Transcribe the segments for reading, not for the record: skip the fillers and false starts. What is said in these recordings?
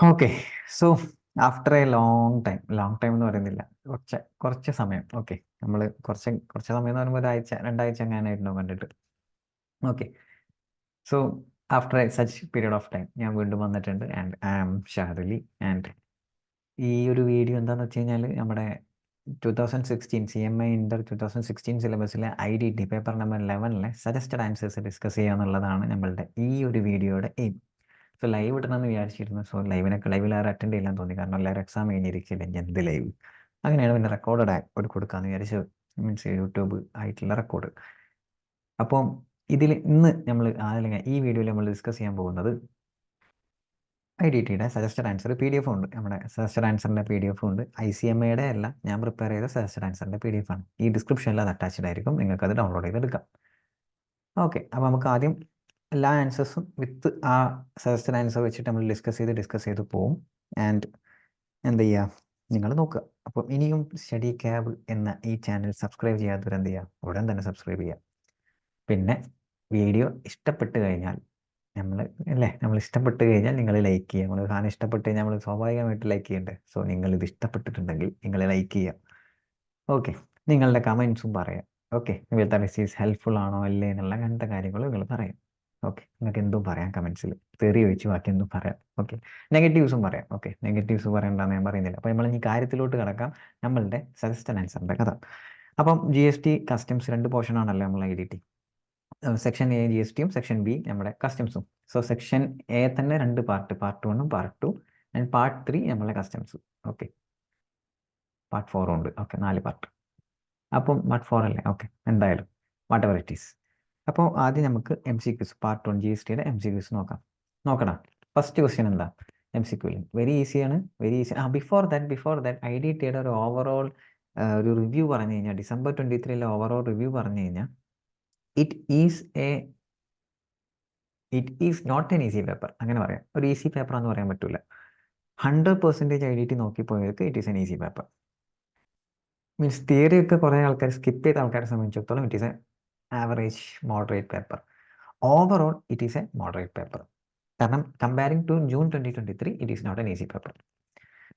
Okay. So after A long time എന്ന് പറയുന്നില്ല, കുറച്ച് സമയം. ഓക്കെ, നമ്മൾ കുറച്ച് സമയം എന്ന് പറയുമ്പോൾ ഒരാഴ്ച 2 ആഴ്ച എങ്ങാനായിട്ടുണ്ടോ കണ്ടിട്ട്. Okay. So after a such period of time ഞാൻ വീണ്ടും വന്നിട്ടുണ്ട്. And I am Shadali. ആൻഡ് ഈ ഒരു വീഡിയോ എന്താണെന്ന് വെച്ച് കഴിഞ്ഞാൽ നമ്മുടെ 2016 CMA ഇന്റർ 2016 സിലബസിലെ IDT paper number 11 suggested answers discuss ചെയ്യുക എന്നുള്ളതാണ് നമ്മളുടെ ഈ ഒരു വീഡിയോയുടെ എയിം. സോ ലൈവ് ഇടണമെന്ന് വിചാരിച്ചിരുന്നു. സോ ലൈവിൽ ആരും അറ്റൻഡ് ചെയ്യാൻ തോന്നി, കാരണം എല്ലാവരും എക്സാം കഴിഞ്ഞിരിക്കില്ല, എന്ത് ലൈവ്. അങ്ങനെയാണ് പിന്നെ റെക്കോർഡഡ് ഒരു കൊടുക്കാമെന്ന് വിചാരിച്ചു. മീൻസ് യൂട്യൂബ് ആയിട്ടുള്ള റെക്കോർഡ്. അപ്പം ഇന്ന് നമ്മൾ അല്ലെങ്കിൽ ഈ വീഡിയോയിൽ നമ്മൾ ഡിസ്കസ് ചെയ്യാൻ പോകുന്നത് IDTയുടെ സജസ്റ്റഡ് ആൻസർ PDF ഉണ്ട്. നമ്മുടെ സജസ്റ്റഡ് ആൻസറിൻ്റെ PDF ഉണ്ട്. ICMAയുടെ അല്ല, ഞാൻ പ്രിപ്പയർ ചെയ്ത സജസ്റ്റഡ് ആൻസറിൻ്റെ PDF ആണ്. ഈ ഡിസ്ക്രിപ്ഷനിൽ അത് അറ്റാച്ച്ഡ് ആയിരിക്കും, നിങ്ങൾക്കത് ഡൗൺലോഡ് ചെയ്തെടുക്കാം. ഓക്കെ, അപ്പോൾ നമുക്ക് ആദ്യം എല്ലാ ആൻസേഴ്സും വിത്ത് ആ സജസ്റ്റഡ് ആൻസർ വെച്ചിട്ട് നമ്മൾ ഡിസ്കസ് ചെയ്ത് പോവും. ആൻഡ് എന്ത് ചെയ്യുക, നിങ്ങൾ നോക്കുക. അപ്പോൾ ഇനിയും സ്റ്റഡി ക്യാബ് എന്ന ഈ ചാനൽ സബ്സ്ക്രൈബ് ചെയ്യാത്തവർ എന്ത് ചെയ്യുക, ഉടൻ തന്നെ സബ്സ്ക്രൈബ് ചെയ്യുക. പിന്നെ വീഡിയോ ഇഷ്ടപ്പെട്ട് കഴിഞ്ഞാൽ നമ്മൾ ഇഷ്ടപ്പെട്ട് കഴിഞ്ഞാൽ നിങ്ങൾ ലൈക്ക് ചെയ്യുക. നമ്മൾ സാധനം ഇഷ്ടപ്പെട്ട് കഴിഞ്ഞാൽ നമ്മൾ സ്വാഭാവികമായിട്ട് ലൈക്ക് ചെയ്യണ്ടേ. സോ നിങ്ങൾ ഇത് ഇഷ്ടപ്പെട്ടിട്ടുണ്ടെങ്കിൽ നിങ്ങൾ ലൈക്ക് ചെയ്യുക. ഓക്കെ, നിങ്ങളുടെ കമൻസും പറയാം. ഓക്കെ, വിത്ത് ദിസ് ഹെൽപ്ഫുൾ ആണോ അല്ലേ എന്നുള്ള അങ്ങനത്തെ കാര്യങ്ങൾ നിങ്ങൾ പറയാം. ഓക്കെ, നിങ്ങൾക്ക് എന്തും പറയാം കമൻസിൽ, തെറി ഒഴിച്ച് ബാക്കി എന്തും പറയാം. ഓക്കെ, നെഗറ്റീവ്സും പറയാം. ഓക്കെ, നെഗറ്റീവ്സ് പറയണ്ടെന്ന് ഞാൻ പറയുന്നില്ല. അപ്പോൾ നമ്മൾ ഈ കാര്യത്തിലോട്ട് കിടക്കാം, നമ്മളുടെ സജസ്റ്റഡ് ആൻസറിൻ്റെ കഥ. അപ്പം GST കസ്റ്റംസ് 2 പോർഷനാണല്ലോ നമ്മൾ IDT. Section A GST section B നമ്മുടെ കസ്റ്റംസും. സോ സെക്ഷൻ A തന്നെ 2 പാർട്ട് 1ഉം പാർട്ട് 2 ആൻഡ് പാർട്ട് 3 നമ്മളെ കസ്റ്റംസ്. ഓക്കെ, പാർട്ട് 4 ഉണ്ട്. Okay, 4 part. അപ്പം പാർട്ട് 4 അല്ലേ? ഓക്കെ, എന്തായാലും വാട്ട് എവർ ഇറ്റ് ഈസ്. അപ്പോൾ ആദ്യം നമുക്ക് MCQs പാർട്ട് 1 GSTയുടെ MCQs നോക്കണം. ഫസ്റ്റ് ക്വസ്റ്റ്യൻ എന്താ? MCQ വെരി ഈസിയാണ്, വെരി ഈസി. ബിഫോർ ദാറ്റ് IDTയുടെ ഒരു ഓവറോൾ ഒരു റിവ്യൂ പറഞ്ഞു കഴിഞ്ഞാൽ, December 23 ഓവറോൾ റിവ്യൂ പറഞ്ഞു കഴിഞ്ഞാൽ, it is not an easy paper. അങ്ങനെ പറയാം. ഒരു ഈസി പേപ്പർ എന്ന് പറയാൻ പറ്റില്ല. 100% IDT നോക്കിപ്പോയവർക്ക് it is an easy paper. Means theory ഒക്കെ കുറേ ആൾക്കാർ സ്കിപ്പ് ചെയ്ത ആൾക്കാരെ സംബന്ധിച്ചിടത്തോളം it is a average moderate paper. Overall it is a moderate paper. കാരണം comparing to June 2023 it is not an easy paper.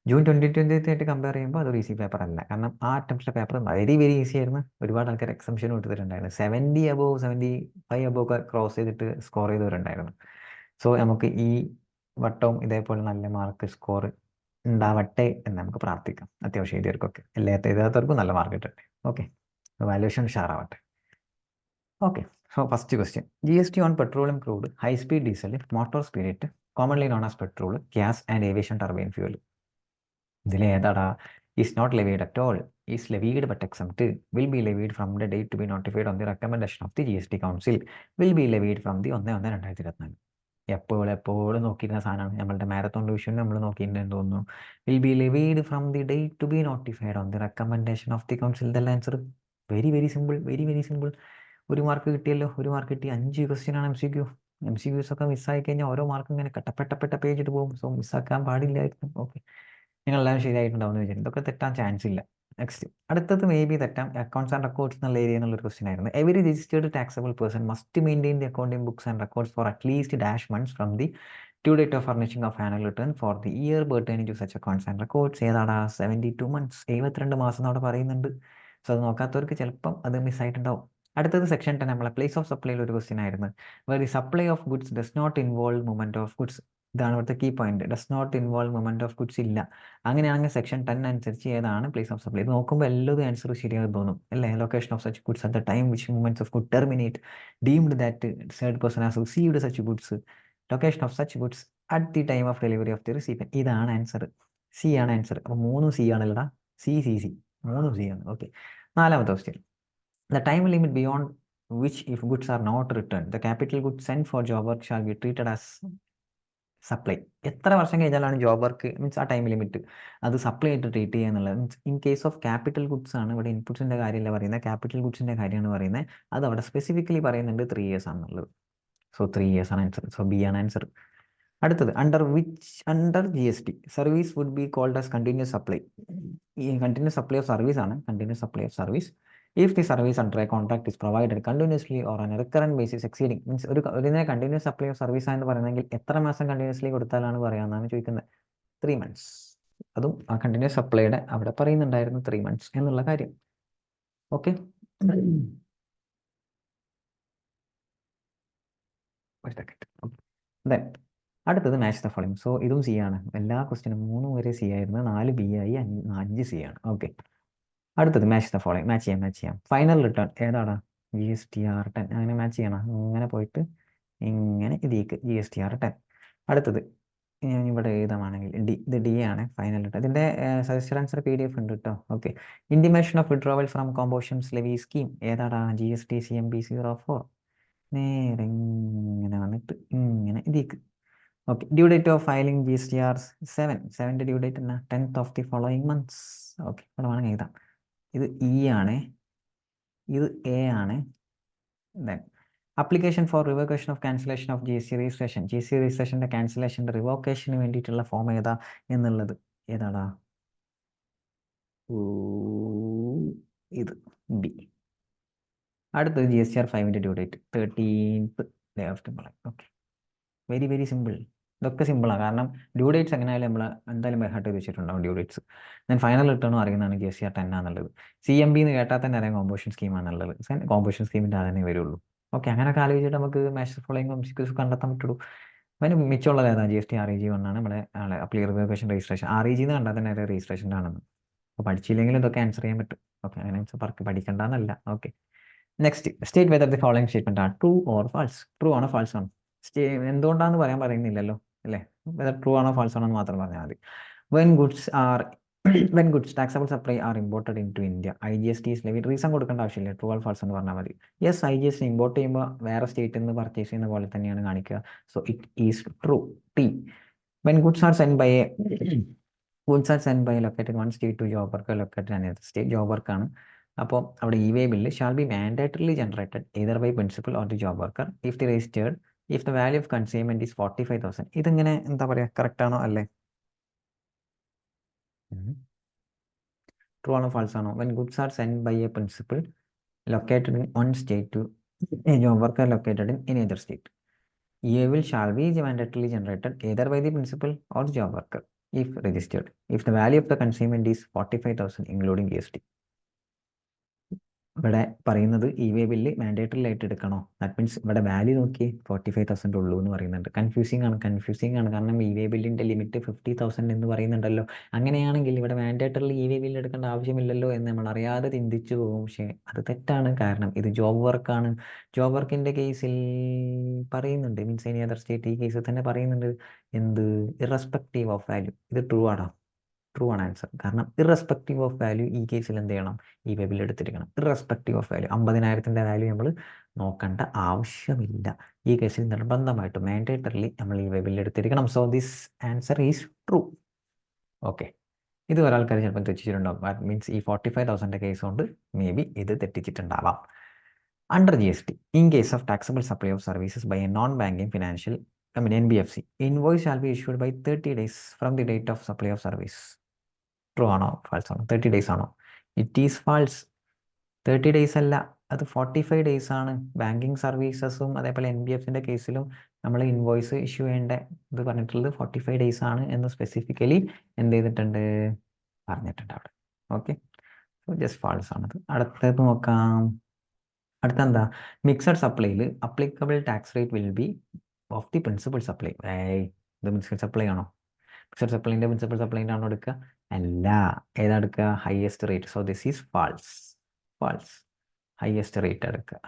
June 2023 ആയിട്ട് compare ചെയ്യുമ്പോൾ അതൊരു ഈസി പേപ്പർ അല്ല. കാരണം ആ അറ്റംപ്റ്റിലെ പേപ്പർ വെരി വെരി ഈസി ആയിരുന്നു. ഒരുപാട് ആൾക്കാർ എക്സംഷനും എടുത്തിട്ടുണ്ടായിരുന്നു. 70 above 75 above ഒക്കെ ക്രോസ് ചെയ്തിട്ട് സ്കോർ ചെയ്തവരുണ്ടായിരുന്നു. സോ നമുക്ക് ഈ വട്ടവും ഇതേപോലെ നല്ല മാർക്ക് സ്കോർ ഉണ്ടാവട്ടെ എന്ന് നമുക്ക് പ്രാർത്ഥിക്കാം. അത്യാവശ്യം എഴുതിയവർക്കൊക്കെ, എഴുതാത്തവർക്കും നല്ല മാർക്ക് കിട്ടട്ടെ. ഓക്കെ, വാല്യൂഷൻ ഉഷാറാവട്ടെ. Okay, so first question, GST on petroleum crude, high speed diesel, motor spirit, commonly known as petrol, gas and aviation turbine fuel. ഇതിൽ ഏതാടാ? Is not levied at all, is levied but exempt, will be levied from the date to be notified on the recommendation of the GST council, will be levied from the 1/1/2024. എപ്പോഴും നോക്കിയിരുന്ന സാധനമാണ്. നമ്മളുടെ marathon ഡിവിഷനിൽ നമ്മൾ നോക്കിയിട്ടുണ്ടെന്ന് തോന്നുന്നു. Will be levied from the date to be notified on the recommendation of the council. ഇതെല്ലാം answer very very simple, very very simple. 1 mark കിട്ടിയല്ലോ, 1 mark കിട്ടി. 5 ക്വസ്റ്റ്യൻ ആണ് MCQs ഒക്കെ മിസ്സായി കഴിഞ്ഞാൽ ഓരോ മാർക്കും ഇങ്ങനെ കട്ടപ്പെട്ട പേജ് ഇട്ട് പോകും. സോ മിസ്സാക്കാൻ പാടില്ലായിരുന്നു. ഓക്കെ, നിങ്ങളെല്ലാം ശരിയായിട്ടുണ്ടാവും എന്ന് വിചാരിക്കും. ഇതൊക്കെ തെറ്റാൻ ചാൻസ് ഇല്ല. നെക്സ്റ്റ്, അടുത്തത് മേ ബി തെറ്റാം. അക്കൗണ്ട്സ് ആൻഡ് റെക്കോർഡ്സ് എന്നുള്ള ഏരിയ എന്നുള്ളൊരു ക്വസ്റ്റ്യൻ ആയിരുന്നു. Every registered taxable person must maintain the accounting books and records for at least dash months from the due date of furnishing of annual return for the year pertaining to such accounts and records. ഏതാടാ? 72 months, 72 മാസം അവിടെ പറയുന്നുണ്ട്. So അത് നോക്കാത്തവർക്ക് ചിലപ്പം അത് മിസ്സായിട്ടുണ്ടാവും. അടുത്തത് section 10 നമ്മളെ place of സപ്ലൈയിൽ ഒരു ക്വസ്റ്റ്യൻ ആയിരുന്നു. Where the supply of goods does not involve movement of goods. ഇതാണ് ഇവിടുത്തെ key point. Does not involve movement of goods ഇല്ല. അങ്ങനെയാണെങ്കിൽ സെക്ഷൻ 10 അനുസരിച്ച് ഏതാണ് പ്ലേസ് ഓഫ് സപ്ലൈ? ഇത് നോക്കുമ്പോൾ എല്ലാതും ആൻസർ ശരിയായി തോന്നും അല്ലേ? Location of such goods at the time which movements of good terminate, deemed that third person has received such goods, location of such goods at the time of delivery of the receipt. ഇതാണ് answer. C ആണ് answer. അപ്പോൾ 3 C ആണല്ലടാ. C 3 C ആണ്. Okay, 4ാമത്തെ question, the time limit beyond which if goods are not returned the capital goods sent for job work shall be treated as supply. എത്ര വർഷം കഴിഞ്ഞാലാണ് job work, means ആ time limit അത് supply ആയിട്ട് treat ചെയ്യുക എന്നുള്ളത്. Means in case of capital goods ആണ്. ഇവിടെ ഇൻപുട്സിൻ്റെ കാര്യമല്ല പറയുന്നത്, ക്യാപിറ്റൽ ഗുഡ്സിൻ്റെ കാര്യമാണ് പറയുന്നത്. അത് അവിടെ സ്പെസിഫിക്കലി പറയുന്നുണ്ട് 3 years ആണെന്നുള്ളത്. സോ 3 years ആണ് ആൻസർ. സോ B ആണ് ആൻസർ. അടുത്തത്, under GST service would be called as continuous supply. ഈ കണ്ടിന്യൂസ് സപ്ലൈ ഓഫ് സർവീസ് ആണ്. Continuous supply of service if the service under a contract is provided continuously or on a recurrent basis exceeding. Means ഒരു continuous supply of service ആണെന്ന് പറയുന്നെങ്കിൽ എത്ര മാസം continuously കൊടുത്താലാണ് പറയാമെന്നാണ് ചോദിക്കുന്നത്. 3 months. അതും ആ കണ്ടിന്യൂസ് സപ്ലൈയുടെ അവിടെ പറയുന്നുണ്ടായിരുന്നു 3 months എന്നുള്ള കാര്യം. ഓക്കെ, ദെൻ അടുത്തത് മാച്ച് ദ ഫോളോയിങ്. സോ ഇതും സി ആണ്. എല്ലാ ക്വസ്റ്റിനും 3 വരെ സി ആയിരുന്നു, 4 ബി ആയി, 5 സി ആണ്. ഓക്കെ, അടുത്തത് മാച്ച് ദ ഫോളോയിങ്. മാച്ച് ചെയ്യാം. ഫൈനൽ റിട്ടേൺ ഏതാണ്? GSTR10. അങ്ങനെ മാച്ച് ചെയ്യണം. ഇങ്ങനെ പോയിട്ട് ഇങ്ങനെ ഇതിലേക്ക് GSTR10. അടുത്തത് ഞാൻ ഇവിടെ എഴുതാമാണെങ്കിൽ ഡി, ഇത് ഡി ആണ് ഫൈനൽ റിട്ടേൺ. ഇതിൻ്റെ സജസ്റ്റഡ് ആൻസർ PDF ഉണ്ട് കേട്ടോ. Okay, intimation of withdrawal from compositions levy scheme ഏതാടാ? GST CMB 04. നേരെ ഇങ്ങനെ വന്നിട്ട് ഇങ്ങനെ ഇതിലേക്ക്. Okay, due date of filing GSTR 7. 7ൻ്റെ ഡ്യൂ ഡേറ്റ് എന്നാ? 10th of the following months. Okay, ഇവിടെ വേണമെങ്കിൽ എഴുതാം. ഇത് E ആണ്, ഇത് A ആണ്. Then application for revocation of cancellation of GST registration. GST രജിസ്ട്രേഷൻ്റെ ക്യാൻസലേഷൻ്റെ റിവോക്കേഷന് വേണ്ടിയിട്ടുള്ള ഫോം ഏതാ എന്നുള്ളത് ഏതാടാ? ഇത് ബി. അടുത്തത് GSTR 5ൻ്റെ due date 13th day of the month. Okay, very simple. ഇതൊക്കെ സിമ്പിളാണ്, കാരണം ഡ്യൂ ഡേറ്റ്സ് എങ്ങനെയായാലും നമ്മൾ എന്തായാലും ബൈഹാർട്ട് ചെയ്ത് വെച്ചിട്ടുണ്ടാവും ഡ്യൂ ഡേറ്റ്സ്. ഞാൻ ഫൈനൽ റിട്ടേണും അറിയുന്നതാണ് GSTR 10 ആണെന്നുള്ളത്. CMB എന്ന് കേട്ടാൽ തന്നെ അറിയാം കോമ്പോഷൻ സ്കീമാണെന്നുള്ളത്. കോമ്പോഷൻ സ്കീമിൻ്റെ അതന്നെ വരുള്ളൂ. ഓക്കെ, അങ്ങനെയൊക്കെ ആലോചിച്ചിട്ട് നമുക്ക് മാച്ച് ഫോളോയിങ് MCQs കണ്ടെത്താൻ പറ്റുള്ളൂ. അതിന് മിച്ചമുള്ളത് ഏതാണ്? GST REG 1 ആണ് നമ്മുടെ അപ്ലൈ റിവോക്കേഷൻ രജിസ്ട്രേഷൻ. REG എന്ന് കണ്ടാൽ തന്നെ അറിയാം രജിസ്ട്രേഷൻ്റെ ആണെന്ന്. അപ്പോൾ പഠിച്ചില്ലെങ്കിലും ഇതൊക്കെ ആൻസർ ചെയ്യാൻ പറ്റും. ഓക്കെ, അങ്ങനെ പഠിക്കേണ്ടെന്നല്ല. Okay, next state whether the following statement ആണ് ട്രൂ ഓർ ഫാൾസ്. ട്രൂ ആണോ ഫാൾസ് ആണോ? എന്തുകൊണ്ടാണെന്ന് പറയുന്നില്ലല്ലോ അല്ലേ? വെദർ ട്രൂ ആണോ ഫാൾസ് ആണോ എന്ന് മാത്രം പറഞ്ഞാൽ മതി. When goods taxable supply are imported in to India IGST is levied. Reason കൊടുക്കേണ്ട ആവശ്യമില്ല, ട്രൂ ഓർ ഫാൾസ് എന്ന് പറഞ്ഞാൽ മതി. യെസ്, IGST ഇമ്പോർട്ട് ചെയ്യുമ്പോൾ വേറെ സ്റ്റേറ്റിൽ നിന്ന് പർച്ചേസ് ചെയ്യുന്ന പോലെ തന്നെയാണ് കാണിക്കുക. So it is true. T, when goods are sent by located one state to job work located another state. Job വർക്കാണ്. അപ്പോൾ അവിടെ E-way bill shall be mandatorily generated either by principal or the job worker if the value of consignment is 45,000. ഇതിങ്ങനെ എന്താ പറയുക, correct ആണോ അല്ലേ? True ആണോ false ആണോ? When goods are sent by a principal located in one state to a job worker located in any other state, E-way bill shall be mandatorily generated either by the principal or the job worker if registered if the value of the consignment is 45,000 including GST. ഇവിടെ പറയുന്നത് E-way bill mandatory ആയിട്ട് എടുക്കണോ? That means ഇവിടെ value നോക്കി 45,000 ഉള്ളൂ എന്ന് പറയുന്നുണ്ട്. Confusing ആണ്, കാരണം E-way ബില്ലിൻ്റെ ലിമിറ്റ് 50,000 എന്ന് പറയുന്നുണ്ടല്ലോ. അങ്ങനെയാണെങ്കിൽ ഇവിടെ മാൻഡേറ്ററി E-way ബില്ല് എടുക്കേണ്ട ആവശ്യമില്ലല്ലോ എന്ന് നമ്മൾ അറിയാതെ ചിന്തിച്ചു പോകും. പക്ഷേ അത് തെറ്റാണ്, കാരണം ഇത് ജോബ് വർക്കാണ്. ജോബ് വർക്കിൻ്റെ കേസിൽ പറയുന്നുണ്ട്, മീൻസ് എനി അതർ സ്റ്റേറ്റ്, ഈ കേസിൽ തന്നെ പറയുന്നുണ്ട് എന്ത്? Irrespective of value. ഇത് ട്രൂ ആണോ? ട്രൂ ആണ് ആൻസർ, കാരണം ഇറസ്പെക്റ്റീവ് ഓഫ് വാല്യൂ ഈ കേസിൽ എന്ത് ചെയ്യണം? E-way bill എടുത്തിരിക്കണം. ഇറസ്പെക്റ്റീവ് ഓഫ് വാല്യൂ 50,000ൻ്റെ വാല്യൂ നമ്മൾ നോക്കേണ്ട ആവശ്യമില്ല. ഈ കേസിൽ നിർബന്ധമായിട്ടും മാൻഡേറ്ററിലി നമ്മൾ E-way bill എടുത്തിരിക്കണം. So this answer is true. Okay, ഇത് ഒരാൾക്കാർ ചിലപ്പോൾ തെറ്റിച്ചിട്ടുണ്ടാവും. ദാറ്റ് മീൻസ് ഈ 45,000ൻ്റെ കേസ് കൊണ്ട് മേ ബി ഇത് തെറ്റിച്ചിട്ടുണ്ടാവാം. Under GST, in case of taxable supply of services by a non banking financial NBFC, invoice shall be issued by 30 days from the date of supply of service. True ആണോ false ആണോ? 30 days ആണോ? It is false. 30 days അല്ല, അത് 45 days ആണ്. Banking സർവീസസും അതേപോലെ NBFCൻ്റെ കേസിലും നമ്മൾ invoice issue ചെയ്യേണ്ട ഇത് പറഞ്ഞിട്ടുള്ളത് 45 days ആണ് എന്ന് സ്പെസിഫിക്കലി എന്ത് ചെയ്തിട്ടുണ്ട്? പറഞ്ഞിട്ടുണ്ട് അവിടെ. ഓക്കെ, സോ ജസ്റ്റ് ഫാൾസ് ആണത്. അടുത്തത് നോക്കാം. അടുത്തെന്താ? മിക്സഡ് സപ്ലൈയിൽ applicable tax rate will be of the principal supply. ഇത് മിക്സഡ് സപ്ലൈ ആണോ? മിക്സഡ് സപ്ലൈൻ്റെ പ്രിൻസിപ്പൽ സപ്ലൈൻ്റെ ആണോ എടുക്കുക? അല്ല, ഏതാ എടുക്കുക? Highest rate. So this is false. Highest rate എടുക്കുക.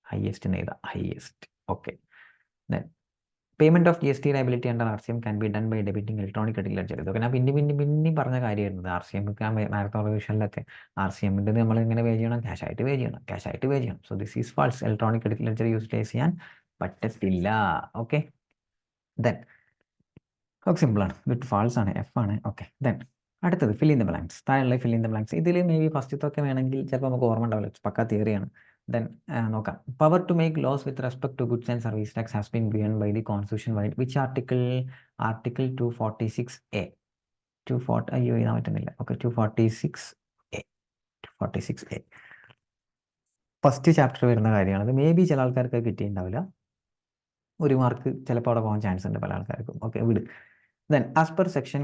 ഹയസ്റ്റ് എഴുതാം, highest. Okay, then payment of GST liability under RCM can be done by debiting electronic credit ledger. ഇതൊക്കെ ഞാൻ പിന്നെ പറഞ്ഞ കാര്യമായിരുന്നു. RCM മാരത്തോൺ റിവിഷനിലൊക്കെ RCMൻ്റെ നമ്മൾ ഇങ്ങനെ പേ ചെയ്യണം, ക്യാഷ് ആയിട്ട് പേ ചെയ്യണം. So this is false. Electronic credit ledger utilise ചെയ്യാൻ പറ്റത്തില്ല. ഓക്കെ, ദെൻ ഒക്കെ സിമ്പിളാണ്. വിത്ത് ഫാൾസ് ആണ്, F ആണ്. ഓക്കെ, ദെൻ അടുത്തത് ഫിൽ ഇൻ ദ ബ്ലാങ്ക്സ്. താഴെയുള്ള ഫിൽ ഇൻ ദ ബ്ലാങ്ക്സ്. ഇതിൽ മേ ബി ഫസ്റ്റത്തൊക്കെ വേണമെങ്കിൽ ചിലപ്പോൾ നമുക്ക് ഓർമ്മ ഉണ്ടാവില്ല, പക്കാ തിയറിയാണ്. ദെൻ നോക്കാം. Power to make laws with respect to goods and service tax has been given by the constitution vide which article? Article 246A. അയ്യോ എഴുതാൻ പറ്റുന്നില്ല. Okay, 246A. ഫസ്റ്റ് ചാപ്റ്റർ വരുന്ന കാര്യമാണത്. മേ ബി ചില ആൾക്കാർക്ക് കിട്ടിയിട്ടുണ്ടാവില്ല. 1 മാർക്ക് ചിലപ്പോൾ അവിടെ പോകാൻ ചാൻസ് ഉണ്ട് പല ആൾക്കാർക്കും. ഓക്കെ, വിട്. Then as per section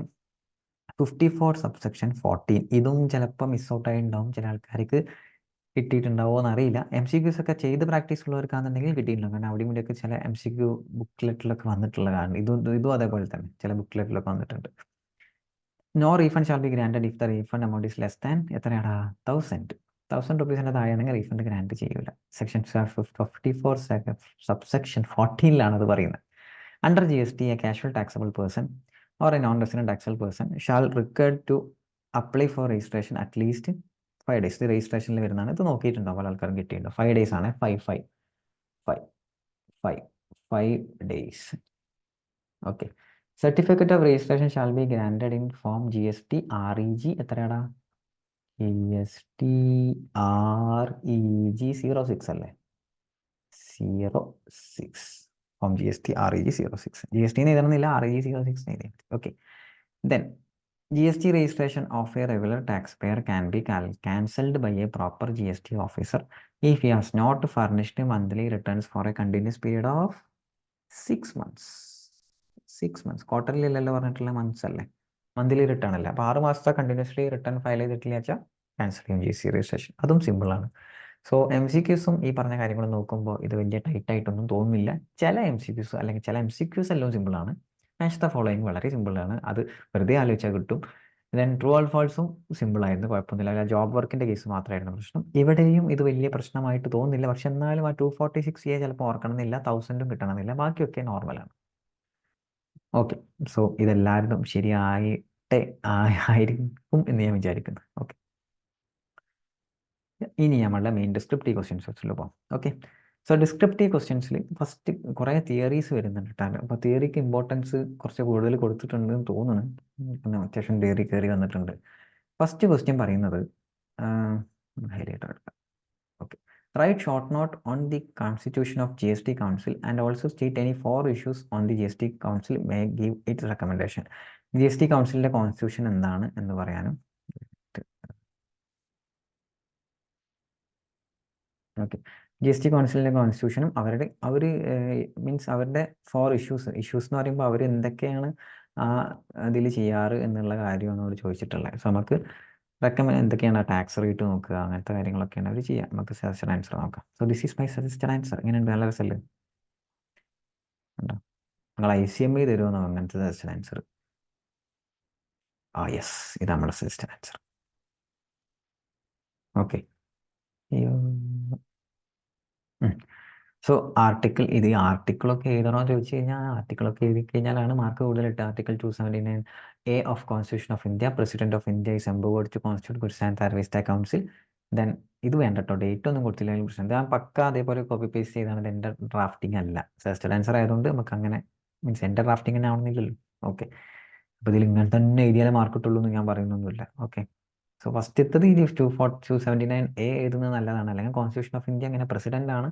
54 subsection 14, ഇതും ചിലപ്പോൾ മിസ് ഔട്ട് ആയി ഉണ്ടാവും. ചില ആൾക്കാർക്ക് കിട്ടിയിട്ടുണ്ടാവോ എന്നറിയില്ല. MCQs ഒക്കെ ചെയ്ത് പ്രാക്ടീസ് ഉള്ളവർക്കാണെന്നുണ്ടെങ്കിൽ കിട്ടിയിട്ടുണ്ടാവും. കാരണം അവിടെ ഇവിടെയൊക്കെ ചില MCQ ബുക്ക്ലെറ്റിലൊക്കെ വന്നിട്ടുള്ള കാരണം ഇതും അതേപോലെ തന്നെ ചില ബുക്ക്ലെറ്റിലൊക്കെ വന്നിട്ടുണ്ട്. No refund shall be granted if the refund amount is less than എത്രയാടാ 1000 rupees താഴെയാണെങ്കിൽ റീഫണ്ട് ഗ്രാൻഡ് ചെയ്യൂല. സെക്ഷൻ 54 സബ്സെക്ഷൻ 14 അത് പറയുന്നത്. Under GST a casual taxable person or a non resident taxable person shall required to apply for registration at least 5 days. ഇത് രജിസ്ട്രേഷനിൽ വരുന്നതാണ്. ഇത് നോക്കിയിട്ടുണ്ടോ പല ആൾക്കാരും കിട്ടിയിട്ടുണ്ടോ? 5 days ആണ്. 5 days. Okay. Certificate of registration shall be granted in form GST REG എത്രയാടാ? GST REG 06 അല്ലേ? 06 form GST REG 06. GST എഴുതണമെന്നില്ല, REG 06 എഴുതി. Okay. Then GST registration of a regular taxpayer can be cancelled by a proper GST officer if he has not furnished monthly returns for a continuous period of 6 months. 6 months. Quarterly അല്ലല്ലോ പറഞ്ഞിട്ടുള്ള, months അല്ലേ, monthly return അല്ലേ. അപ്പോൾ 6 മാസത്തെ continuously return file ചെയ്തിട്ടില്ല വെച്ചാൽ cancel ചെയ്യും GST registration. അതും സിമ്പിളാണ്. സോ MCQസും ഈ പറഞ്ഞ കാര്യങ്ങൾ നോക്കുമ്പോൾ ഇത് വലിയ ടൈറ്റ് ആയിട്ടൊന്നും തോന്നുന്നില്ല. ചില MCQs അല്ലെങ്കിൽ ചില MCQs എല്ലാം സിമ്പിളാണ്. മാച്ച് ദ ഫോളോയിങ് വളരെ സിമ്പിളാണ്. അത് വെറുതെ ആലോചിച്ചാൽ കിട്ടും. ദെൻ ട്രൂ ഓർ ഫാൾസും സിമ്പിളായിരുന്നു, കുഴപ്പമൊന്നുമില്ല. ജോബ് വർക്കിൻ്റെ കേസ് മാത്രമായിരുന്നു പ്രശ്നം. ഇവിടെയും ഇത് വലിയ പ്രശ്നമായിട്ട് തോന്നുന്നില്ല. പക്ഷെ എന്നാലും ആ 246A ചിലപ്പോൾ ഓർക്കണമെന്നില്ല, 1000 കിട്ടണമെന്നില്ല. ബാക്കിയൊക്കെ നോർമലാണ്. ഓക്കെ. സോ ഇതെല്ലാവരും ശരിയായിട്ടേ ആയിരിക്കും എന്ന് ഞാൻ വിചാരിക്കുന്നു. ഓക്കെ, ഇനി നമ്മളുടെ മെയിൻ ഡിസ്ക്രിപ്റ്റീവ് ക്വസ്റ്റ്യൻസ് വെച്ചിട്ട് പോകാം. ഓക്കെ. സോ ഡിസ്ക്രിപ്റ്റീവ് ക്വസ്റ്റ്യൻസിൽ ഫസ്റ്റ് കുറേ തിയറീസ് വരുന്നുണ്ട് കേട്ടോ. അപ്പോൾ തിയറിക്ക് ഇമ്പോർട്ടൻസ് കുറച്ച് കൂടുതൽ കൊടുത്തിട്ടുണ്ടെന്ന് തോന്നുന്നു. പിന്നെ അത്യാവശ്യം തിയറി കയറി വന്നിട്ടുണ്ട്. ഫസ്റ്റ് ക്വസ്റ്റ്യൻ പറയുന്നത് ഹൈലൈറ്റ് എടുക്കാം. Okay. Write short note on the constitution of GST council and also state any 4 issues on the GST council may give its recommendation. GST കൗൺസിലിൻ്റെ കോൺസ്റ്റിറ്റ്യൂഷൻ എന്താണ് എന്ന് പറയാനും. ഓക്കെ. GST കൗൺസിലിൻ്റെ കോൺസ്റ്റിറ്റ്യൂഷനും അവർ means അവരുടെ 4 issues എന്ന് പറയുമ്പോൾ അവർ എന്തൊക്കെയാണ് അതിൽ ചെയ്യാറ് എന്നുള്ള കാര്യമാണ് അവർ ചോദിച്ചിട്ടുള്ളത്. സോ നമുക്ക് എന്തൊക്കെയാണ് ടാക്സ് റേറ്റ് നോക്കുക, അങ്ങനത്തെ കാര്യങ്ങളൊക്കെയാണ് അവർ ചെയ്യുക. നമുക്ക് സജസ്റ്റഡ് ആൻസർ നോക്കാം. So this is my suggested answer. ഇങ്ങനെയുണ്ട്, നല്ല രസമല്ലേ? ഉണ്ടോ? നിങ്ങൾ ICME തരുമെന്നോ അങ്ങനത്തെ സജസ്റ്റഡ് ആൻസർ? യെസ്, ഇത് നമ്മുടെ suggested answer. Okay. So article, ഇത് ആർട്ടിക്കിളൊക്കെ എഴുതണോ എന്ന് ചോദിച്ചു കഴിഞ്ഞാൽ ആർട്ടിക്കിളൊക്കെ എഴുതി കഴിഞ്ഞാലാണ് മാർക്ക് കൂടുതൽ കിട്ടുക. Article 279A of constitution of India, president of India is empowered to constitute goods and service council. Then ഇത് വേണ്ട കേട്ടോ, ഡേറ്റ് ഒന്നും കൊടുത്തില്ലെങ്കിൽ പ്രശ്നം. ഞാൻ പക്ക അതേപോലെ കോപ്പി പേസ്റ്റ് ചെയ്താണ്. എൻ്റെ ഡ്രാഫ്റ്റിംഗ് അല്ല, സജസ്റ്റഡ് ആൻസർ ആയതുകൊണ്ട് നമുക്ക് അങ്ങനെ മീൻസ് എൻ്റെ ഡ്രാഫ്റ്റിംഗ് തന്നെ ആവണമെന്നില്ലല്ലോ. ഓക്കെ. അപ്പോൾ ഇതിൽ ഇങ്ങനെ തന്നെ എഴുതിയാലേ മാർക്ക് കിട്ടുള്ളൂ എന്ന് ഞാൻ പറയുന്നൊന്നുമില്ല. ഓക്കെ. സോ ഫസ്റ്റത്തത് ഈ 279A എഴുതുന്നത് നല്ലതാണ്. അല്ലെങ്കിൽ കോൺസ്റ്റിറ്റ്യൂഷൻ ഓഫ് ഇന്ത്യ അങ്ങനെ പ്രസിഡന്റ് ആണ്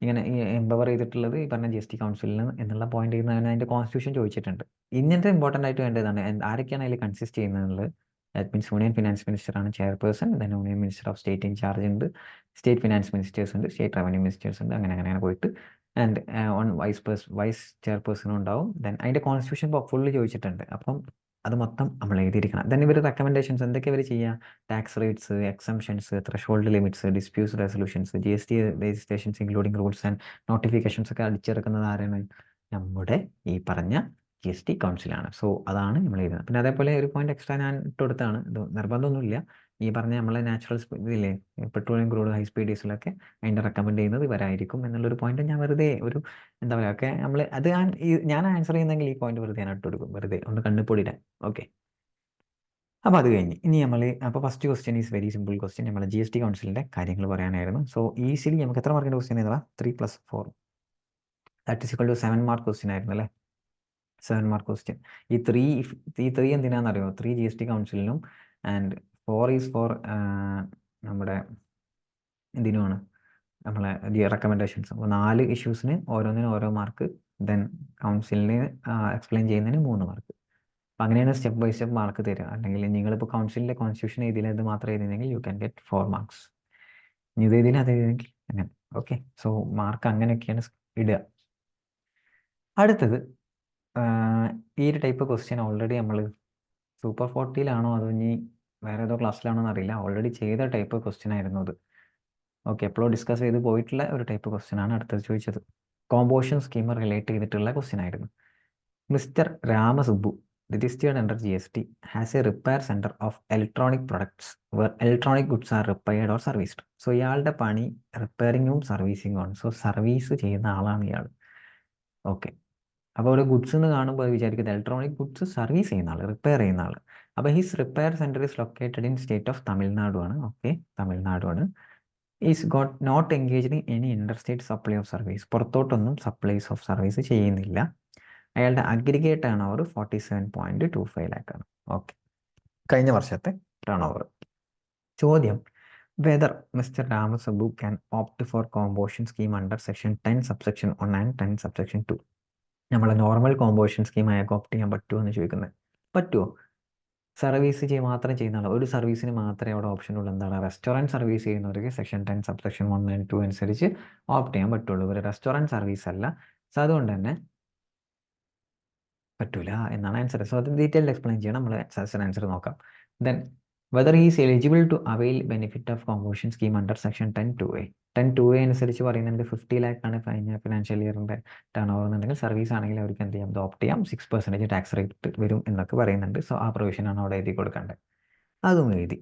ഇങ്ങനെ എംപവർ ചെയ്തിട്ടുള്ളത് ഈ പറഞ്ഞ GST കൗൺസിലിന് എന്നുള്ള പോയിന്റ് ചെയ്യുന്നതിന് അതിൻ്റെ കോൺസ്റ്റിറ്റ്യൂഷൻ ചോദിച്ചിട്ടുണ്ട്. ഇങ്ങനത്തെ ഇമ്പോർട്ടൻ്റ് ആയിട്ട് വേണ്ടതാണ് ആരൊക്കെയാണ് അതിൽ കൺസിസ്റ്റ് ചെയ്യുന്നത്. That means union finance minister ആണ് chairperson. Then union minister of state in charge ഉണ്ട്, സ്റ്റേറ്റ് ഫിനാൻസ് മിനിസ്റ്റേഴ്സ് ഉണ്ട്, സ്റ്റേറ്റ് റവന്യൂ മിനിസ്റ്റേഴ്സ് ഉണ്ട്. അങ്ങനെ പോയിട്ട് ആൻഡ് വൈസ് ചെയർപേഴ്സണും ഉണ്ടാവും. ദെൻ അതിൻ്റെ കോൺസ്റ്റിറ്റ്യൂഷൻ ഫുള്ള് ചോദിച്ചിട്ടുണ്ട്. അപ്പം അത് മൊത്തം നമ്മൾ എഴുതിയിരിക്കണം. ദെൻ ഇവർ റെക്കമെൻഡേഷൻസ് എന്തൊക്കെ ഇവർ ചെയ്യുക, tax rates, exemptions, threshold limits, disputes resolutions, GST registrations including rules and notifications ഒക്കെ അടിച്ചിറക്കുന്നത് ആരാണ്? നമ്മുടെ ഈ പറഞ്ഞ GST കൗൺസിലാണ്. സോ അതാണ് നമ്മൾ എഴുതുന്നത്. പിന്നെ അതേപോലെ ഒരു പോയിന്റ് എക്സ്ട്രാ ഞാൻ ഇട്ട് കൊടുത്താണ്, ഇത് നിർബന്ധമൊന്നുമില്ല. ഈ പറഞ്ഞ നമ്മളെ നാച്ചുറൽ ഇതില്ലേ പെട്രോളിയം ക്രൂഡ് ഹൈ സ്പീഡ് ഡീസലൊക്കെ അതിൻ്റെ റെക്കമെൻഡ് ചെയ്യുന്നത് ഇവരായിരിക്കും എന്നുള്ളൊരു പോയിന്റ് ഞാൻ വെറുതെ ഒരു എന്താ പറയുക ഒക്കെ നമ്മൾ അത് ഞാൻ ആൻസർ ചെയ്യുന്നെങ്കിൽ ഈ പോയിന്റ് വെറുതെ ഞാൻ ഇട്ട് കൊടുക്കും, വെറുതെ ഒന്ന് കണ്ണുപൊടിയിടാൻ. ഓക്കെ. അപ്പോൾ അത് കഴിഞ്ഞ് ഇനി നമ്മൾ അപ്പോൾ first question is very simple question. നമ്മൾ GST കൗൺസിലിൻ്റെ കാര്യങ്ങൾ പറയാനായിരുന്നു. സോ ഈസിലി നമുക്ക് എത്ര മാർക്കിൻ്റെ ക്വസ്റ്റ്യൻ ഏതാ? 3 + 4 that is equal to 7 mark question ആയിരുന്നു അല്ലേ? 7 മാർക്ക് ക്വസ്റ്റ്യൻ. ഈ ത്രീ എന്തിനാണെന്നറിയോ? 3 GST കൗൺസിലിനും ആൻഡ് 4 ഈസ് ഫോർ നമ്മുടെ എന്തിനുമാണ് നമ്മളെ റെക്കമെൻഡേഷൻസ്. അപ്പോൾ 4 ഇഷ്യൂസിന് ഓരോന്നിനും ഓരോ മാർക്ക്, ദെൻ കൗൺസിലിന് എക്സ്പ്ലെയിൻ ചെയ്യുന്നതിന് 3 മാർക്ക്. അപ്പം അങ്ങനെയാണ് സ്റ്റെപ്പ് ബൈ സ്റ്റെപ്പ് മാർക്ക് തരിക. അല്ലെങ്കിൽ നിങ്ങളിപ്പോൾ കൗൺസിലിൻ്റെ കോൺസ്റ്റിറ്റ്യൂഷൻ എഴുതിയത് മാത്രം എഴുതിയെങ്കിൽ യു ക്യാൻ ഗെറ്റ് 4 മാർക്സ്. ഇനി ഇത് എഴുതിയില്ല അത് എഴുതിയെങ്കിൽ അങ്ങനെ. ഓക്കെ. സോ മാർക്ക് അങ്ങനെയൊക്കെയാണ് ഇടുക. അടുത്തത് ഈ ഒരു ടൈപ്പ് ക്വസ്റ്റ്യൻ ഓൾറെഡി നമ്മൾ സൂപ്പർ 40-ലാണോ അതോ ഇനി വേറെ ഏതോ ക്ലാസ്സിലാണോ എന്നറിയില്ല, ഓൾറെഡി ചെയ്ത ടൈപ്പ് ക്വസ്റ്റ്യൻ ആയിരുന്നു അത്. ഓക്കെ, എപ്പോഴും ഡിസ്കസ് ചെയ്ത് പോയിട്ടുള്ള ഒരു ടൈപ്പ് ക്വസ്റ്റ്യൻ ആണ് അടുത്തത് ചോദിച്ചത്. കോമ്പോസിഷൻ സ്കീം റിലേറ്റ് ചെയ്തിട്ടുള്ള ക്വസ്റ്റ്യൻ ആയിരുന്നു. Mister Ramasubbu, registered under GST, has a repair centre of electronic products where electronic goods are repaired or serviced. So ഇയാളുടെ പണി റിപ്പയറിങ്ങും സർവീസിങ്ങും ആണ്. സോ സർവീസ് ചെയ്യുന്ന ആളാണ് ഇയാൾ. ഓക്കെ, അപ്പോൾ ഇവിടെ ഗുഡ്സ് എന്ന് കാണുമ്പോൾ വിചാരിക്കുന്നത് ഇലക്ട്രോണിക് ഗുഡ്സ് സർവീസ് ചെയ്യുന്ന ആൾ, റിപ്പയർ ചെയ്യുന്ന ആൾ. അപ്പോൾ his repair centre is located in state of Tamil Nadu ആണ്. ഓക്കെ, തമിഴ്നാടു ആണ്. Is got not engaged in any interstate supply of service. പുറത്തോട്ടൊന്നും സപ്ലൈസ് ഓഫ് സർവീസ് ചെയ്യുന്നില്ല. അയാളുടെ അഗ്രിഗേറ്റ് ടേൺ ഓവർ 47.25 lakh ആണ്. ഓക്കെ, കഴിഞ്ഞ വർഷത്തെ ടേൺ ഓവർ. ചോദ്യം, whether mister Ramasubbu can opt for composition scheme under section 10 subsection 1 and 10 subsection 2. നമ്മളെ normal composition scheme അയാൾക്ക് opt ചെയ്യാൻ പറ്റുമോ എന്ന് ചോദിക്കുന്നത്. പറ്റുമോ? സർവീസ് മാത്രം ചെയ്യുന്ന ആൾ, ഒരു സർവീസിന് മാത്രമേ അവിടെ ഓപ്ഷൻ ഉള്ളൂ. എന്താണ്? റെസ്റ്റോറൻറ്റ് സർവീസ് ചെയ്യുന്നവർക്ക് സെക്ഷൻ 10 സബ്സെക്ഷൻ 1 ആൻഡ് 2 അനുസരിച്ച് ഓപ്റ്റ് ചെയ്യാൻ പറ്റുള്ളൂ. ഒരു റെസ്റ്റോറൻറ്റ് സർവീസ് അല്ല. സോ അതുകൊണ്ട് തന്നെ പറ്റൂല എന്നാണ് ആൻസർ. സോ അത് ഡീറ്റെയിൽഡ് എക്സ്പ്ലെയിൻ ചെയ്യണം. നമ്മൾ സജഷൻ ആൻസർ നോക്കാം. Then whether is eligible to avail benefit of composition scheme under section 10(2)(a). 10(2)(a) അനുസരിച്ച് പറയുന്നത് 50 lakh ആണ് കഴിഞ്ഞ ഫിനാൻഷ്യൽ ഇയറിൻ്റെ ടേൺ ഓവർ എന്നുണ്ടെങ്കിൽ സർവീസ് ആണെങ്കിൽ അവർക്ക് എന്ത് ചെയ്യാം? ഇത് ഓപ്റ്റ് ചെയ്യാം. 6% ടാക്സ് റേറ്റ് വരും എന്നൊക്കെ പറയുന്നുണ്ട്. സോ ആ പ്രൊവിഷനാണ് അവിടെ എഴുതി കൊടുക്കേണ്ടത്. അതും എഴുതി.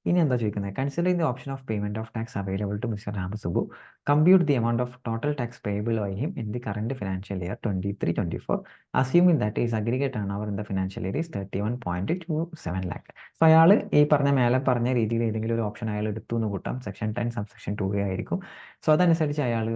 ഇനി എന്താ ചോദിക്കുന്നത്? Considering the option of payment of tax available to mister Ramasubbu, compute the amount of total tax payable by him in the current financial year 23-24, assuming that is aggregate turn over in the financial year is 31.27 lakh. So അയാൾ ഈ മേലെ പറഞ്ഞ രീതിയിൽ ഏതെങ്കിലും ഒരു option അയാൾ എടുത്തു എന്ന് കൂട്ടാം. സെക്ഷൻ 10 സബ്സെക്ഷൻ 2 ആയിരിക്കും. സോ അതനുസരിച്ച് അയാൾ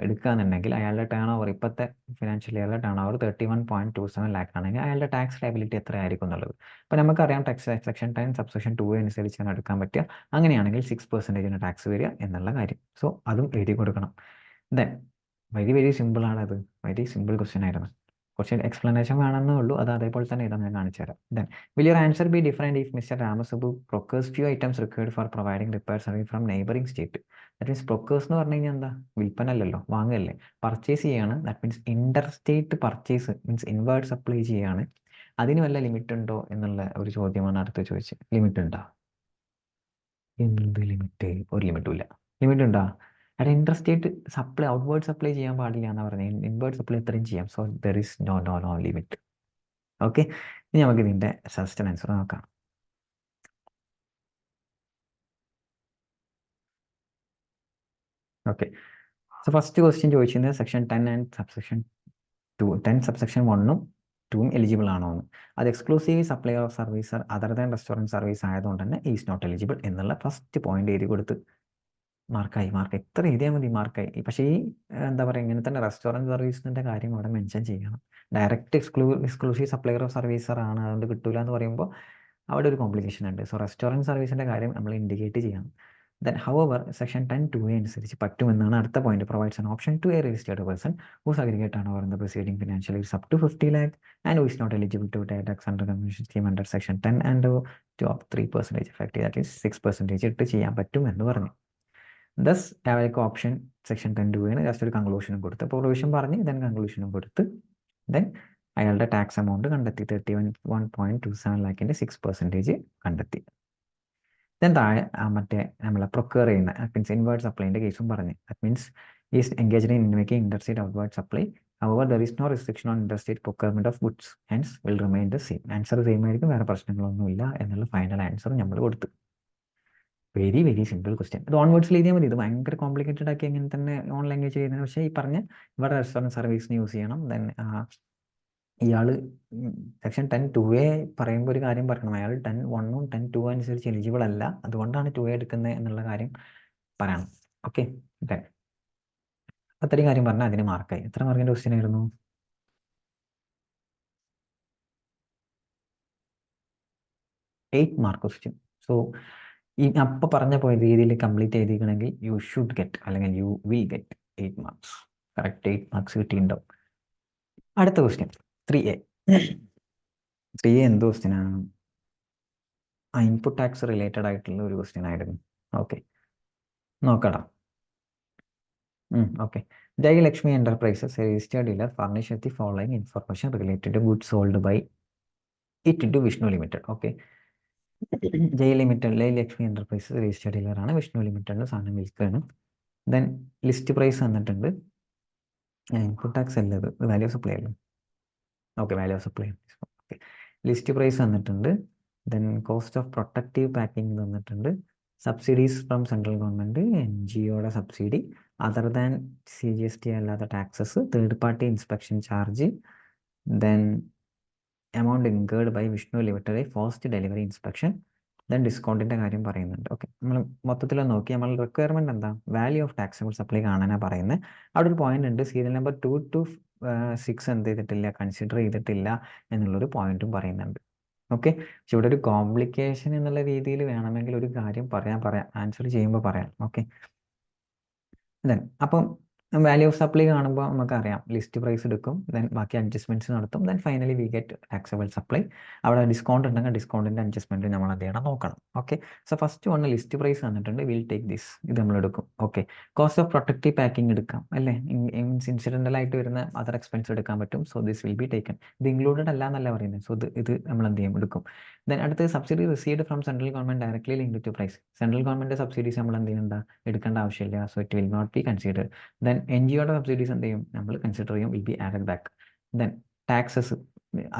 എടുക്കുകയാണെന്നുണ്ടെങ്കിൽ അയാളുടെ ടേൺ ഓവർ ഇപ്പോഴത്തെ ഫിനാൻഷ്യൽ ഇയറിലെ ടേൺ ഓവർ 31.27 lakh ആണെങ്കിൽ അയാളുടെ ടാക്സ് ലയബിലിറ്റി എത്രയായിരിക്കും എന്നുള്ളത്. അപ്പോൾ നമുക്കറിയാം സെക്ഷൻ 10 സബ്സെക്ഷൻ 2 അനുസരിച്ചാണ് എടുക്കാൻ പറ്റുക. അങ്ങനെയാണെങ്കിൽ 6% ടാക്സ് വരിക എന്നുള്ള കാര്യം. സോ അതും എഴുതി കൊടുക്കണം. ദെൻ വെരി സിമ്പിളാണ്. അത് വെരി സിമ്പിൾ ക്വസ്റ്റ്യൻ ആയിരുന്നു. കുറച്ച് എക്സ്പ്ലനേഷൻ വേണമെന്നേ ഉള്ളൂ. അത് അതേപോലെ തന്നെ ഇതാ ഞാൻ കാണിച്ചു തരാം. Then will your answer be different if mister Ramasubbu procures few items required for providing repair service from neighbouring state. That means procures എന്ന് പറഞ്ഞു കഴിഞ്ഞാൽ എന്താ? വിൽപ്പന അല്ലല്ലോ, വാങ്ങല്ലേ, പർച്ചേസ് ചെയ്യാണ്. That means inter state purchase means inward supply ചെയ്യാണ്. അതിന് വല്ല ലിമിറ്റ് ഉണ്ടോ എന്നുള്ള ഒരു ചോദ്യമാണ് അടുത്ത് ചോദിച്ചത്. ലിമിറ്റ് ഉണ്ടോ? എന്ത് ലിമിറ്റ്? ഒരു ലിമിറ്റും ഇല്ല. ലിമിറ്റ് ഉണ്ടോ? അവിടെ inter state supply outward supply ചെയ്യാൻ പാടില്ല എന്നാണ് പറഞ്ഞത്. ഇൻവേർഡ് സപ്ലൈ എത്രയും ചെയ്യാം. So there is no limit. Okay, ഇനി നമുക്ക് ഇതിൻ്റെ സജസ്റ്റഡ് ആൻസർ നോക്കാം. ഓക്കെ, സോ ഫസ്റ്റ് ക്വസ്റ്റ്യൻ ചോദിച്ചിരുന്നത് സെക്ഷൻ 10 ആൻഡ് സബ്സെക്ഷൻ 2, 10 സബ്സെക്ഷൻ 1ഉം 2ഉം എലിജിബിൾ ആണോ എന്ന്. അത് exclusive supply of service other than restaurant service ആയതുകൊണ്ട് തന്നെ ഈസ് നോട്ട് എലിജിബിൾ എന്നുള്ള ഫസ്റ്റ് പോയിന്റ് എഴുതി കൊടുത്ത് മാർക്കായി. എത്ര എഴുതിയാൽ മതി, മാർക്കായി. പക്ഷേ ഈ എന്താ പറയുക, ഇങ്ങനെ തന്നെ റെസ്റ്റോറൻറ്റ് സർവീസിൻ്റെ കാര്യം അവിടെ മെൻഷൻ ചെയ്യണം. ഡയറക്റ്റ് എക്സ്ക്ലൂസീവ് സപ്ലൈയർ ഓഫ് സർവീസർ ആണ്, അതുകൊണ്ട് കിട്ടൂല എന്ന് പറയുമ്പോൾ അവിടെ ഒരു കോംപ്ലിക്കേഷൻ ഉണ്ട്. സോ റെസ്റ്റോറൻറ്റ് സർവീസിൻ്റെ കാര്യം നമ്മൾ ഇൻഡിക്കേറ്റ് ചെയ്യണം. ദെൻ ഹവർ സെക്ഷൻ 10(2)(a) അനുസരിച്ച് പറ്റുമെന്നാണ് അടുത്ത point. Provides an option to a registered person whose aggregate ആണ് over in the preceding financial year up to 50 lakh and who is not eligible to pay tax under convention scheme under section 10 and to 3% effective, that is 6% ഇട്ട് ചെയ്യാൻ പറ്റും എന്ന് പറഞ്ഞു. Thus അയാൾക്ക് option section 10(2)(a) just ഒരു കൺക്ലൂഷനും കൊടുത്ത്, provision പറഞ്ഞ് then കൺക്ലൂഷനും കൊടുത്ത് ദെൻ അയാളുടെ ടാക്സ് എമൗണ്ട് കണ്ടെത്തി. 31.27 lakhന്റെ 6% കണ്ടെത്തി. ദെൻ താഴെ മറ്റേ നമ്മളെ പ്രൊക്യൂർ ചെയ്യുന്ന മീൻസ് ഇൻവേർഡ് സപ്ലൈൻ്റെ കേസും പറഞ്ഞ്. That means is engaged in making interstate outward supply. However, there is no restriction on interstate procurement of goods, hence will remain the same. Answer same ആയിരിക്കും, വേറെ പ്രശ്നങ്ങളൊന്നുമില്ല എന്നുള്ള ഫൈനൽ ആൻസർ നമ്മൾ കൊടുത്തു. Very simple question. ഇത് ഓൺവേർഡ്സിൽ എഴുതിയാൽ മതി. ഇത് ഭയങ്കര കോംപ്ലിക്കേറ്റഡ് ആക്കി അങ്ങനെ തന്നെ ഓൺ ലാംഗ്വേജ് ചെയ്യുന്നത്. പക്ഷേ ഈ പറഞ്ഞ ഇവിടെ റെസ്റ്റോറൻറ്റ് സർവീസിന് യൂസ് ചെയ്യണം. ദെൻ ഇയാൾ സെക്ഷൻ 10(2)(a) പറയുമ്പോൾ ഒരു കാര്യം പറയണം, അയാൾ 10(1)ഉം 10(2) അനുസരിച്ച് എലിജിബിൾ അല്ല, അതുകൊണ്ടാണ് 2A എടുക്കുന്നത് എന്നുള്ള കാര്യം പറയണം. ഓക്കെ, അത്രയും കാര്യം പറഞ്ഞാൽ അതിന് മാർക്കായി. എത്ര മാർക്കിൻ്റെ ക്വസ്റ്റ്യൻ ആയിരുന്നു? 8 മാർക്ക് ക്വസ്റ്റ്യൻ. സോ ഈ അപ്പം പറഞ്ഞ രീതിയിൽ കംപ്ലീറ്റ് ചെയ്തിരിക്കണമെങ്കിൽ യു ഷുഡ് ഗെറ്റ് അല്ലെങ്കിൽ you will get 8 marks. Correct 8 marks കിട്ടിയിട്ടുണ്ടാവും. അടുത്ത ക്വസ്റ്റ്യൻ 3A. 3A എന്ത് ക്വസ്റ്റ്യനാണ്? ഇൻപുട്ട് ടാക്സ് റിലേറ്റഡ് ആയിട്ടുള്ള ഒരു ക്വസ്റ്റ്യൻ ആയിരുന്നു. ഓക്കെ, നോക്കടാ. Okay, Jayalakshmi Enterprises, a registered dealer, furnish with the following information related to goods sold by it to Vishnu Limited. Okay. Jayalakshmi enterprises registered ഡീലറാണ്. വിഷ്ണു ലിമിറ്റഡിൽ സാധനം വിൽക്കുകയാണ്. ദെൻ ലിസ്റ്റ് പ്രൈസ് വന്നിട്ടുണ്ട്. Input tax അല്ല, ഇത് വാല്യൂ ഓഫ് സപ്ലൈ അല്ലേ? Okay, value of supply. Okay, list price വന്നിട്ടുണ്ട്. Then cost of protective packing തന്നിട്ടുണ്ട്. സബ്സിഡീസ് ഫ്രം സെൻട്രൽ ഗവൺമെൻറ്, NGOയുടെ സബ്സിഡി, അതർ ദാൻ CGST അല്ലാത്ത taxes, third party inspection charge, then amount incurred by Vishnu limited first delivery inspection, then ഡിസ്കൗണ്ടിൻ്റെ കാര്യം പറയുന്നുണ്ട്. Okay, നമ്മൾ മൊത്തത്തിൽ നോക്കി നമ്മൾ റിക്വയർമെൻറ്റ് എന്താ, വാല്യൂ ഓഫ് ടാക്സബിൾ സപ്ലൈ കാണാനാണ് പറയുന്നത്. അവിടെ ഒരു പോയിന്റ് ഉണ്ട്, സീരിയൽ നമ്പർ 2 to 6 എന്ത് ചെയ്തിട്ടില്ല, കൺസിഡർ ചെയ്തിട്ടില്ല എന്നുള്ളൊരു പോയിന്റും പറയുന്നുണ്ട്. ഓക്കെ, പക്ഷെ ഇവിടെ ഒരു കോംപ്ലിക്കേഷൻ എന്നുള്ള രീതിയിൽ വേണമെങ്കിൽ ഒരു കാര്യം പറയാം, ആൻസർ ചെയ്യുമ്പോൾ പറയാം. ഓക്കെ, ദെൻ അപ്പം വാല്യൂ ഓഫ് സപ്ലൈ കാണുമ്പോൾ നമുക്കറിയാം ലിസ്റ്റ് പ്രൈസ് എടുക്കും, ദെൻ ബാക്കി അഡ്ജസ്റ്റ്മെൻറ്റ്സ് നടത്തും, then finally we get taxable supply. അവിടെ ഡിസ്കൗണ്ട് ഉണ്ടെങ്കിൽ ഡിസ്കൗണ്ടിൻ്റെ അഡ്ജസ്റ്റ്മെൻറ്റ് നമ്മൾ എന്ത് ചെയ്യണം, നോക്കണം. Okay, so first one list price വന്നിട്ടുണ്ട്, വിൽ ടേക്ക് ദിസ്, ഇത് നമ്മൾ എടുക്കും. Okay, cost of protective packing എടുക്കാം അല്ലേ, മീൻസ് ഇൻസിഡൻ്റൽ ആയിട്ട് വരുന്ന അതർ എക്സ്പെൻസ് എടുക്കാൻ പറ്റും. So this will be taken, ഇത് ഇൻക്ലൂഡഡ് അല്ല എന്നല്ല പറയുന്നത്. സോ ഇത് നമ്മൾ എന്ത് ചെയ്യും, എടുക്കും. ദെൻ അടുത്ത് subsidy received from central government directly linked to price, central government subsidies നമ്മൾ എന്ത് ചെയ്യേണ്ട, എടുക്കേണ്ട ആവശ്യമില്ല. So it will not be consider. Then NGOയുടെ സബ്സിഡീസ് എന്ത് ചെയ്യും, നമ്മൾ കൺസിഡർ ചെയ്യും, will be added back. Then taxes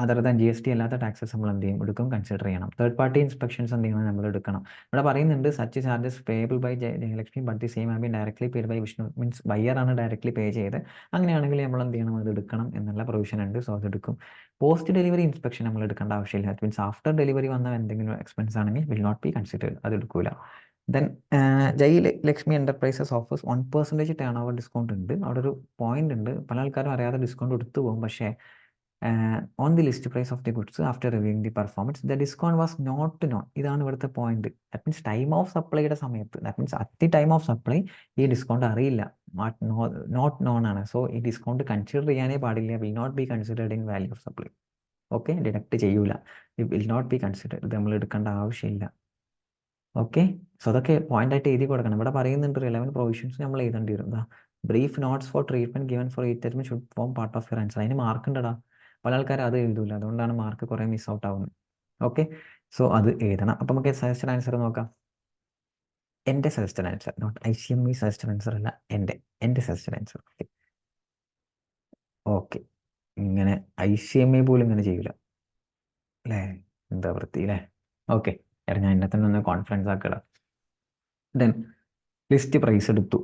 other than GST അല്ലാത്ത ടാക്സസ് നമ്മൾ എന്ത് ചെയ്യും, എടുക്കും, കൺസിഡർ ചെയ്യണം. തേർഡ് പാർട്ടി ഇൻസ്പെക്ഷൻസ് എന്ത് ചെയ്യണം, നമ്മൾ എടുക്കണം. ഇവിടെ പറയുന്നുണ്ട് such charges payable by Jayalakshmi but the same have been directly paid by Vishnu, means buyer ആണ് ഡയറക്ട്ലി പേ ചെയ്ത്. അങ്ങനെയാണെങ്കിൽ നമ്മൾ എന്ത് ചെയ്യണം, അത് എടുക്കണം എന്നുള്ള പ്രൊവിഷൻ ഉണ്ട്. സോ അത് എടുക്കും. പോസ്റ്റ് ഡെലിവറി ഇൻസ്പെക്ഷൻ നമ്മൾ എടുക്കേണ്ട ആവശ്യമില്ല. അത് മീൻസ് ആഫ്റ്റർ ഡെലിവറി വന്ന എന്തെങ്കിലും എക്സ്പെൻസ് ആണെങ്കിൽ വിൽ നോട്ട് ബി കൺസിഡേർഡ്, അത് എടുക്കൂല. Then Jayalakshmi enterprises offers 1% turn over discount ഉണ്ട്. അവിടെ ഒരു പോയിന്റ് ഉണ്ട്, പല ആൾക്കാരും അറിയാതെ ഡിസ്കൗണ്ട് എടുത്തു പോകും. പക്ഷേ on the list price of the goods after reviewing the performance the discount was not known. ഇതാണ് ഇവിടുത്തെ point. That means time of സപ്ലൈയുടെ സമയത്ത്, that means at the time of supply ഈ ഡിസ്കൗണ്ട് അറിയില്ല, നോട്ട് നോൺ ആണ്. So ഈ discount consider ചെയ്യാനേ പാടില്ല, will not be considered in value of supply. Okay, deduct ചെയ്യൂല, it will not be considered, ഇത് നമ്മൾ എടുക്കേണ്ട ആവശ്യമില്ല. ഓക്കെ, സോ അതൊക്കെ പോയിന്റ് ആയിട്ട് എഴുതി കൊടുക്കണം. ഇവിടെ പറയുന്നുണ്ട് റിലവൻറ്റ് പ്രൊവിഷൻസ് നമ്മൾ എഴുതേണ്ടി വരും. Brief notes for treatment given for each item should form part of your answer. അതിന് മാർക്ക് ഉണ്ടടാ, പല ആൾക്കാരും അത് എഴുതൂല, അതുകൊണ്ടാണ് മാർക്ക് കുറേ മിസ് ഔട്ട് ആവുന്നത്. ഓക്കെ, സോ അത് എഴുതണം. അപ്പം നമുക്ക് സജസ്റ്റഡ് ആൻസർ നോക്കാം. എൻ്റെ suggested answer, not ICME suggested answer അല്ല, എൻ്റെ സജസ്റ്റഡ് ആൻസർ. ഓക്കെ ഓക്കെ, ഇങ്ങനെ ICME പോലും ഇങ്ങനെ ചെയ്യൂല അല്ലേ, എന്താ വൃത്തി അല്ലേ. ഓക്കെ, എടാ ഞാൻ എന്നെ തന്നെ ഒന്ന് കോൺഫിഡൻസ് ആക്കടാ. ദെൻ ലിസ്റ്റ് പ്രൈസ് എടുത്തു,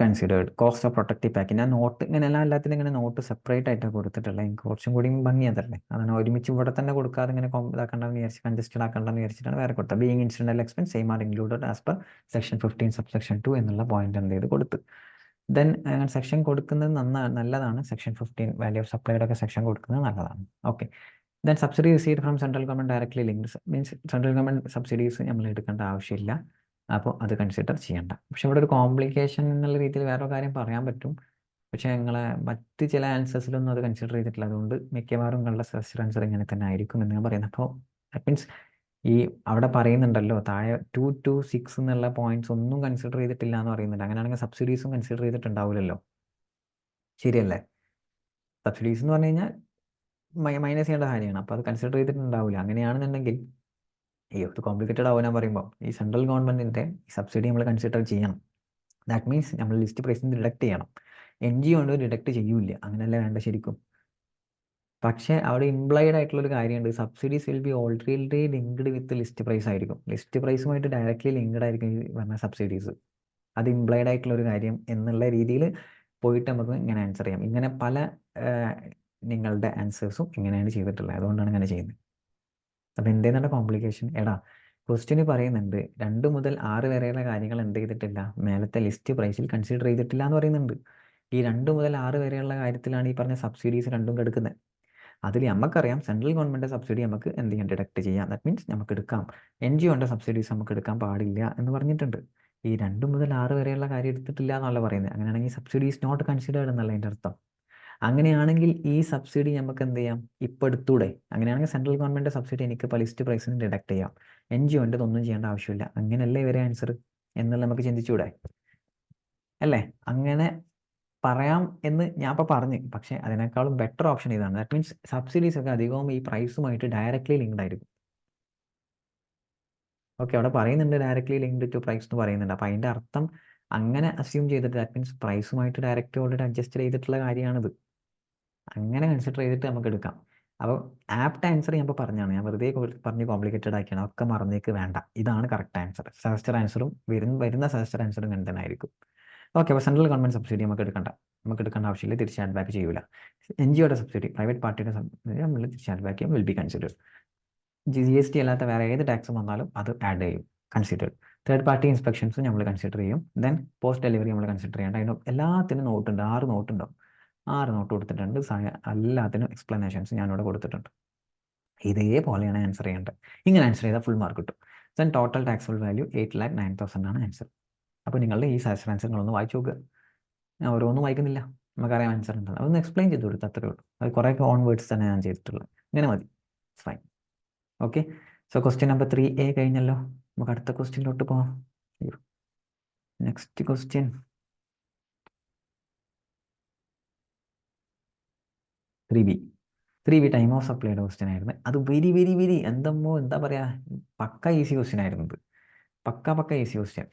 considered. Cost of protective packing, ഞാൻ നോട്ട് ഇങ്ങനെയല്ല, എല്ലാത്തിനും ഇങ്ങനെ നോട്ട് സെപ്പറേറ്റ് ആയിട്ടാണ് കൊടുത്തിട്ടുള്ളത്. എനിക്ക് കുറച്ചും കൂടി ഭംഗി അതല്ലേ, അതാണ് ഒരുമിച്ച് ഇവിടെ തന്നെ കൊടുക്കാതെ ഇങ്ങനെ ഇതാക്കണ്ടെന്ന് വിചാരിച്ച്, കൺജസ്റ്റഡ് ആക്കണ്ടെന്ന് വിചാരിച്ചിട്ടാണ് വേറെ കൊടുത്തത്. Being incidental expense same are included as per section 15 subsection 2 എന്നുള്ള പോയിന്റ് എന്ത് ചെയ്ത് കൊടുത്ത്. ദെൻ സെക്ഷൻ കൊടുക്കുന്നത് നല്ലതാണ്. സെക്ഷൻ 15 വാല്യൂ ഓഫ് സപ്ലൈയുടെ ഒക്കെ സെക്ഷൻ കൊടുക്കുന്നത് നല്ലതാണ്. Okay, then subsidy received from central government directly linked, means central government subsidies നമ്മൾ എടുക്കേണ്ട ആവശ്യമില്ല, അപ്പോൾ അത് കൺസിഡർ ചെയ്യണ്ട. പക്ഷെ ഇവിടെ ഒരു കോംപ്ലിക്കേഷൻ എന്നുള്ള രീതിയിൽ വേറൊരു കാര്യം പറയാൻ പറ്റും, പക്ഷേ ഞങ്ങളെ മറ്റ് ചില ആൻസേഴ്സിലൊന്നും അത് കൺസിഡർ ചെയ്തിട്ടില്ല. അതുകൊണ്ട് മിക്കവാറും നിങ്ങളുടെ സജസ്റ്റഡ് ആൻസർ ഇങ്ങനെ തന്നെ ആയിരിക്കും എന്ന് ഞാൻ പറയുന്നത്. അപ്പോൾ ദാറ്റ് മീൻസ് ഈ അവിടെ പറയുന്നുണ്ടല്ലോ താഴെ 2 to 6 എന്നുള്ള പോയിന്റ്സ് ഒന്നും കൺസിഡർ ചെയ്തിട്ടില്ല എന്ന് പറയുന്നുണ്ട്. അങ്ങനെയാണെങ്കിൽ സബ്സിഡീസും കൺസിഡർ ചെയ്തിട്ടുണ്ടാവില്ലല്ലോ, ശരിയല്ലേ? സബ്സിഡീസ് എന്ന് പറഞ്ഞു കഴിഞ്ഞാൽ മൈനസ് ചെയ്യേണ്ട കാര്യമാണ്, അപ്പോൾ അത് കൺസിഡർ ചെയ്തിട്ടുണ്ടാവില്ല. അങ്ങനെയാണെന്നുണ്ടെങ്കിൽ ഇത് കോംപ്ലിക്കേറ്റഡ് ആവാൻ പറയുമ്പോൾ ഈ സെൻട്രൽ ഗവൺമെൻറ്റിൻ്റെ സബ്സിഡി നമ്മൾ കൺസിഡർ ചെയ്യണം. ദാറ്റ് മീൻസ് നമ്മൾ ലിസ്റ്റ് പ്രൈസിൽ നിന്ന് ഡിഡക്ട് ചെയ്യണം. NGO കൊണ്ട് ഡിഡക്ട് ചെയ്യൂല, അങ്ങനെയല്ലേ വേണ്ട ശരിക്കും. പക്ഷേ അവിടെ ഇംപ്ലൈഡ് ആയിട്ടുള്ളൊരു കാര്യമുണ്ട്, subsidies will be already linked with list price ആയിരിക്കും. ലിസ്റ്റ് പ്രൈസുമായിട്ട് ഡയറക്റ്റ്ലി ലിങ്ക്ഡ് ആയിരിക്കും ഈ പറഞ്ഞ സബ്സിഡീസ്. അത് ഇംപ്ലൈഡ് ആയിട്ടുള്ള ഒരു കാര്യം എന്നുള്ള രീതിയിൽ പോയിട്ട് നമുക്ക് ഇങ്ങനെ ആൻസർ ചെയ്യാം. ഇങ്ങനെ പല നിങ്ങളുടെ ആൻസേഴ്സും ഇങ്ങനെയാണ് ചെയ്തിട്ടുള്ളത്, അതുകൊണ്ടാണ് ഇങ്ങനെ ചെയ്യുന്നത്. അപ്പം എന്തെന്നുള്ള കോംപ്ലിക്കേഷൻ, എടാ ക്വസ്റ്റ്യന് പറയുന്നുണ്ട് 2 മുതൽ 6 വരെയുള്ള കാര്യങ്ങൾ എന്ത് ചെയ്തിട്ടില്ല, മേലത്തെ ലിസ്റ്റ് പ്രൈസിൽ കൺസിഡർ ചെയ്തിട്ടില്ല എന്ന് പറയുന്നുണ്ട്. ഈ 2 മുതൽ 6 വരെയുള്ള കാര്യത്തിലാണ് ഈ പറഞ്ഞ സബ്സിഡീസ് രണ്ടും കിടക്കുന്നത്. അതിൽ നമുക്കറിയാം സെൻട്രൽ ഗവൺമെൻറ് സബ്സിഡി നമുക്ക് എന്ത് ചെയ്യാം, ഡിഡക്ട് ചെയ്യാം. ദാറ്റ് മീൻസ് നമുക്ക് എടുക്കാം. NGOൻ്റെ സബ്സിഡീസ് നമുക്ക് എടുക്കാൻ പാടില്ല എന്ന് പറഞ്ഞിട്ടുണ്ട്. ഈ 2 മുതൽ 6 വരെയുള്ള കാര്യം എടുത്തിട്ടില്ല എന്നല്ല പറയുന്നത്. അങ്ങനെയാണെങ്കിൽ സബ്സിഡി ഈസ് നോട്ട് കൺസിഡേർഡ് എന്നല്ല അതിൻ്റെ അർത്ഥം. അങ്ങനെയാണെങ്കിൽ ഈ സബ്സിഡി നമുക്ക് എന്ത് ചെയ്യാം, ഇപ്പോൾ എടുത്തൂടെ? അങ്ങനെയാണെങ്കിൽ സെൻട്രൽ ഗവൺമെൻറ് സബ്സിഡി എനിക്ക് ഇപ്പോൾ ലിസ്റ്റ് പ്രൈസിന് ഡിഡക്ട് ചെയ്യാം, NGOൻ്റെ ഒന്നും ചെയ്യേണ്ട ആവശ്യമില്ല. അങ്ങനെയല്ലേ ഇവരെ ആൻസർ എന്നുള്ള നമുക്ക് ചിന്തിച്ചൂടെ അല്ലേ? അങ്ങനെ പറയാം എന്ന് ഞാൻ ഇപ്പോൾ പറഞ്ഞു, പക്ഷേ അതിനേക്കാളും ബെറ്റർ ഓപ്ഷൻ ഇതാണ്. ദാറ്റ് മീൻസ് സബ്സിഡീസ് ഒക്കെ അധികവും ഈ പ്രൈസുമായിട്ട് ഡയറക്റ്റ്ലി ലിങ്ക്ഡ് ആയിരിക്കും. ഓക്കെ, അവിടെ പറയുന്നുണ്ട് ഡയറക്റ്റ്ലി ലിങ്ക്ഡ് ടു പ്രൈസ് എന്ന് പറയുന്നുണ്ട്. അപ്പോൾ അതിൻ്റെ അർത്ഥം അങ്ങനെ അസ്യൂം ചെയ്തിട്ട് ദാറ്റ് മീൻസ് പ്രൈസുമായിട്ട് ഡയറക്റ്റ് ഓൾറെഡി അഡ്ജസ്റ്റ് ചെയ്തിട്ടുള്ള കാര്യമാണിത്. അങ്ങനെ കൺസിഡർ ചെയ്തിട്ട് നമുക്ക് എടുക്കാം. അപ്പോൾ ആപ്റ്റ് ആൻസർ ഞാൻ ഇപ്പോൾ പറഞ്ഞാണ്, ഞാൻ വെറുതെ പറഞ്ഞ് കോംപ്ലിക്കേറ്റഡ് ആക്കിയാണ്, ഒക്കെ മറന്നേക്ക് വേണ്ട. ഇതാണ് കറക്റ്റ് ആൻസർ. സജസ്റ്റഡ് ആൻസറും വരുന്ന സജസ്റ്റഡ് ആൻസറും ഇങ്ങനെ തന്നെ ആയിരിക്കും. ഓക്കെ, അപ്പോൾ സെൻട്രൽ ഗവൺമെൻറ് സബ്സിഡി നമുക്ക് എടുക്കേണ്ട ആവശ്യമില്ല, തിരിച്ച് ആഡ് ബാക്ക് ചെയ്യൂല. NGOയുടെ സബ്സിഡി, പ്രൈവറ്റ് പാർട്ടിയുടെ സബ്സിഡി നമ്മൾ തിരിച്ച് ആഡ് ബാക്ക് ചെയ്യും, വിൽ ബി കൺസിഡർ. GST അല്ലാത്ത വേറെ ഏത് ടാക്സും വന്നാലും അത് ആഡ് ചെയ്യും, കൺസിഡർ. തേർഡ് പാർട്ടി ഇൻസ്പെക്ഷൻസും നമ്മൾ കൺസിഡർ ചെയ്യും. ദെൻ പോസ്റ്റ് ഡെലിവറി നമ്മൾ കൺസിഡർ ചെയ്യേണ്ട. അതിന് എല്ലാത്തിനും നോട്ടുണ്ട്, 6 നോട്ടുണ്ടാവും. 6 നോട്ട് കൊടുത്തിട്ടുണ്ട്. എല്ലാത്തിനും എക്സ്പ്ലനേഷൻസ് ഞാനിവിടെ കൊടുത്തിട്ടുണ്ട്. ഇതേപോലെയാണ് ആൻസർ ചെയ്യേണ്ടത്. ഇങ്ങനെ ആൻസർ ചെയ്താൽ ഫുൾ മാർക്ക് കിട്ടും. ദെൻ ടോട്ടൽ ടാക്സബിൾ വാല്യൂ 8,09,000 ആണ് ആൻസർ. അപ്പോൾ നിങ്ങളുടെ ഈ സജസ്റ്റഡ് ആൻസർ നിങ്ങളൊന്ന് വായിച്ചു നോക്കുക. ഞാൻ ഓരോന്നും വായിക്കുന്നില്ല, നമുക്കറിയാം ആൻസർ എന്താണ്. അതൊന്ന് എക്സ്പ്ലെയിൻ ചെയ്ത് കൊടുത്ത് അത്രേ ഉള്ളൂ. അത് കുറേയൊക്കെ ഓൺ വേർഡ്സ് തന്നെ ഞാൻ ചെയ്തിട്ടുള്ളത്. ഇങ്ങനെ മതി, fine. Okay, so question number 3A കഴിഞ്ഞല്ലോ. നമുക്ക് അടുത്ത ക്വസ്റ്റ്യനിലോട്ട് പോകാം. Next question 3B time of സപ്ലൈയുടെ ക്വസ്റ്റ്യൻ ആയിരുന്നു. അത് വെരി വെരി വെരി എന്താ പറയുക, പക്ക ഈസി ക്വസ്റ്റ്യൻ ആയിരുന്നു ഇത്. പക്ക ഈസി ക്വസ്റ്റ്യൻ.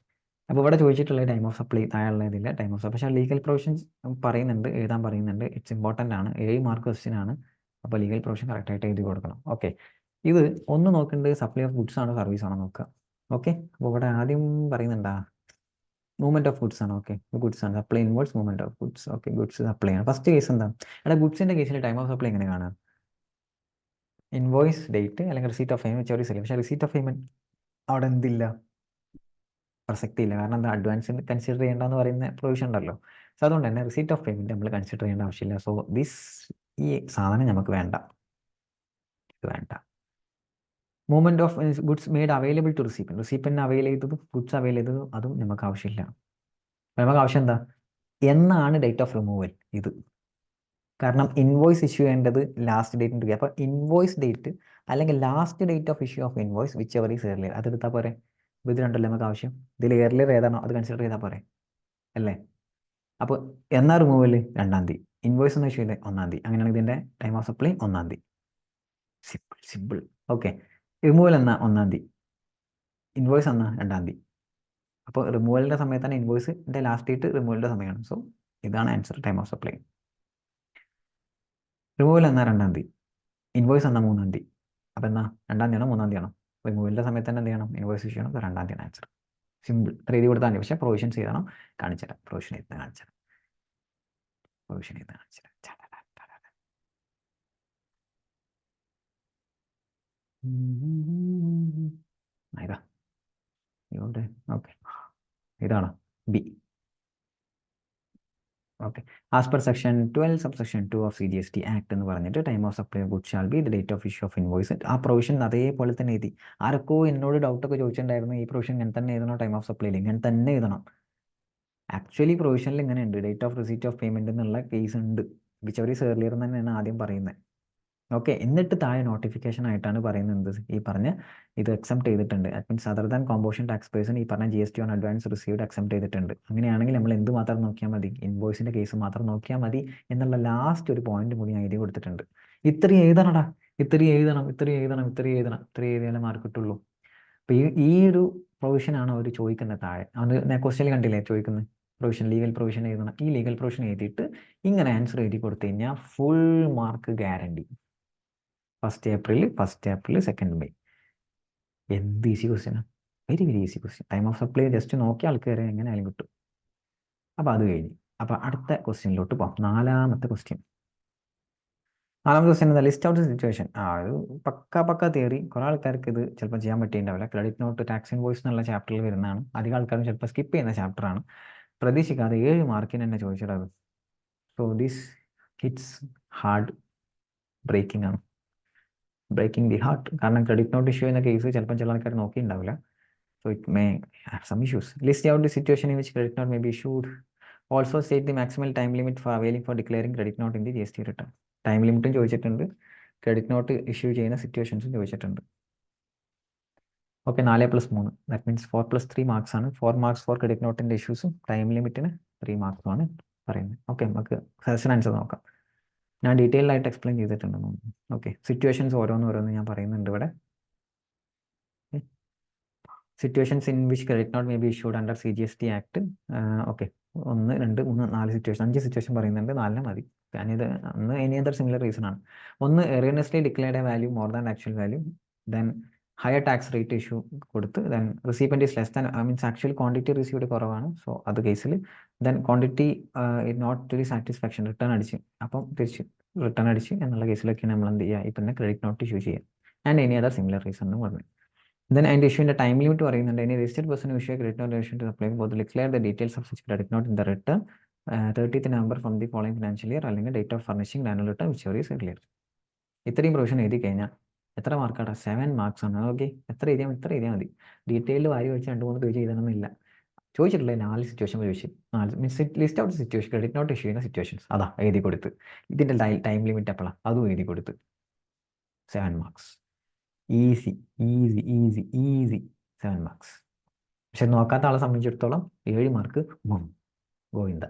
അപ്പോൾ ഇവിടെ ചോദിച്ചിട്ടുള്ള ടൈം ഓഫ് സപ്ലൈ താഴെയുള്ള ഇതില്ല ടൈം ഓഫ് സപ്ലൈ. പക്ഷേ ലീഗൽ പ്രൊവിഷൻസ് പറയുന്നുണ്ട്, എഴുതാൻ പറയുന്നുണ്ട്. ഇറ്റ്സ് ഇമ്പോർട്ടൻ്റ് ആണ്. 7 മാർക്ക് ക്വസ്റ്റ്യൻ ആണ്. അപ്പോൾ ലീഗൽ പ്രൊവിഷൻ കറക്റ്റായിട്ട് എഴുതി കൊടുക്കണം. ഓക്കെ, ഇത് ഒന്ന് നോക്കേണ്ടത് സപ്ലൈ ഓഫ് ഗുഡ്സ് ആണോ സർവീസ് ആണോ നോക്കുക. ഓക്കെ, അപ്പോൾ ഇവിടെ ആദ്യം പറയുന്നുണ്ടാ മൂവ്മെന്റ് ഓഫ് ഗുഡ്സ് ആണ്. ഓക്കെ, ഗുഡ്സ് ആണ്. Supply inverse movement of goods. Okay, goods supply ആണ്. ഫസ്റ്റ് കേസ് എന്താ, ഇവിടെ ഗുഡ്സിന്റെ കേസിൽ ടൈം ഓഫ് സപ്ലൈ എങ്ങനെ കാണാം? ഇൻവോയ്സ് ഡേറ്റ് അല്ലെങ്കിൽ റിസീറ്റ് ഓഫ് പേയ്മെന്റ് വെച്ച് പക്ഷേ റിസീറ്റ് ഓഫ് പേയ്മെന്റ് അവിടെ എന്തില്ല, പ്രസക്തിയില്ല. കാരണം എന്താ, അഡ്വാൻസ് കൺസിഡർ ചെയ്യേണ്ടെന്ന് പറയുന്ന പ്രൊവിഷൻ ഉണ്ടല്ലോ. സോ അതുകൊണ്ട് തന്നെ റിസീറ്റ് ഓഫ് പേയ്മെന്റ് നമ്മൾ കൺസിഡർ ചെയ്യേണ്ട ആവശ്യമില്ല. സോ ഈ സാധനം നമുക്ക് വേണ്ട, ഇത് വേണ്ട. Movement of goods made available to റിസീപ്പിന് അവൈൽ ചെയ്തതും ഗുഡ്സ് അവൈൽ ചെയ്തതും അതും നമുക്ക് ആവശ്യമില്ല. നമുക്ക് ആവശ്യം എന്താ, എന്നാണ് ഡേറ്റ് ഓഫ് റിമൂവൽ ഇത്. കാരണം ഇൻവോയ്സ് ഇഷ്യൂ ചെയ്യേണ്ടത് ലാസ്റ്റ് ഡേറ്റിന്. അപ്പോൾ ഇൻവോയ്സ് ഡേറ്റ് അല്ലെങ്കിൽ last date of issue of invoice whichever is earlier, അതെടുത്താൽ പോരെ. ഇത് രണ്ടല്ലേ നമുക്ക് ആവശ്യം. ഇതിൽ ഏർലിയർ ഏതാണോ അത് കൺസിഡർ ചെയ്താൽ പോരെ അല്ലേ. അപ്പോൾ എന്നാ റിമൂവൽ 2-ാം തീയതി, ഇൻവോയ്സ് എന്ന് ഇഷ്യൂ ചെയ്തത് 1-ാം തീയതി. അങ്ങനെയാണെങ്കിൽ ഇതിൻ്റെ ടൈം ഓഫ് സപ്ലൈ 1-ാം തീയതി. സിമ്പിൾ. ഓക്കെ, റിമൂവൽ എന്നാ 1-ാം തീയതി, ഇൻവോയ്സ് എന്നാ 2-ാം തീയതി. അപ്പോൾ റിമൂവലിൻ്റെ സമയത്താണ് ഇൻവോയ്സിൻ്റെ ലാസ്റ്റ് ഡേറ്റ് റിമൂവലിൻ്റെ സമയമാണ്. സോ ഇതാണ് answer, time of supply. Removal എന്നാ 2-ാം തീയതി, ഇൻവോയ്സ് എന്നാ 3-ാം തീയതി. അപ്പോൾ എന്നാ 2-ാം തീയതി ആണോ 3-ാം തീയതി ആണോ? റിമൂവലിൻ്റെ സമയത്ത് തന്നെ എന്ത് ചെയ്യണം, ഇൻവോയ്സ് ഇഷ്യൂ ചെയ്യണം. അപ്പോൾ 2-ാം തീയതി ആൻസർ. സിമ്പിൾ. ഇത്ര എഴുതി കൊടുത്താൽ മതി. പക്ഷേ പ്രൊവിഷൻസ് ചെയ്യണം, കാണിച്ചുതരാം. പ്രൊവിഷൻ ചെയ്ത് കാണിച്ചുതരാം. ഇതാ ഇവിടെ. ഓക്കെ, ഇതാണ് B. Okay, as per section 12 subsection 2 of CGST act എന്ന് പറഞ്ഞിട്ട് time of supply of goods shall be the date of issue of invoice. ആ പ്രൊവിഷൻ അതേപോലെ തന്നെ എഴുതി. ആർക്കോ എന്നോട് ഡൗട്ടൊക്കെ ചോദിച്ചിട്ടുണ്ടായിരുന്നു, ഈ പ്രൊവിഷൻ ഇങ്ങനെ തന്നെ എഴുതണോ ടൈം ഓഫ് സപ്ലൈയിൽ? ഇങ്ങനെ തന്നെ എഴുതണം. ആക്ച്വലി പ്രൊവിഷനിൽ ഇങ്ങനെ ഉണ്ട്, date of receipt of payment എന്നുള്ള കേസ് ഉണ്ട്. വിച്ച് എവർ ഈസ് ഏർലിയർ എന്ന് തന്നെയാണ് ആദ്യം പറയുന്നത്. ഓക്കെ, എന്നിട്ട് താഴെ നോട്ടിഫിക്കേഷൻ ആയിട്ടാണ് പറയുന്നത് ഈ പറഞ്ഞ ഇത് എക്സെപ്റ്റ് ചെയ്തിട്ടുണ്ട്. That means other than composition tax person ഈ പറഞ്ഞ GST on advance received except ചെയ്തിട്ടുണ്ട്. അങ്ങനെയാണെങ്കിൽ നമ്മൾ എന്ത് മാത്രം നോക്കിയാൽ മതി, ഇൻവോയ്സിന്റെ കേസ് മാത്രം നോക്കിയാൽ മതി എന്നുള്ള ലാസ്റ്റ് ഒരു പോയിന്റ് കൂടി ഞാൻ എഴുതി കൊടുത്തിട്ടുണ്ട്. ഇത്രയും എഴുതണടാ, ഇത്രയും എഴുതിയാലേ മാർക്ക് കിട്ടുള്ളൂ. അപ്പോൾ ഈ ഒരു പ്രൊവിഷനാണ് അവർ ചോദിക്കുന്നത് താഴെ. അത് ഞാൻ ക്വസ്റ്റ്യനിൽ കണ്ടില്ലേ ചോദിക്കുന്നത്, പ്രൊവിഷൻ ലീഗൽ പ്രൊവിഷൻ എഴുതണം. ഈ ലീഗൽ പ്രൊവിഷൻ എഴുതിയിട്ട് ഇങ്ങനെ ആൻസർ എഴുതി കൊടുത്തു കഴിഞ്ഞാൽ full mark guarantee. 1st April, 2nd May. എന്ത് ഈസി ക്വസ്റ്റ്യനാണ്, very very easy question. Time of supply just നോക്കിയ ആൾക്കാർ എങ്ങനെയായാലും കിട്ടും. അപ്പോൾ അത് കഴിഞ്ഞു. അപ്പോൾ അടുത്ത ക്വസ്റ്റ്യനിലോട്ട് പോകാം. 4ാമത്തെ ക്വസ്റ്റ്യൻ എന്താ, ലിസ്റ്റ് ഔട്ട് സിറ്റുവേഷൻ. അത് പക്ക തിയറി. കുറേ ആൾക്കാർക്ക് ഇത് ചിലപ്പോൾ ചെയ്യാൻ പറ്റിയിട്ടുണ്ടാവില്ല. ക്രെഡിറ്റ് നോട്ട് ടാക്സ് ഇൻവോയ്സ് എന്നുള്ള ചാപ്റ്ററിൽ വരുന്നതാണ്. അധികം ആൾക്കാരും ചിലപ്പോൾ സ്കിപ്പ് ചെയ്യുന്ന ചാപ്റ്ററാണ്. പ്രതീക്ഷിക്കാതെ 7 മാർക്കിന് തന്നെ ചോദിച്ചിട്ടത്. So this hits hard, breaking ആണ്, ബ്രേക്കിംഗ് ദി ഹാർട്ട്. കാരണം ക്രെഡിറ്റ് നോട്ട് ഇഷ്യൂ ചെയ്യുന്ന കേസ് ചിലപ്പോൾ ചില ആൾക്കാർ നോക്കിയിട്ടുണ്ടാവില്ല. So it may have some issues. List out the situation in which credit note may be issued. Also state the maximal time limit for availing for declaring credit note in the GST return. Time ലിമിറ്റും ചോദിച്ചിട്ടുണ്ട്, credit note issue ചെയ്യുന്ന സിറ്റുവേഷൻസും ചോദിച്ചിട്ടുണ്ട്. Okay, 4+3 that means 4+3 marks ആണ്. 4 marks four credit നോട്ടിൻ്റെ ഇഷ്യൂസും time ലിമിറ്റിന് 3 മാർക്സുമാണ്. പറയുന്നത്. Okay, നമുക്ക് suggestion answer നോക്കാം. ഞാൻ detailed ആയിട്ട് എക്സ്പ്ലെയിൻ ചെയ്തിട്ടുണ്ടെന്ന് തോന്നുന്നു. ഓക്കെ, സിറ്റുവേഷൻസ് ഓരോന്ന് ഞാൻ പറയുന്നുണ്ട് ഇവിടെ. Situations in which credit note may be issued under CGST act. Okay, 1, 2, 3, 4 situation, 5 situation പറയുന്നുണ്ട്, 4 മതി. ഞാനിത് ഒന്ന് എനി അതർ സിമിലർ റീസൺ ആണ്. ഒന്ന്, erroneously declared a value more than actual value, then higher tax rate issue കൊടുത്ത്, then recipient is less than, means actual quantity received കുറവാണ്, so അത് കേസിൽ, then quantity not to the satisfaction, return അടിച്ച്, അപ്പം തിരിച്ച് return അടിച്ച് എന്നുള്ള കേസിലൊക്കെയാണ് നമ്മൾ എന്ത് ചെയ്യുക, ഇപ്പം തന്നെ ക്രെഡിറ്റ് നോട്ട് ഇഷ്യൂ ചെയ്യുക. And any other similar reason എന്ന് പറഞ്ഞു. Then അതിൻ്റെ ഇഷ്യൂവിൻ്റെ ടൈം ലിമിറ്റ് പറയുന്നുണ്ട്. any registered person who issue a credit note relation to the applicant both declare the details of such credit note in the return 30th November from the following financial year, അല്ലെങ്കിൽ date of furnishing annual return whichever is earlier. ഇത്രയും provision എഴുതി കഴിഞ്ഞാൽ എത്ര മാർക്കാണ്? 7 marks ആണ്. Okay, എത്ര എഴുതിയാൽ മതി. ഡീറ്റെയിൽ വാരി വെച്ച് 2-3 പേജ് എഴുതണമെന്നില്ല. ചോദിച്ചിട്ടില്ലേ 4 സിറ്റുവേഷൻ ചോദിച്ചു, 4 means list out situation, credit note issue ചെയ്യുന്ന സിറ്റുവേഷൻസ് അതാ എഴുതി കൊടുത്ത്. ഇതിൻ്റെ ടൈം ലിമിറ്റ് എപ്പോഴാണ് അതും എഴുതി കൊടുത്ത്. 7 മാർക്സ്. Easy 7 marks. പക്ഷെ നോക്കാത്ത ആളെ സംബന്ധിച്ചിടത്തോളം 7 മാർക്ക് ഗോവിന്ദ.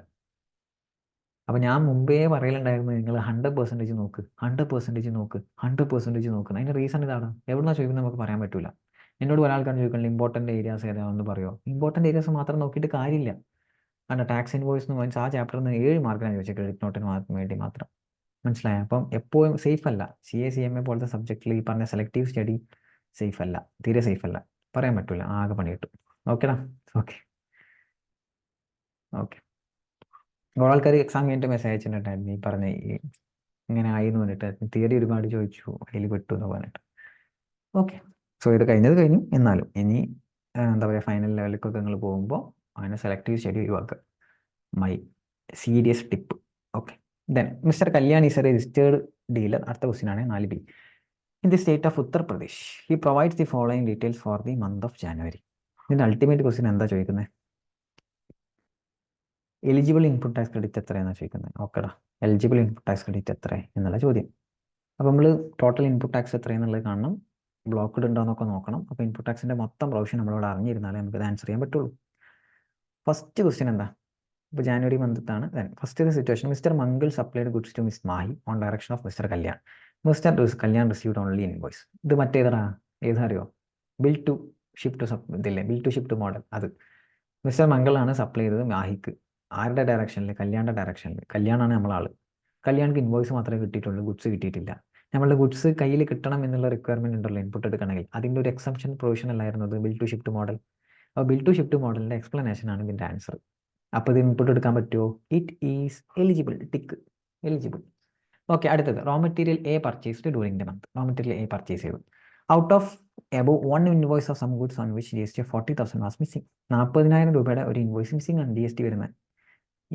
അപ്പം ഞാൻ മുമ്പേ പറയലുണ്ടായിരുന്നു, നിങ്ങൾ 100% നോക്ക്, 100% നോക്ക്, 100% നോക്കുന്നത്. അതിൻ്റെ റീസൺ ഇതാണ്. എവിടുന്നാ ചോദിക്കുന്നത് നമുക്ക് പറയാൻ പറ്റില്ല. എന്നോട് ഒരാൾക്കാണ് ചോദിക്കുന്നത് ഇമ്പോർട്ടൻ്റ് ഏരിയാസ് ഏതാണെന്ന് പറയുമോ? ഇമ്പോർട്ടൻ്റ് ഏരിയാസ് മാത്രം നോക്കിയിട്ട് കാര്യമില്ല. കാരണം ടാക്സ് ഇൻവോയ്സ് എന്ന് മീൻസ് ആ ചാപ്റ്ററിൽ നിന്ന് 7 മാർക്കാണ് ചോദിച്ചത്, ക്രെഡിറ്റ് നോട്ടിന് വേണ്ടി മാത്രം. മനസ്സിലായോ? അപ്പം എപ്പോഴും സേഫ് അല്ല. CA CMA പോലത്തെ സബ്ജക്റ്റിൽ ഈ പറഞ്ഞ സെലക്റ്റീവ് സ്റ്റഡി സേഫ് അല്ല, തീരെ സേഫ് അല്ല. പറയാൻ പറ്റില്ല, ആകെ പണി കിട്ടും. ഓക്കെടാ. ഓക്കെ. ആൾക്കാർ എക്സാം കഴിഞ്ഞിട്ട് മെസ്സേജ് അയച്ചിട്ടുണ്ടായിരുന്നു, ഈ പറഞ്ഞ ഇങ്ങനെ ആയി എന്ന് പറഞ്ഞിട്ട്, തിയറി ഒരുപാട് ചോദിച്ചു, അതിൽ പെട്ടു എന്ന് പറഞ്ഞിട്ട്. ഓക്കെ, സോ ഇത് കഴിഞ്ഞു. എന്നാലും ഇനി എന്താ പറയുക, ഫൈനൽ ലെവലിലേക്കൊക്കെ നിങ്ങൾ പോകുമ്പോൾ അങ്ങനെ സെലക്റ്റീവ് സ്റ്റഡി ഒഴിവാക്കുക. My serious tip. Okay, then mister Kalyan is A registered dealer. അടുത്ത ക്വസ്റ്റ്യൻ ആണ് 4B. In the state of Uttar Pradesh he provides the following details for the month of January. ഇതിൻ്റെ അൾട്ടിമേറ്റ് ക്വസ്റ്റ്യൻ എന്താ ചോദിക്കുന്നത്? എലിജിബിൾ ഇൻപുട്ട് ടാക്സ് ക്രെഡിറ്റ് എത്രയാണെന്നാണ് ചോദിക്കുന്നത്. ഓക്കെടാ, eligible input tax credit എത്ര എന്നുള്ള ചോദ്യം. അപ്പോൾ നമ്മൾ ടോട്ടൽ ഇൻപുട്ട് ടാക്സ് എത്രയെന്നുള്ളത് കാണണം, ബ്ലോക്ക്ഡ് ഉണ്ടോ എന്നൊക്കെ നോക്കണം. അപ്പോൾ ഇൻപുട്ട് ടാക്സിൻ്റെ മൊത്തം പ്രൊവിഷൻ നമ്മളോട് അറിഞ്ഞിരുന്നാലേ നമുക്കത് ആൻസർ ചെയ്യാൻ പറ്റുള്ളൂ. ഫസ്റ്റ് ക്വസ്റ്റ്യൻ എന്താ? ഇപ്പോൾ ജാനുവരി മന്താണ്. Then first situation, mister Mangal supplied goods to miss Mahi on direction of mister Kalyan. Mister Kalyan received only invoice. ഇത് മറ്റേതാ? ഏതറിയോ? ബിൽ ടു ഷിപ്പ് ടു ഇതില്ലേ, bill to ship to model. അത് മിസ്റ്റർ മംഗളാണ് സപ്ലൈ ചെയ്തത് മാഹിക്ക്. ആരുടെ ഡയറക്ഷനിൽ? കല്യാണിൻ്റെ ഡയറക്ഷനിൽ. കല്യാണാണ് നമ്മളാൾ. കല്യാണിക്ക് ഇൻവോയ്സ് മാത്രമേ കിട്ടിയിട്ടുള്ളൂ, ഗുഡ്സ് കിട്ടിയിട്ടില്ല. നമ്മളുടെ ഗുഡ്സ് കയ്യിൽ കിട്ടണം എന്നുള്ള റിക്വയർമെൻറ്റ് ഉണ്ടല്ലോ ഇൻപുട്ട് എടുക്കണമെങ്കിൽ, അതിൻ്റെ ഒരു എക്സംഷൻ പ്രൊവിഷൻ അല്ലായിരുന്നത് ബിൽ ടു ഷിഫ്റ്റ് മോഡൽ. അപ്പോൾ ബിൽ ടു ഷിഫ്റ്റ് മോഡലിൻ്റെ എക്സ്പ്ലനേഷൻ ആണ് ഇതിൻ്റെ ആൻസർ. അപ്പോൾ ഇത് ഇൻപുട്ട് എടുക്കാൻ പറ്റുമോ? It is eligible. Tick, eligible. Okay, അടുത്തത് raw material a purchased during the month. Raw material a purchase ചെയ്തു. Out of above 1 invoice of some goods on which GST 40,000 was missing. 40,000 രൂപയുടെ ഒരു invoice missing ആണ്, GST വരുന്നത്.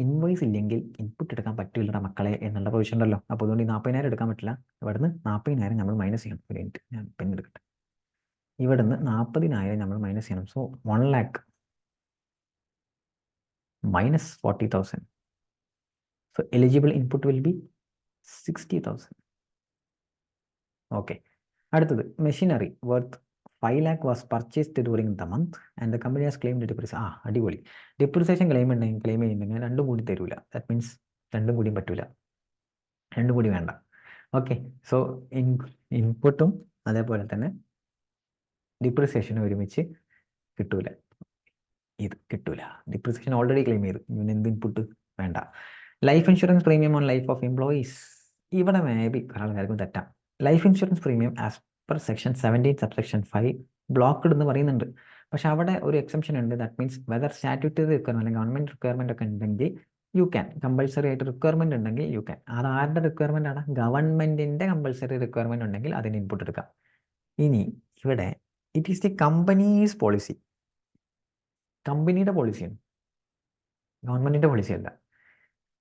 Invoice ഇല്ലെങ്കിൽ input എടുക്കാൻ പറ്റില്ലടാ മക്കളെ എന്നുള്ള പ്രൊവിഷൻ ഉണ്ടല്ലോ. അപ്പോൾ അതുകൊണ്ട് ഈ 40,000 എടുക്കാൻ പറ്റില്ല. ഇവിടുന്ന് 40,000 നമ്മൾ മൈനസ് ചെയ്യണം. ഒരു മിനിറ്റ്, ഞാൻ പെൻ എടുക്കട്ടെ. ഇവിടുന്ന് 40,000 നമ്മൾ മൈനസ് ചെയ്യണം. So 1 lakh minus 40,000. So eligible input will be 60,000. Okay, അടുത്തത് machinery worth 5 lakh was purchased during the month and the company has claimed depreciation. അടിപൊളി. ഡിപ്രിസിയേഷൻ ക്ലെയിം ചെയ്യുന്നുണ്ടെങ്കിൽ രണ്ടും കൂടി തരൂല. ദാറ്റ് മീൻസ് രണ്ടും കൂടിയും പറ്റൂല, രണ്ടും കൂടി വേണ്ട. ഓക്കെ, സോ ഇൻപുട്ടും അതേപോലെ തന്നെ ഡിപ്രിസിയേഷനും ഒരുമിച്ച് കിട്ടൂല. ഇത് കിട്ടൂല, ഡിപ്രിസിയേഷൻ ഓൾറെഡി ക്ലെയിം ചെയ്തു, ഇവന് എന്ത് ഇൻപുട്ട് വേണ്ട. Life insurance premium on life of employees. ഇവിടെ മേ ബി ഒരാൾക്കാർക്കും തെറ്റാം. Life insurance premium as per section 17 subsection 5 blocked എന്ന് പറയുന്നുണ്ട്. പക്ഷെ അവിടെ ഒരു എക്സംഷൻ ഉണ്ട്. That means whether statutory requirement അല്ലെങ്കിൽ ഗവൺമെന്റ് റിക്വയർമെന്റ് ഒക്കെ ഉണ്ടെങ്കിൽ യു ക്യാൻ. കമ്പൾസറി ആയിട്ട് റിക്വയർമെന്റ് ഉണ്ടെങ്കിൽ യു ക്യാൻ. അത് ആരുടെ റിക്വയർമെന്റ് ആണ്? ഗവൺമെന്റിന്റെ കമ്പൾസറി റിക്വയർമെന്റ് ഉണ്ടെങ്കിൽ അതിന് ഇൻപുട്ട് എടുക്കാം. ഇനി ഇവിടെ it is the companies policy. കമ്പനിയുടെ പോളിസിയാണ്, ഗവൺമെന്റിന്റെ പോളിസി അല്ല.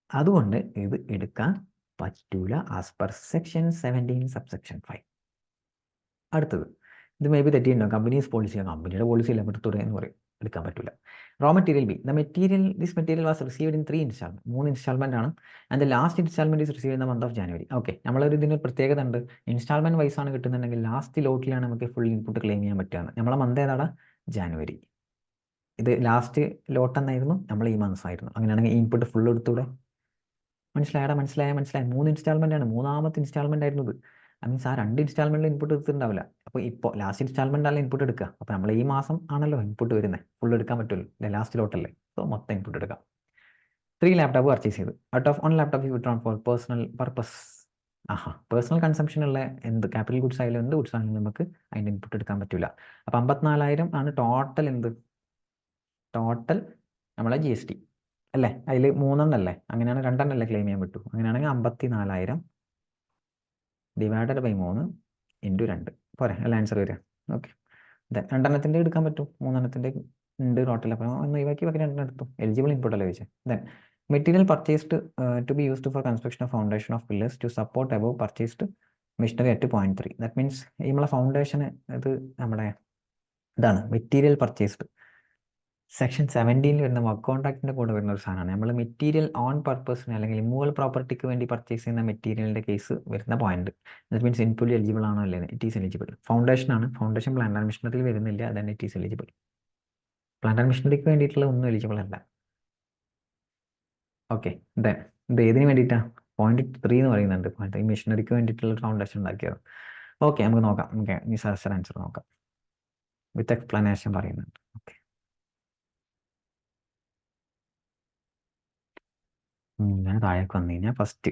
അതുകൊണ്ട് ഇത് എടുക്കാൻ പറ്റൂല ആസ് പെർ സെക്ഷൻ 17 സബ്സെക്ഷൻ 5. അടുത്തത്, ഇത് മേ ബി തെറ്റിയിട്ടുണ്ടോ? കമ്പനീസ് പോളിസിയാണ്, കമ്പനിയുടെ പോളിസി അല്ല, എടുത്തൂടെ എന്ന് പറയും, എടുക്കാൻ പറ്റില്ല. Raw material B, this material was received in 3 instalment. 3 instalment ആണ്. And the last instalment is received in the month of January. Okay, നമ്മളൊരു ഇതിന് പ്രത്യേകത ഉണ്ട്. ഇൻസ്റ്റാൾമെന്റ് വൈസ് ആണ് കിട്ടുന്നുണ്ടെങ്കിൽ ലാസ്റ്റ് ലോട്ടിലാണ് നമുക്ക് ഫുൾ ഇൻപുട്ട് ക്ലെയിം ചെയ്യാൻ പറ്റുകയാണ്. നമ്മളെ മന്ത് ഏതാണ്? ജാനുവരി. ഇത് ലാസ്റ്റ് ലോട്ട് എന്നായിരുന്നു, നമ്മൾ ഈ മന്ത്സ് ആയിരുന്നു. അങ്ങനെയാണെങ്കിൽ ഇൻപുട്ട് ഫുൾ എടുത്തൂടെ? മനസ്സിലായി 3 ഇൻസ്റ്റാൾമെൻ്റ് ആണ്, 3ാമത്തെ ഇൻസ്റ്റാൾമെൻ്റ് ആയിരുന്നു ഇത്. മീൻസ് ആ 2 ഇൻസ്റ്റാൾമെൻറ്റിൽ ഇൻപുട്ട് എടുത്തിട്ടുണ്ടാവില്ല. അപ്പോൾ ഇപ്പോൾ ലാസ്റ്റ് ഇൻസ്റ്റാൾമെൻ്റ് ഇൻപുട്ട് എടുക്കുക. അപ്പോൾ നമ്മൾ ഈ മാസം ആണല്ലോ ഇൻപുട്ട് വരുന്നത്, ഫുൾ എടുക്കാൻ പറ്റുമല്ലോ, ലാസ്റ്റ് ലോട്ടല്ലേ, സോ മൊത്തം ഇൻപുട്ട് എടുക്കാം. 3 ലാപ്ടോപ്പ് പർച്ചേസ് ചെയ്തു. Out of 1 laptop withdrawn for personal purpose. Personal കൺസംഷനുള്ള എന്ത് ക്യാപിറ്റൽ ഗുഡ്സ് ആയാലും എന്ത് ഗുഡ്സ് ആണെങ്കിലും നമുക്ക് അതിൻ്റെ ഇൻപുട്ട് എടുക്കാൻ പറ്റില്ല. അപ്പോൾ 54,000 ആണ് ടോട്ടൽ. ടോട്ടൽ നമ്മളെ GST അല്ലേ, അതിൽ 3 അങ്ങനെയാണ്, 2 ക്ലെയിം ചെയ്യാൻ പറ്റൂ. അങ്ങനെയാണെങ്കിൽ 54,000 ഡിവൈഡഡ് ബൈ 3 ഇൻറ്റു 2 പോരെ അല്ല ആൻസർ വരിക. ഓക്കെ, 2 എടുക്കാൻ പറ്റും, 3 ഉണ്ട് ടോട്ടൽ. അപ്പോൾ ഒന്ന് ഒഴിവാക്കി ബാക്കി 2 എടുത്തു. എലിജിബിൾ ഇൻപുട്ട് അല്ലേ ചോദിച്ചത്. Then material purchased to be used for construction of foundation of pillars to support above purchased machinery at 0.3. That means നമ്മളെ ഫൗണ്ടേഷന് ഇത് നമ്മുടെ ഇതാണ് മെറ്റീരിയൽ പർച്ചേസ്ഡ്. സെക്ഷൻ 17 വരുന്ന വർക്ക് കോൺട്രാക്റ്റിൻ്റെ കൂടെ വരുന്ന ഒരു സാധനമാണ്. നമ്മൾ മെറ്റീരിയൽ ഓൺ പർപ്പസിന് അല്ലെങ്കിൽ ഇമ്മൂവൽ പ്രോപ്പർട്ടിക്ക് വേണ്ടി പർച്ചേസ് ചെയ്യുന്ന മെറ്റീരിയലിൻ്റെ കേസ് വരുന്ന point. That means input eligible ആണോ അല്ലേ, ഇറ്റ് ഈസ് എലിജിബിൾ. ഫൗണ്ടേഷൻ ആണ്, ഫൗണ്ടേഷൻ പ്ലാന്റ് ആൻഡ് മെഷീനറിയിൽ വരുന്നില്ല, then it is eligible. Plant and മെഷീനറിക്ക് വേണ്ടിയിട്ടുള്ള ഒന്നും എലിജിബിൾ അല്ല. ഓക്കെ, ഇത് ഏതിന് വേണ്ടിയിട്ടാണ്? 0.3 എന്ന് പറയുന്നുണ്ട്, ഈ മെഷീനറിക്ക് വേണ്ടിയിട്ടുള്ള ഫൗണ്ടേഷൻ ഉണ്ടാക്കിയത്. ഓക്കെ, നമുക്ക് നോക്കാം. ഓക്കെ, ഈ സർസർ ആൻസർ നോക്കാം, വിത്ത് എക്സ്പ്ലനേഷൻ പറയുന്നുണ്ട്. ഓക്കെ, ഞാൻ താഴേക്ക് വന്നു കഴിഞ്ഞാൽ ഫസ്റ്റ്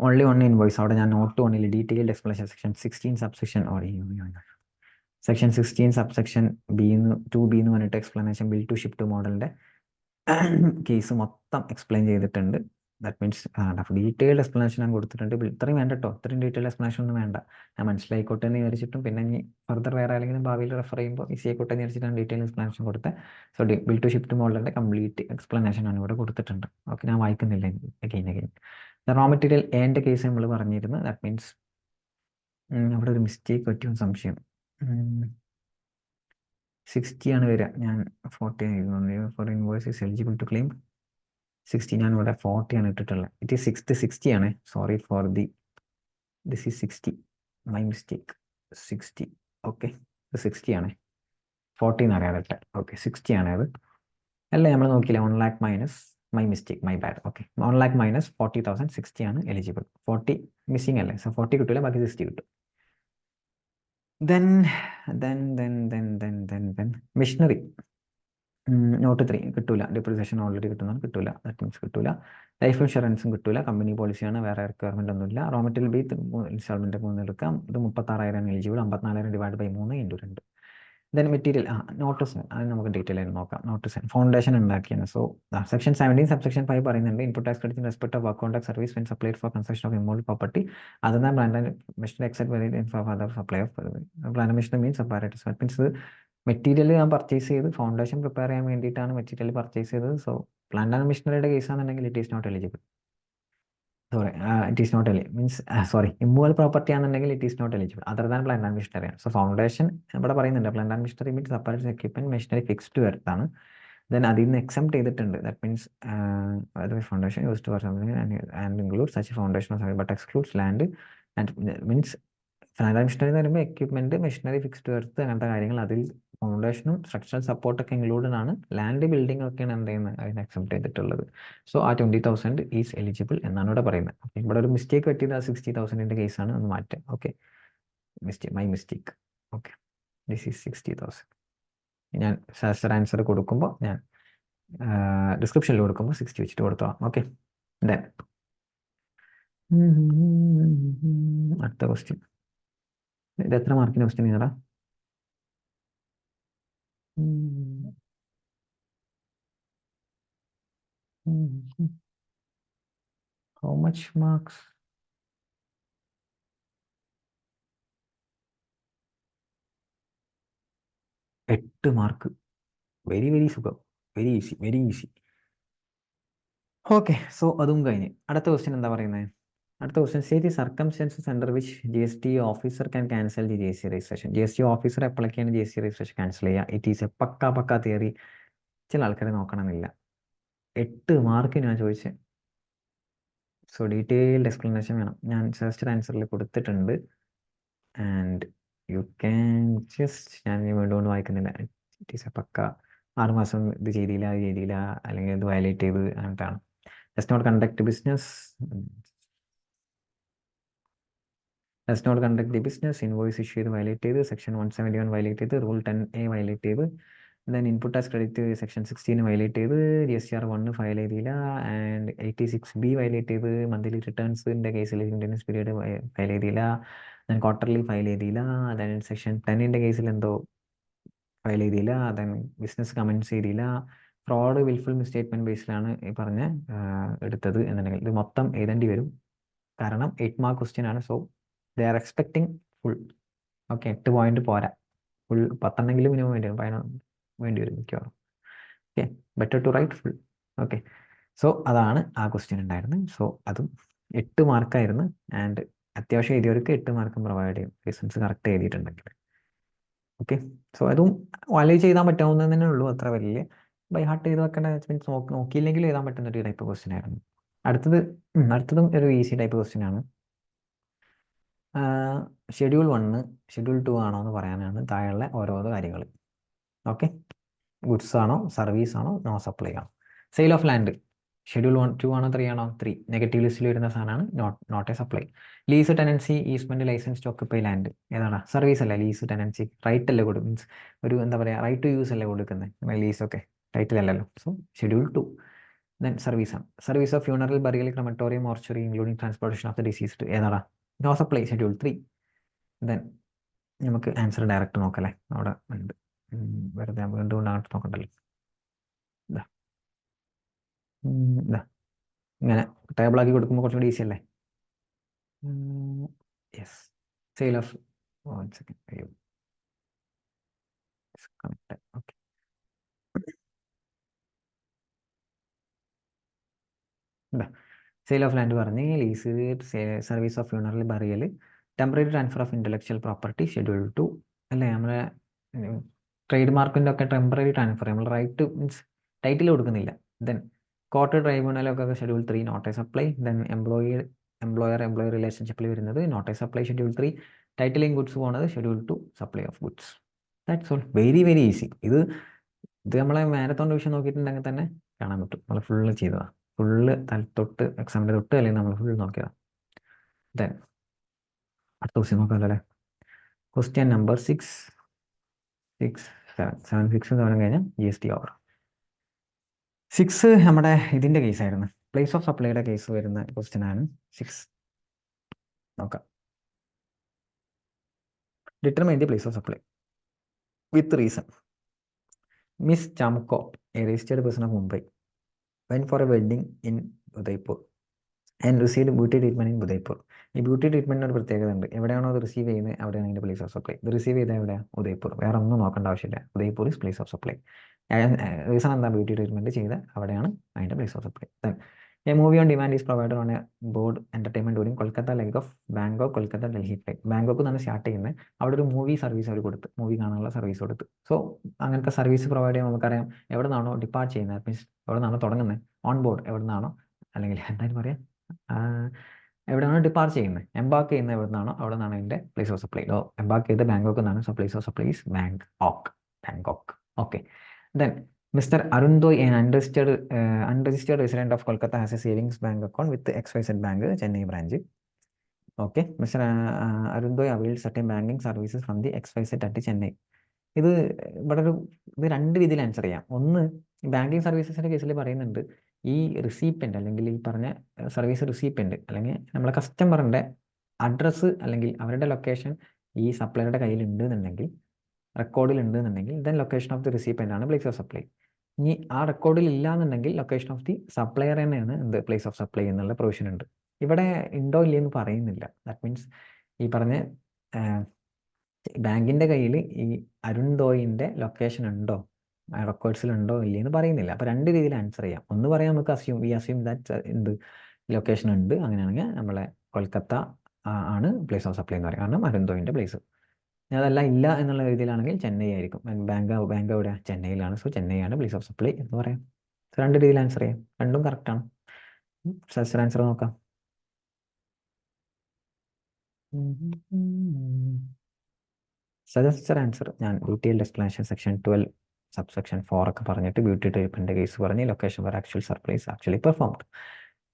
ഓൺലി 1 ഇൻവോയ്സ്, അവിടെ ഞാൻ note 1 detailed explanation section 16 subsection section 16 subsection B2B എന്ന് പറഞ്ഞിട്ട് explanation bill to ship to മോഡലിൻ്റെ കേസ് മൊത്തം എക്സ്പ്ലെയിൻ ചെയ്തിട്ടുണ്ട്. ദാറ്റ് മീൻസ് ഡീറ്റെയിൽഡ് എക്സ്പ്ലനേഷൻ ഞാൻ കൊടുത്തിട്ടുണ്ട്. ഇത്രയും വേണ്ട കേട്ടോ, ഇത്രയും ഡീറ്റെയിൽഡ് എക്സ്പ്ലനേഷൻ ഒന്നും വേണ്ട, ഞാൻ മനസ്സിലായിക്കോട്ടെ എന്ന് വിചാരിച്ചിട്ടും പിന്നെ ഇനി ഫർദർ വേറെ ആരെങ്കിലും ഭാവിയിൽ റെഫർ ചെയ്യുമ്പോൾ ഈസി ആയിക്കോട്ടെ എന്ന് വിചാരിച്ചിട്ടാണ് ഡീറ്റെയിൽ എക്സ്പ്ലനേഷൻ കൊടുത്തത്. So bill to ship to മോഡലിൻ്റെ കംപ്ലീറ്റ് എക്സ്പ്ലനേഷൻ ഞാൻ ഇവിടെ കൊടുത്തിട്ടുണ്ട്. ഓക്കെ, ഞാൻ വായിക്കുന്നില്ല അഗെയിൻ. റോ മെറ്റീരിയൽ എൻ്റെ കേസ് നമ്മൾ പറഞ്ഞിരുന്നു. ദാറ്റ് മീൻസ് അവിടെ ഒരു മിസ്റ്റേക്ക് പറ്റിയൊരു സംശയം. 60 ആണ് വരിക, ഞാൻ 40 ആയിരുന്നു. For invoice is eligible to claim 60, ഞാൻ ഇവിടെ 40 ആണ് ഇട്ടിട്ടുള്ളത്. ഇറ്റ് ഈസ് 60 ആണ്. Sorry for this is 60, my mistake. 60 okay, 60 ആണ്, 40 എന്ന് അറിയാതെ. ഓക്കെ, 60 ആണ് അത്. അല്ല നമ്മൾ നോക്കിയില്ല, 1 lakh minus my mistake, my bad. Okay, 1 lakh minus 40,000, 60 ആണ് എലിജിബിൾ. 40 മിസ്സിംഗ് അല്ലേ, സോ 40 കിട്ടില്ല, ബാക്കി 60 കിട്ടും. ദെൻ മെഷീനറി നോട്ട് 3 കിട്ടൂല, ഡിപ്രിസിയേഷൻ ഓൾറെഡി കിട്ടുന്നതാണ്, കിട്ടൂല. ദാറ്റ് മീൻസ് കിട്ടൂല. ലൈഫ് ഇൻഷുറൻസും കിട്ടൂല, കമ്പനി പോളിസിയാണ്, വേറെ റിക്വയർമെന്റ് ഒന്നുമില്ല. റോ മെറ്റീരിയൽ ബി ഇൻസ്റ്റാൾമെന്റ് 3 എടുക്കാം. ഇത് 36,000 eligible, 54,000 divide by 3 into 2. Then material notice, അത് നമുക്ക് ഡീറ്റെയിൽ ആയിട്ട് നോക്കാം. നോട്ടീസ് ഫൗണ്ടേഷൻ ഉണ്ടാക്കിയാണ്. സോ സെക്ഷൻ 17 സബ്സെക്ഷൻ 5 പറയുന്നുണ്ട്, input tax credit in respect of work contract service when supplied for construction of immovable property other than plant and machinery except very for other supply of plant and machinery means separate. Means material ഞാൻ purchase ചെയ്ത് foundation prepare ചെയ്യാൻ വേണ്ടിയിട്ടാണ് material purchase ചെയ്തത്. So plant and മെഷീനറിയുടെ case ആണെന്നുണ്ടെങ്കിൽ it is not eligible. Sorry, it is not means sorry, immovable property ആണെന്നുണ്ടെങ്കിൽ it is not eligible other than plant and machinery ആണ്. So foundation ഇവിടെ പറയുന്നുണ്ട്, plant and machinery means separate equipment machinery fixed വർത്താണ്. Then അതിൽ നിന്ന് except ചെയ്തിട്ടുണ്ട്. That means foundation used for something and include such foundation but excludes land and means plant and machinery എന്ന് പറയുമ്പോൾ equipment machinery fixed Worth അങ്ങനത്തെ കാര്യങ്ങൾ, അതിൽ ഫൗണ്ടേഷനും structural സപ്പോർട്ടൊക്കെ included ആണ്. ലാൻഡ് ബിൽഡിംഗ് ഒക്കെയാണ് എന്ത് ചെയ്യുന്നത്, അതിന് അക്സെപ്റ്റ് ചെയ്തിട്ടുള്ളത്. സോ ആ 20,000 ഈസ് എലിജിബിൾ എന്നാണ് ഇവിടെ പറയുന്നത്. ഓക്കെ, ഇവിടെ ഒരു മിസ്റ്റേക്ക് പറ്റിയത് ആ 60,000 കേസാണ്, ഒന്ന് മാറ്റാം. Okay, my mistake. Okay, this is 60,000. ഞാൻ ശാസ്ത്ര ആൻസർ കൊടുക്കുമ്പോൾ ഞാൻ ഡിസ്ക്രിപ്ഷനിൽ കൊടുക്കുമ്പോൾ 60 വെച്ചിട്ട് കൊടുത്തോളാം. ഓക്കെ, ദെൻ അടുത്ത ക്വസ്റ്റ്യൻ. ഇത് എത്ര മാർക്കിൻ്റെ ക്വസ്റ്റ്യൻ ചെയ്യടാ? How much marks? 8 mark. Very very സുഖം, വെരി ഈസി. ഓക്കെ, സോ അതും കഴിഞ്ഞ് അടുത്ത ക്വസ്റ്റ്യൻ എന്താ പറയുന്നത്? അടുത്ത question, say the circumstances under which GST officer can cancel the GST registration. GST officer എപ്പോഴൊക്കെയാണ് GST രജിസ്ട്രേഷൻ ക്യാൻസൽ ചെയ്യുക? ഇറ്റ് ഈസ് എ പക്ക തിയറി. ചില ആൾക്കാരെ നോക്കണമെന്നില്ല. 8 മാർക്ക് ഞാൻ ചോദിച്ചത്. സോ ഡീറ്റെയിൽഡ് എക്സ്പ്ലനേഷൻ വേണം, ഞാൻ ഫസ്റ്റ് ആൻസറിൽ കൊടുത്തിട്ടുണ്ട്. ആൻഡ് യു ക്യാൻ ജസ്റ്റ്, ഞാൻ വീണ്ടും വായിക്കുന്നില്ല. ഇറ്റ് ഈസ് എ പക്ക 6 മാസം ഇത് ചെയ്തില്ല അല്ലെങ്കിൽ ഇത് വയലേറ്റ് ചെയ്ത് അങ്ങനത്താണ്. Does not conduct business, does not conduct the business, invoice issue ചെയ്ത് വയലേറ്റ് ചെയ്ത്, സെക്ഷൻ 171 വയലേറ്റ് ചെയ്ത്, റൂൾ 10A വയലേറ്റ് ചെയ്ത്, then input as credit section 16 violate ചെയ്ത്, GSTR 1 ഫയൽ ചെയ്തില്ല, ആൻഡ് 86B വയലേറ്റ് ചെയ്ത്, മന്ത്ലി റിട്ടേൺസിൻ്റെ കേസിൽ ഇൻറ്റൻസ് പീരീഡ് ഫയൽ ചെയ്തില്ല, ദെൻ ക്വാർട്ടർലി ഫയൽ ചെയ്തില്ല, ദെൻ സെക്ഷൻ 10ൻ്റെ കേസിൽ എന്തോ ഫയൽ ചെയ്തില്ല, ദെൻ ബിസിനസ് കമൻസ് ചെയ്തില്ല, ഫ്രോഡ് വിൽഫുൾ മിസ്റ്റേറ്റ്മെൻറ്റ് ബേസിലാണ് ഈ പറഞ്ഞ എടുത്തത് എന്നുണ്ടെങ്കിൽ ഇത് മൊത്തം എഴുതേണ്ടി വരും. കാരണം 8 മാർക്ക് ക്വസ്റ്റ്യൻ ആണ്. So they are expecting full. Okay, 8 point പോരാ, ഫുൾ 10 മിനിമം വേണ്ടി വരും, 11 വേണ്ടി വരും മിക്കവാറും. Okay, better to write full. Okay, so അതാണ് ആ ക്വസ്റ്റ്യൻ ഉണ്ടായിരുന്നത്. സോ അതും 8 മാർക്കായിരുന്നു. ആൻഡ് അത്യാവശ്യം എഴുതിയവർക്ക് 8 മാർക്കും പ്രൊവൈഡ് ചെയ്യും, റീസൺസ് കറക്റ്റ് എഴുതിയിട്ടുണ്ടെങ്കിൽ. ഓക്കെ, സോ അതും വാല്യൂ ചെയ്താൽ പറ്റാവുന്നത് തന്നെ ഉള്ളൂ, അത്ര വലിയ ബൈ ഹാർട്ട് ചെയ്ത് വെക്കേണ്ട മീൻസ് നോക്കിയില്ലെങ്കിൽ എഴുതാൻ പറ്റുന്ന ഒരു ടൈപ്പ് ക്വസ്റ്റ്യൻ ആയിരുന്നു. അടുത്തതും ഒരു ഈസി ടൈപ്പ് ക്വസ്റ്റ്യൻ ആണ്. ഷെഡ്യൂൾ 1 ഷെഡ്യൂൾ 2 ആണോ എന്ന് പറയാനാണ് താഴെയുള്ള ഓരോ കാര്യങ്ങൾ. ഓക്കെ, ഗുഡ്സ് ആണോ, സർവീസ് ആണോ, നോ സപ്ലൈ ആണോ. സെയിൽ ഓഫ് ലാൻഡ് ഷെഡ്യൂൾ 1 2 ആണോ 3 ആണോ? 3. നെഗറ്റീവ് ലിസ്റ്റിൽ വരുന്ന സാധനമാണ്, not a supply. Lease tenancy easement licence to occupy land ഏതാണ്? സർവീസ് അല്ലേ. ലീസ് ടെനൻസി റൈറ്റ് അല്ലേ കൊടുക്കും, മീൻസ് ഒരു എന്താ പറയുക, റൈറ്റ് ടു യൂസ് അല്ലേ കൊടുക്കുന്നത്, ലീസൊക്കെ ടൈറ്റിൽ അല്ലല്ലോ. So schedule 2. ദെൻ സർവീസ് ആണ്. Service of funeral, burial, crematorium, mortuary including transportation of the deceased ഏതാടാ? No supply, schedule 3. ദെൻ നമുക്ക് ആൻസർ ഡയറക്റ്റ് നോക്കല്ലേ, അവിടെ ഉണ്ട്, വെറുതെ വീണ്ടും അങ്ങോട്ട് നോക്കണ്ടല്ലോ. ഇതാ ഇതാ ഇങ്ങനെ ടേബിളാക്കി കൊടുക്കുമ്പോൾ കുറച്ചുകൂടി ഈസി അല്ലേ. യെസ്, സെയിൽ ഓഫ്, സെക്കൻഡ്, അയ്യോ ഓക്കെ. സെയിൽ ഓഫ് ലാൻഡ് പറഞ്ഞ്, lease, service of funeral, burial, temporary transfer of intellectual property schedule 2 അല്ലേ. നമ്മളെ ട്രേഡ് മാർക്കിൻ്റെ ഒക്കെ ടെമ്പററി ട്രാൻസ്ഫർ, നമ്മൾ റൈറ്റ് മീൻസ് ടൈറ്റിൽ കൊടുക്കുന്നില്ല. ദെൻ കോർട്ട് ട്രൈബ്യൂണലൊക്കെ schedule 3 not a supply. Then employer റിലേഷൻഷിപ്പിൽ വരുന്നത് not a supply schedule 3. Titling goods പോകുന്നത് schedule 2 supply of goods. That's all, very very easy. ഇത് നമ്മളെ മാരത്തോൺ ഡിവിഷൻ നോക്കിയിട്ടുണ്ടെങ്കിൽ തന്നെ കാണാൻ പറ്റും, നമ്മൾ ഫുള്ള് ചെയ്തതാണ്, ഫുള്ള് തൊട്ട് എക്സാമിൻ്റെ തൊട്ട് അല്ലെങ്കിൽ നമ്മൾ ഫുൾ നോക്കിയതാണ്. ദെൻ അടുത്ത ക്വസ്റ്റ്യൻ നോക്കാമല്ലോ അല്ലേ. ക്വസ്റ്റ്യൻ നമ്പർ 6 7 കഴിഞ്ഞാൽ GST ഓവർ. 6 നമ്മുടെ ഇതിൻ്റെ കേസായിരുന്നു, പ്ലേസ് ഓഫ് സപ്ലൈയുടെ കേസ് വരുന്ന ക്വസ്റ്റ്യൻ ആണ് 6. നോക്കാം. Determine the place of supply with reason. Miss ചാമുക്കോ, a registered person of Mumbai, went for a wedding in Udaipur and received beauty treatment in Udaipur. ഈ ബ്യൂട്ടി ട്രീറ്റ്മെൻറ്റിന് ഒരു പ്രത്യേകത ഉണ്ട്, എവിടെയാണോ അത് റിസീവ് ചെയ്യുന്നത് അവിടെയാണ് അതിൻ്റെ പ്ലേസ് ഓഫ് സപ്ലൈ. ഇത് റിസീവ് ചെയ്താൽ എവിടെയാണ്? ഉദയ്പൂർ. വേറെ ഒന്നും നോക്കേണ്ട ആവശ്യമില്ല, Udaipur is place of supply. Reason എന്താ? ബ്യൂട്ടി ട്രീറ്റ്മെൻറ്റ് ചെയ്ത് അവിടെയാണ് അതിൻ്റെ place of supply. Then A movie on demand is provided on A board entertainment during Kolkata leg of Bangkok Kolkata Delhi flight. Bangkok നിന്നാണ് സ്റ്റാർട്ട് ചെയ്യുന്നത്, അവിടെ ഒരു മൂവി സർവീസ് അവർ കൊടുത്ത്, മൂവി കാണാനുള്ള സർവീസ് കൊടുത്ത്. സോ അങ്ങനത്തെ സർവീസ് പ്രൊവൈഡ് ചെയ്യുമ്പോൾ നമുക്കറിയാം എവിടെ നിന്നാണോ ഡിപ്പാർട്ട് ചെയ്യുന്നത്, മീൻസ് എവിടെ നിന്നാണോ തുടങ്ങുന്നത്, ഓൺ ബോർഡ് എവിടെ നിന്നാണോ, അല്ലെങ്കിൽ എന്തായാലും പറയാം എവിടെയാണോ ഡിപ്പാർട്ട് ചെയ്യുന്നത്, എംബാർക്ക് ചെയ്യുന്നത് എവിടെ നിന്നാണോ അവിടെ നിന്നാണ് അതിൻ്റെ പ്ലേസ് ഓഫ് സപ്ലൈ. എംബാർക്ക് ചെയ്ത് ബാങ്കോക്ക് നിന്നാണ്, so place of supply is Bangkok. Okay. Then Mr. Arundoy, an unregistered resident of Kolkata, has a savings bank account with XYZ Bank, Chennai branch. Okay. Mr. Arundoy avails certain banking services from the XYZ at Chennai. ഇത് ഇവിടെ ഇത് രണ്ട് രീതിയിൽ answer ചെയ്യാം. ഒന്ന്, banking സർവീസസിൻ്റെ കേസിൽ പറയുന്നുണ്ട് ഈ റിസീപ്പൻ്റ് അല്ലെങ്കിൽ ഈ പറഞ്ഞ സർവീസ് റിസീപ്പൻ്റ് അല്ലെങ്കിൽ നമ്മളെ കസ്റ്റമറിൻ്റെ അഡ്രസ്സ് അല്ലെങ്കിൽ അവരുടെ ലൊക്കേഷൻ ഈ സപ്ലൈയുടെ കയ്യിൽ ഉണ്ട് എന്നുണ്ടെങ്കിൽ, റെക്കോർഡിൽ ഉണ്ട് എന്നുണ്ടെങ്കിൽ, ദെൻ ലൊക്കേഷൻ ഓഫ് ദി റിസീപ്പൻ്റ് ആണ് പ്ലേസ് ഓഫ് സപ്ലൈ. ഇനി ആ റെക്കോർഡിൽ ഇല്ല എന്നുണ്ടെങ്കിൽ ലൊക്കേഷൻ ഓഫ് ദി സപ്ലയർ തന്നെയാണ് എന്ത് പ്ലേസ് ഓഫ് സപ്ലൈ എന്നുള്ള പ്രൊവിഷൻ ഉണ്ട്. ഇവിടെ ഉണ്ടോ ഇല്ലയെന്ന് പറയുന്നില്ല. ദാറ്റ് മീൻസ് ഈ പറഞ്ഞ ബാങ്കിൻ്റെ കയ്യിൽ ഈ അരുൺദോയിൻ്റെ ലൊക്കേഷൻ ഉണ്ടോ, റെക്കോർഡ്സിലുണ്ടോ ഇല്ലയെന്ന് പറയുന്നില്ല. അപ്പോൾ രണ്ട് രീതിയിൽ ആൻസർ ചെയ്യാം. ഒന്ന് പറയാം നമുക്ക് അസ്യൂം ദാറ്റ് എന്ത് ലൊക്കേഷൻ ഉണ്ട്, അങ്ങനെയാണെങ്കിൽ നമ്മളെ കൊൽക്കത്ത ആണ് പ്ലേസ് ഓഫ് സപ്ലൈ എന്ന് പറയും, കാരണം അരുൺദോയിൻ്റെ പ്ലേസ്. അതല്ല ഇല്ല എന്നുള്ള രീതിയിലാണെങ്കിൽ ചെന്നൈ ആയിരിക്കും. ബാങ്ക് എവിടെയാണ്? ചെന്നൈയിലാണ്. സോ ചെന്നൈ ആണ് പ്ലേസ് ഓഫ് സപ്ലൈ എന്ന് പറയാം. സോ രണ്ട് രീതിയിൽ ആൻസർ ചെയ്യാം, രണ്ടും കറക്റ്റാണ്. സജസ്റ്റഡ് ആൻസർ നോക്കാം. സജസ്റ്റഡ് ആൻസർ ഞാൻ ഡീറ്റെയിൽഡ് എക്സ്പ്ലനേഷൻ സെക്ഷൻ 12 സബ്സെക്ഷൻ 4 ഒക്കെ പറഞ്ഞിട്ട് ബ്യൂട്ടി ട്രീറ്റ്മെൻറ്റ് കേസ് പറഞ്ഞ് location four actual supplies actually performed.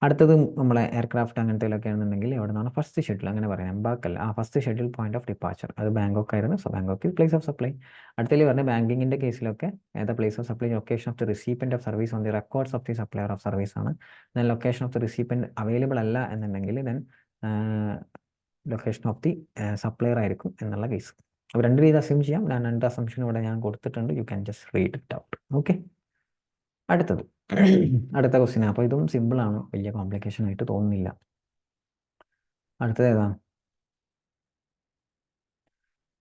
അടുത്തത് നമ്മളെ എയർക്രാഫ്റ്റ് അങ്ങനത്തേലൊക്കെ ആണെന്നുണ്ടെങ്കിൽ എവിടെ നിന്നാണ് ഫസ്റ്റ് ഷെഡ്യൂൾ അങ്ങനെ പറയാം എംബാക്കല്ല first schedule point of departure അത് ബാങ്കോക്ക് ആയിരുന്നു. So Bangkok place of supply. അടുത്തതിൽ പറഞ്ഞ ബാങ്കിങ്ങിൻ്റെ കേസിലൊക്കെ ഏതാ place of supply location of the recipient of service on the records of the supplier of service ആണ്. Then location of the recipient available അല്ല എന്നുണ്ടെങ്കിൽ then location of the supplier ആയിരിക്കും എന്നുള്ള കേസ്. അപ്പോൾ രണ്ട് രീതി അസ്യൂം ചെയ്യാം. ഞാൻ രണ്ട് അസംഷൻ ഇവിടെ ഞാൻ കൊടുത്തിട്ടുണ്ട്. U can just read it out. Okay, അടുത്തത് അടുത്ത ക്വസ്റ്റ്യൻ. അപ്പോൾ ഇതും സിമ്പിളാണ്, വലിയ കോംപ്ലിക്കേഷൻ ആയിട്ട് തോന്നുന്നില്ല. അടുത്തത് ഏതാ?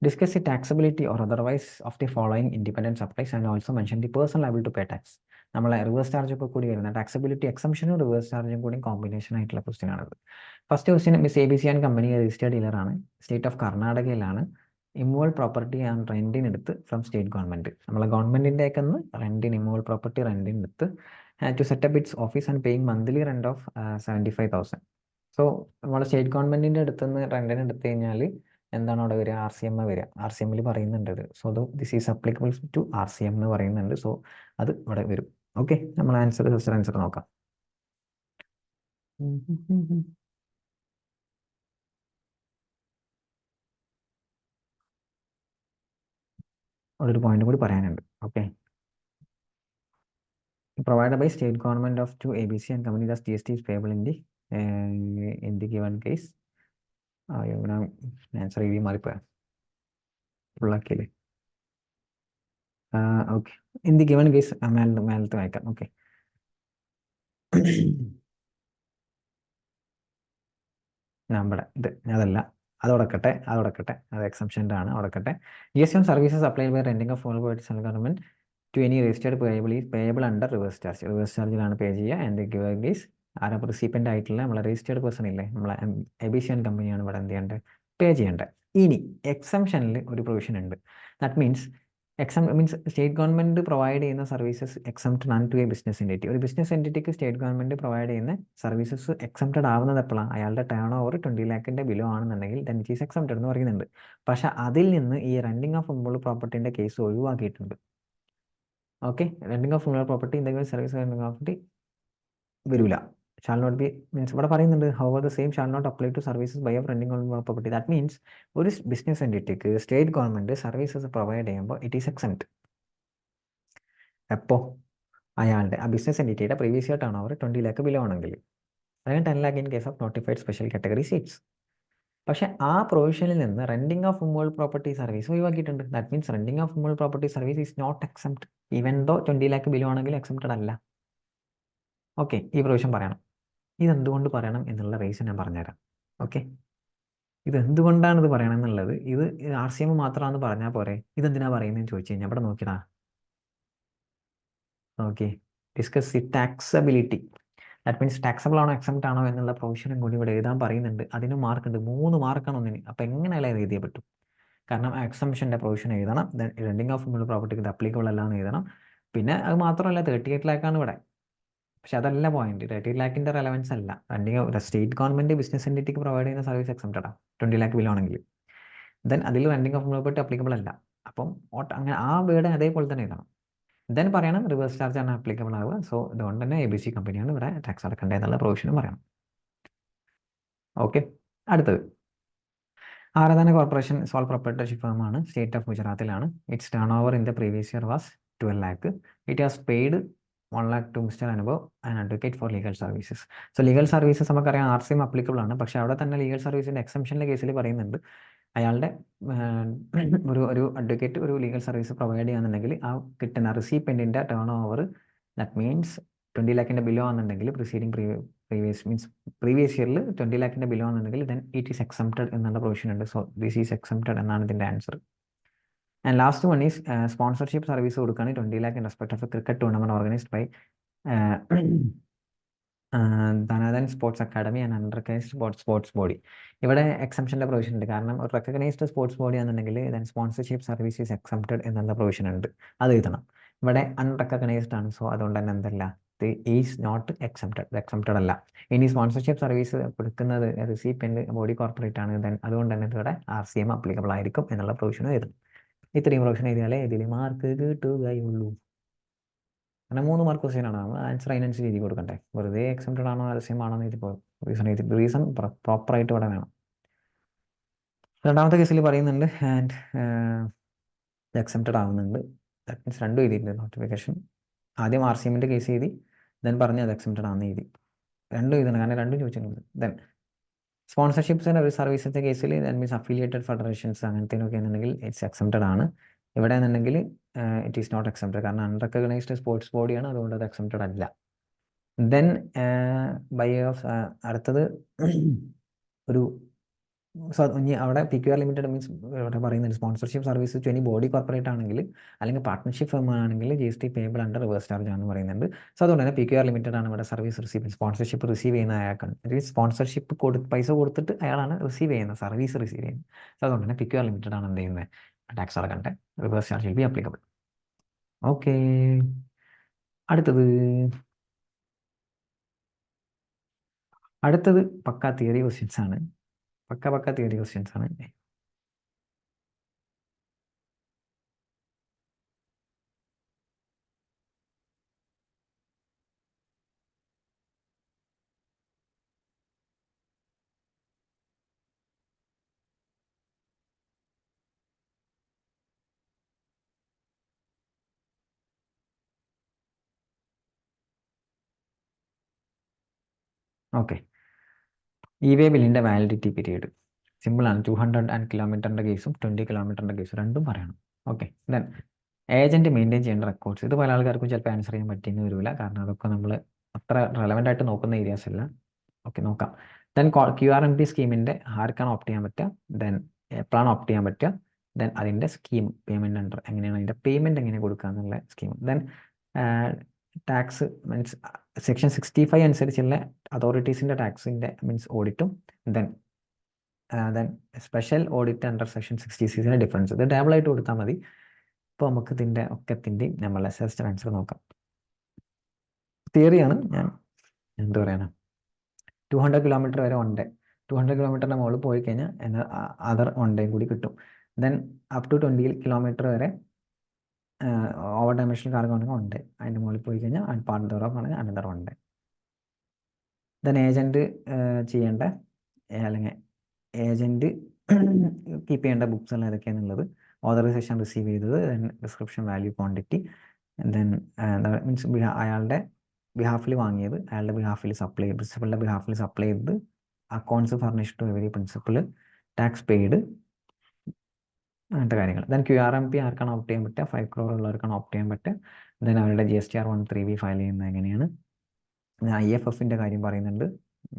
Discuss the taxability or otherwise of the following independent supplies and also mention the person liable to pay tax. നമ്മളെ റിവേഴ്സ് ചാർജ് ഒക്കെ കൂടി വരുന്ന ടാക്സബിലിറ്റി എക്സംഷനും റിവേഴ്സ് ചാർജും കൂടി കോമ്പിനേഷൻ ആയിട്ടുള്ള ക്വസ്റ്റ്യൻ ആണത്. First question miss ABC and company registered ഡീലറാണ്, state of കർണാടകയിലാണ്. ഇമ്മൂവൽ പ്രോപ്പർട്ടി ആൻഡ് റെൻറ്റിനെടുത്ത് ഫ്രം സ്റ്റേറ്റ് ഗവൺമെൻറ്. നമ്മളെ ഗവൺമെൻറ്റിൻ്റെ ഒക്കെ റെൻറ്റിന് ഇമ്മൂവൽ പ്രോപ്പർട്ടി റെൻറ്റിനെടുത്ത് to set up its office and paying monthly rent of 75,000. So നമ്മളെ സ്റ്റേറ്റ് ഗവൺമെൻറ്റിൻ്റെ അടുത്ത് നിന്ന് റെൻറ്റിന് എടുത്തു കഴിഞ്ഞാൽ എന്താണ് അവിടെ വരിക? RCM വരിക. RCM പറയുന്നുണ്ട് ഇത്. So this is applicable to RCM എന്ന് പറയുന്നുണ്ട്. സോ അത് ഇവിടെ വരും. ഓക്കെ, നമ്മൾ ആൻസർ നോക്കാം. അവിടെ ഒരു പോയിന്റ് കൂടി പറയാനുണ്ട്. Okay, provided by state government of to ABC and company thus GST is payable in the given case. ഇവിടെ ആൻസർ എഴുതി മാറിപ്പോയാ ഫുള്ളാക്കിയില്ലേ? Okay, in the given case മേലത്ത് വായിക്കാം. ഓക്കെ, നമ്മുടെ ഇത് അതല്ല, അതോടക്കട്ടെ അത് എക്സംഷൻ്റെ ആണ്. അവിടക്കട്ടെ GST on services supplied by renting of full by central government to any registered payable is payable under reverse charge. Reverse ചാർജിലാണ് പേ ചെയ്യുക. ആൻഡ് ഗിവൺ കേസ് ആരാ റെസിപ്പിയൻ്റ് ആയിട്ടുള്ള നമ്മളെ രജിസ്റ്റേർഡ് പേഴ്സൺ ഇല്ലേ, നമ്മളെ ABC ആൻഡ് കമ്പനിയാണ് ഇവിടെ എന്ത് ചെയ്യേണ്ടത്? പേ ചെയ്യേണ്ടത്. ഇനി എക്സംഷനിൽ ഒരു പ്രൊവിഷൻ ഉണ്ട്. That means means state government provide ചെയ്യുന്ന services exempted and to a business entity. ഒരു ബിസിനസ് എൻറ്റിറ്റിക്ക് സ്റ്റേറ്റ് ഗവൺമെൻറ് പ്രൊവൈഡ് ചെയ്യുന്ന സർവീസസ് എക്സംപ്റ്റഡ് ആവുന്നത് എപ്പോഴാണ്? അയാളുടെ ടേൺ ഓവർ 20 lakhൻ്റെ ബിലോ ആണെന്നുണ്ടെങ്കിൽ ദെൻ ഇറ്റ് ഈസ് എക്സംപ്റ്റഡ് എന്ന് പറയുന്നുണ്ട്. പക്ഷേ അതിൽ നിന്ന് ഈ റെൻറ്റിംഗ് ഓഫ് ഇമ്മൂവൽ പ്രോപ്പർട്ടിൻ്റെ കേസ് ഒഴിവാക്കിയിട്ടുണ്ട്. Okay, renting of immovable property എന്തെങ്കിലും സർവീസ് റെൻറ്റിംഗ് പ്രോപ്പർട്ടി വരില്ല. ഷാൽ നോട്ട് ബി മീൻസ് ഇവിടെ പറയുന്നുണ്ട് however the same shall not apply to services by of renting of property. That means ഒരു business എൻറ്റിറ്റിക്ക് state government services provide ചെയ്യുമ്പോൾ it is exempt. എപ്പോൾ? അയാളുടെ ആ ബിസിനസ് എൻറ്റിറ്റിയുടെ previous year turn over 20 lakh below ആണെങ്കിൽ, അതായത് 10 lakh in case of notified special category states. പക്ഷേ ആ പ്രൊവിഷനിൽ നിന്ന് renting of immovable property service ഒഴിവാക്കിയിട്ടുണ്ട്. That means renting of immovable property service is not exempt even though 20 lakh below ആണെങ്കിൽ exempted അല്ല. Okay, ഈ പ്രൊവിഷൻ പറയണം. ഇതെന്തുകൊണ്ട് പറയണം എന്നുള്ള റീസൺ ഞാൻ പറഞ്ഞുതരാം. ഓക്കെ, ഇതെന്തുകൊണ്ടാണ് ഇത് പറയണം എന്നുള്ളത്, ഇത് RCM മാത്രമാണെന്ന് പറഞ്ഞാൽ പോരെ, ഇതെന്തിനാ പറയുന്നതെന്ന് ചോദിച്ചു കഴിഞ്ഞാൽ ഇവിടെ നോക്കിയതാ. Okay, discuss the taxability. That means taxable ആണോ എക്സംപ്റ്റ് ആണോ എന്നുള്ള പ്രൊവിഷനും കൂടി ഇവിടെ എഴുതാൻ പറയുന്നുണ്ട്. അതിന് മാർക്കുണ്ട്, 3 മാർക്കാണ് ഒന്നിന്. അപ്പോൾ എങ്ങനെയല്ല ഇത് എഴുതിയേ പറ്റും? കാരണം എക്സംഷൻ്റെ പ്രൊവിഷൻ എഴുതണം, ദെൻ റെൻറ്റിംഗ് ഓഫ് ഇമ്മൂവൽ പ്രോപ്പർട്ടിക്ക് ഇത് അപ്ലിക്കബിൾ അല്ല എന്ന് എഴുതണം. പിന്നെ അത് മാത്രമല്ല 38 lakh ആണ് ഇവിടെ. പക്ഷെ അതല്ല പോയിന്റ്, 38 lakhൻ്റെ റെലവൻസ് അല്ല. Renting state government business എൻറ്റിറ്റിക്ക് provide ചെയ്യുന്ന സർവീസ് എക്സംപ്റ്റഡാ 20 lakh ബിലോ ആണെങ്കിൽ. ദെൻ അതിൽ റെൻറ്റിംഗ് ഓഫ് പ്രോപ്പർട്ടി അപ്ലിക്കബിൾ അല്ല. അപ്പം അങ്ങനെ ആ വേർഡ് അതേപോലെ തന്നെ എഴുതണം. ദെൻ പറയണം റിവേഴ്സ് ചാർജ് ആണ് അപ്ലിക്കബിൾ ആവുക. സോ അതുകൊണ്ട് തന്നെ ABC കമ്പനിയാണ് ഇവിടെ ടാക്സ് അടക്കേണ്ടത് എന്നുള്ള പ്രൊവിഷനും പറയണം. ഓക്കെ, അടുത്തത് ആരാധന കോർപ്പറേഷൻ സോൾ പ്രൊപ്പറേറ്റർഷിപ്പ് ഫേമാണ്, സ്റ്റേറ്റ് ഓഫ് ഗുജറാത്തിലാണ്. Its turn over in the previous year was 12 lakh. It has paid 1 lakh to mister Anubhav and advocate for legal services. So legal services നമുക്കറിയാം RCM applicable ആണ്. പക്ഷേ അവിടെ തന്നെ legal സർവീസിൻ്റെ എക്സംഷൻ്റെ കേസിൽ പറയുന്നുണ്ട് അയാളുടെ ഒരു അഡ്വക്കേറ്റ് ഒരു ലീഗൽ സർവീസ് പ്രൊവൈഡ് ചെയ്യുകയാണെന്നുണ്ടെങ്കിൽ ആ കിട്ടുന്ന റിസീപ്പൻറ്റിൻ്റെ ടേൺ ഓവർ ദാറ്റ് മീൻസ് 20 lakhൻ്റെ ബിലോ ആണെന്നുണ്ടെങ്കിൽ പ്രീവിയസ് ഇയറിൽ 20 lakhൻ്റെ ബിലോ ആണെന്നുണ്ടെങ്കിൽ ദെൻ ഇറ്റ് ഈസ് എക്സംപ്റ്റഡ് എന്നുള്ള പ്രൊവിഷൻ ഉണ്ട്. സോ ദിസ് ഈസ് എക്സംപ്റ്റഡ് എന്നാണ് ഇതിൻ്റെ answer. And last one is sponsorship service കൊടുക്കുകയാണ് 20 lakh in respect of a cricket tournament organised by Dhanadhan sports academy and unrecognised sports body. ഇവിടെ എക്സംഷൻ്റെ provision ഉണ്ട്. കാരണം ഒരു റെക്കഗ്നൈസ്ഡ് സ്പോർട്സ് ബോഡി ആണെന്നുണ്ടെങ്കിൽ then sponsorship service is exempted എന്നുള്ള provision ഉണ്ട്, അത് എഴുതണം. ഇവിടെ അൺറെക്കഗ്നൈസ്ഡ് ആണ്. സോ അതുകൊണ്ട് തന്നെ എന്തല്ല, ഈസ് നോട്ട് എക്സംപ്റ്റഡ്, എക്സംപ്റ്റഡ് അല്ല. ഇനി സ്പോൺസർഷിപ്പ് സർവീസ് കൊടുക്കുന്നത് റിസീപ്പൻറ്റ് ബോഡി കോർപ്പറേറ്റ് ആണ്, ദെൻ അതുകൊണ്ട് തന്നെ ഇവിടെ RCM അപ്ലിക്കബിൾ ആയിരിക്കും എന്നുള്ള പ്രൊവിഷനും എഴുതും. ഇത്രയും പ്രൊവിഷൻ എഴുതിയാലേ ഇതിൽ മാർക്ക് കിട്ടുകയുള്ളൂ. അങ്ങനെ 3 മാർക്ക് ക്വസ്റ്റ്യൻ ആണ്. നമ്മൾ ആൻസർ അതിനനുസരിച്ച് എഴുതി കൊടുക്കണ്ടേ. വെറുതെ എക്സംപ്റ്റഡ് ആണോ ആണോ എന്ന് എഴുതി റീസൺ പ്രോപ്പറായിട്ട് ഇവിടെ വേണം. രണ്ടാമത്തെ കേസിൽ പറയുന്നുണ്ട് ആൻഡ് എക്സംപ്റ്റഡ് ആവുന്നുണ്ട്. ദാറ്റ് മീൻസ് രണ്ടും എഴുതിയിട്ടുണ്ട് നോട്ടിഫിക്കേഷൻ. ആദ്യം RCMൻ്റെ കേസ് എഴുതി, ദെൻ പറഞ്ഞ് അത് എക്സംപ്റ്റഡ് ആണെന്ന് എഴുതി. രണ്ടും എഴുതണം, കാരണം രണ്ടും ചോദിച്ചിട്ടുണ്ട്. ദെൻ സ്പോൺസർഷിപ്പ്സ് ആൻഡ് സർവീസത്തെ കേസിൽ ദാറ്റ് മീൻസ് അഫിലിയേറ്റഡ് ഫെഡറേഷൻസ് അങ്ങനത്തേനൊക്കെ ആണെന്നുണ്ടെങ്കിൽ ഇറ്റ്സ് എക്സംപ്റ്റഡ് ആണ്. ഇവിടെ എന്നുണ്ടെങ്കിൽ ഇറ്റ് ഈസ് നോട്ട് എക്സംപ്റ്റഡ്, കാരണം അൺറെക്കഗ്നൈസ്ഡ് സ്പോർട്സ് ബോഡിയാണ്, അതുകൊണ്ട് അത് എക്സംപ്റ്റഡ് അല്ല. ദെൻ ബൈ ഓഫ് അടുത്തത് ഒരു ഇനി അവിടെ PQR ലിമിറ്റഡ് മീൻസ് ഇവിടെ പറയുന്നുണ്ട് sponsorship service to any body corporate ആണെങ്കിൽ അല്ലെങ്കിൽ പാർട്ട്ണർഷിപ്പ് ഫേം ആണെങ്കിൽ GST payable under reverse charge ആണെന്ന് പറയുന്നുണ്ട്. സോ അതുകൊണ്ട് തന്നെ PQR ലിമിറ്റഡ് ആണ് ഇവിടെ സർവീസ് സ്പോൺസർഷിപ്പ് റിസീവ് ചെയ്യുന്ന അയാൾക്കാണ്. സ്പോൺസർഷിപ്പ് പൈസ കൊടുത്തിട്ട് അയാളാണ് റിസീവ് ചെയ്യുന്നത്, സർവീസ് റിസീവ് ചെയ്യുന്നത്. സോ അതുകൊണ്ട് തന്നെ PQR ലിമിറ്റഡ് ആണ് എന്ത് ചെയ്യുന്നത്, ടാക്സ് അടക്കണ്ടേ, reverse charge will be applicable. Okay, അടുത്തത് പക്ക തിയറി ക്വസ്റ്റ്യൻസ് ആണ്. പക്ക തിയറി ക്വസ്റ്റ്യൻസ് ആണ്. ഓക്കെ, ഇ-വേ ബില്ലിൻ്റെ വാലിഡിറ്റി പീരീഡ് സിമ്പിളാണ്. 200 കിലോമീറ്ററിൻ്റെ കേസും 20 കിലോമീറ്ററിൻ്റെ കേസും രണ്ടും പറയണം. ഓക്കെ, ദെൻ ഏജൻറ്റ് മെയിൻറ്റെയിൻ ചെയ്യേണ്ട റെക്കോർഡ്സ്. ഇത് പല ആൾക്കാർക്കും ചിലപ്പോൾ ആൻസർ ചെയ്യാൻ പറ്റിയെന്ന് വരില്ല, കാരണം അതൊക്കെ നമ്മൾ അത്ര റെലവൻ്റ് ആയിട്ട് നോക്കുന്ന ഏരിയാസ് അല്ല. ഓക്കെ, നോക്കാം. ദെൻ QRMP സ്കീമിൻ്റെ ആർക്കാണ് ഓപ്റ്റ് ചെയ്യാൻ പറ്റുക, ദെൻ എപ്പോഴാണ് ഓപ്റ്റ് ചെയ്യാൻ പറ്റുക, ദെൻ അതിൻ്റെ സ്കീം പേയ്മെൻറ്റ് അണ്ടർ എങ്ങനെയാണ് അതിൻ്റെ പേയ്മെൻറ്റ് എങ്ങനെ കൊടുക്കുക എന്നുള്ള scheme. Then tax means section 65 അനുസരിച്ചുള്ള അതോറിറ്റീസിൻ്റെ ടാക്സിൻ്റെ മീൻസ് ഓഡിറ്റും then special audit under section 66 difference. ഇത് ടേബിളായിട്ട് കൊടുത്താൽ മതി. ഇപ്പോൾ നമുക്ക് ഇതിൻ്റെ ഒക്കത്തിൻ്റെയും നമ്മൾ അസസ്റ്റ് ആൻസർ നോക്കാം. തിയറിയാണ്, ഞാൻ എന്ത് പറയാനാ, 200 കിലോമീറ്റർ വരെ 1 ഡേ, 200 കിലോമീറ്ററിൻ്റെ മുകളിൽ പോയി കഴിഞ്ഞാൽ അതർ 1 ഡേയും കൂടി കിട്ടും. ദെൻ അപ് ടു 20 കിലോമീറ്റർ വരെ ഓവർ ഡയമെൻഷണൽ കാർഗോ ആണെങ്കിൽ 1 ഡേ, അതിൻ്റെ മുകളിൽ പോയി കഴിഞ്ഞാൽ പാർട്ട് ദോറോഫ് ആണെങ്കിൽ അനദർ 1 ഡേ. ദെൻ ഏജൻറ്റ് ചെയ്യേണ്ട അല്ലെങ്കിൽ ഏജൻറ്റ് കീപ്പ് ചെയ്യേണ്ട ബുക്സ് എല്ലാം ഏതൊക്കെയാണെന്നുള്ളത്, ഓതറൈസേഷൻ റിസീവ് ചെയ്തത്, then description, value, quantity, then means അയാളുടെ ബിഹാഫിൽ വാങ്ങിയത്, അയാളുടെ ബിഹാഫിൽ സപ്ലൈ, പ്രിൻസിപ്പളിൻ്റെ ബിഹാഫിൽ സപ്ലൈ ചെയ്തത്, accounts furnished to every principal, tax paid, അങ്ങനത്തെ കാര്യങ്ങൾ. ദെൻ QRMP ആർക്കാണ് ഓപ്റ്റ് ചെയ്യാൻ പറ്റുക, 5 crore ഉള്ളവർക്കാണ് ഓപ്റ്റ് ചെയ്യാൻ പറ്റുക. ദെൻ അവരുടെ GSTR 13B ഫയൽ ചെയ്യുന്നത് എങ്ങനെയാണ്. IFFൻ്റെ കാര്യം പറയുന്നുണ്ട്,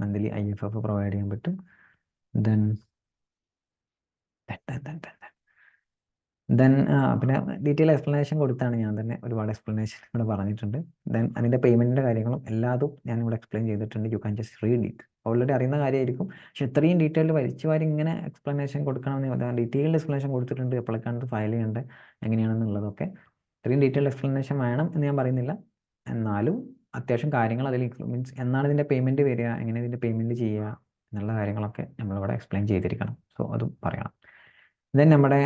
മന്ത്ലി IFF പ്രൊവൈഡ് ചെയ്യാൻ പറ്റും. ദെൻ പിന്നെ ഡീറ്റെയിൽ എക്സ്പ്ലനേഷൻ കൊടുത്താണ്, ഞാൻ തന്നെ ഒരുപാട് എക്സ്പ്ലനേഷൻ ഇവിടെ പറഞ്ഞിട്ടുണ്ട്. ദെൻ അതിൻ്റെ പേയ്മെൻറ്റിൻ്റെ കാര്യങ്ങളും എല്ലാതും ഞാനിവിടെ എക്സ്പ്ലെയിൻ ചെയ്തിട്ടുണ്ട്. U can just read it. Already അറിയുന്ന കാര്യമായിരിക്കും, പക്ഷെ ഇത്രയും ഡീറ്റെയിൽഡ് വലിച്ചു വാരി ഇങ്ങനെ എക്സ്പ്ലനേഷൻ കൊടുക്കണമെന്ന് ഡീറ്റെയിൽഡ് എക്സ്പ്ലനേഷൻ കൊടുത്തിട്ടുണ്ട്, എപ്പോഴൊക്കെയാണ് ഫയൽ ചെയ്യേണ്ടത് എങ്ങനെയാണെന്നുള്ളതൊക്കെ. ഇത്രയും ഡീറ്റെയിൽഡ് എക്സ്പ്ലനേഷൻ വേണം എന്ന് ഞാൻ പറയുന്നില്ല, എന്നാലും അത്യാവശ്യം കാര്യങ്ങൾ അതിൽ മീൻസ് എന്നാണ് ഇതിൻ്റെ പേയ്മെൻറ്റ് വരിക, എങ്ങനെ ഇതിൻ്റെ പേയ്മെൻറ്റ് ചെയ്യുക എന്നുള്ള കാര്യങ്ങളൊക്കെ നമ്മളിവിടെ എക്സ്പ്ലെയിൻ ചെയ്തിരിക്കണം. സോ അതും പറയണം. ദെൻ നമ്മുടെ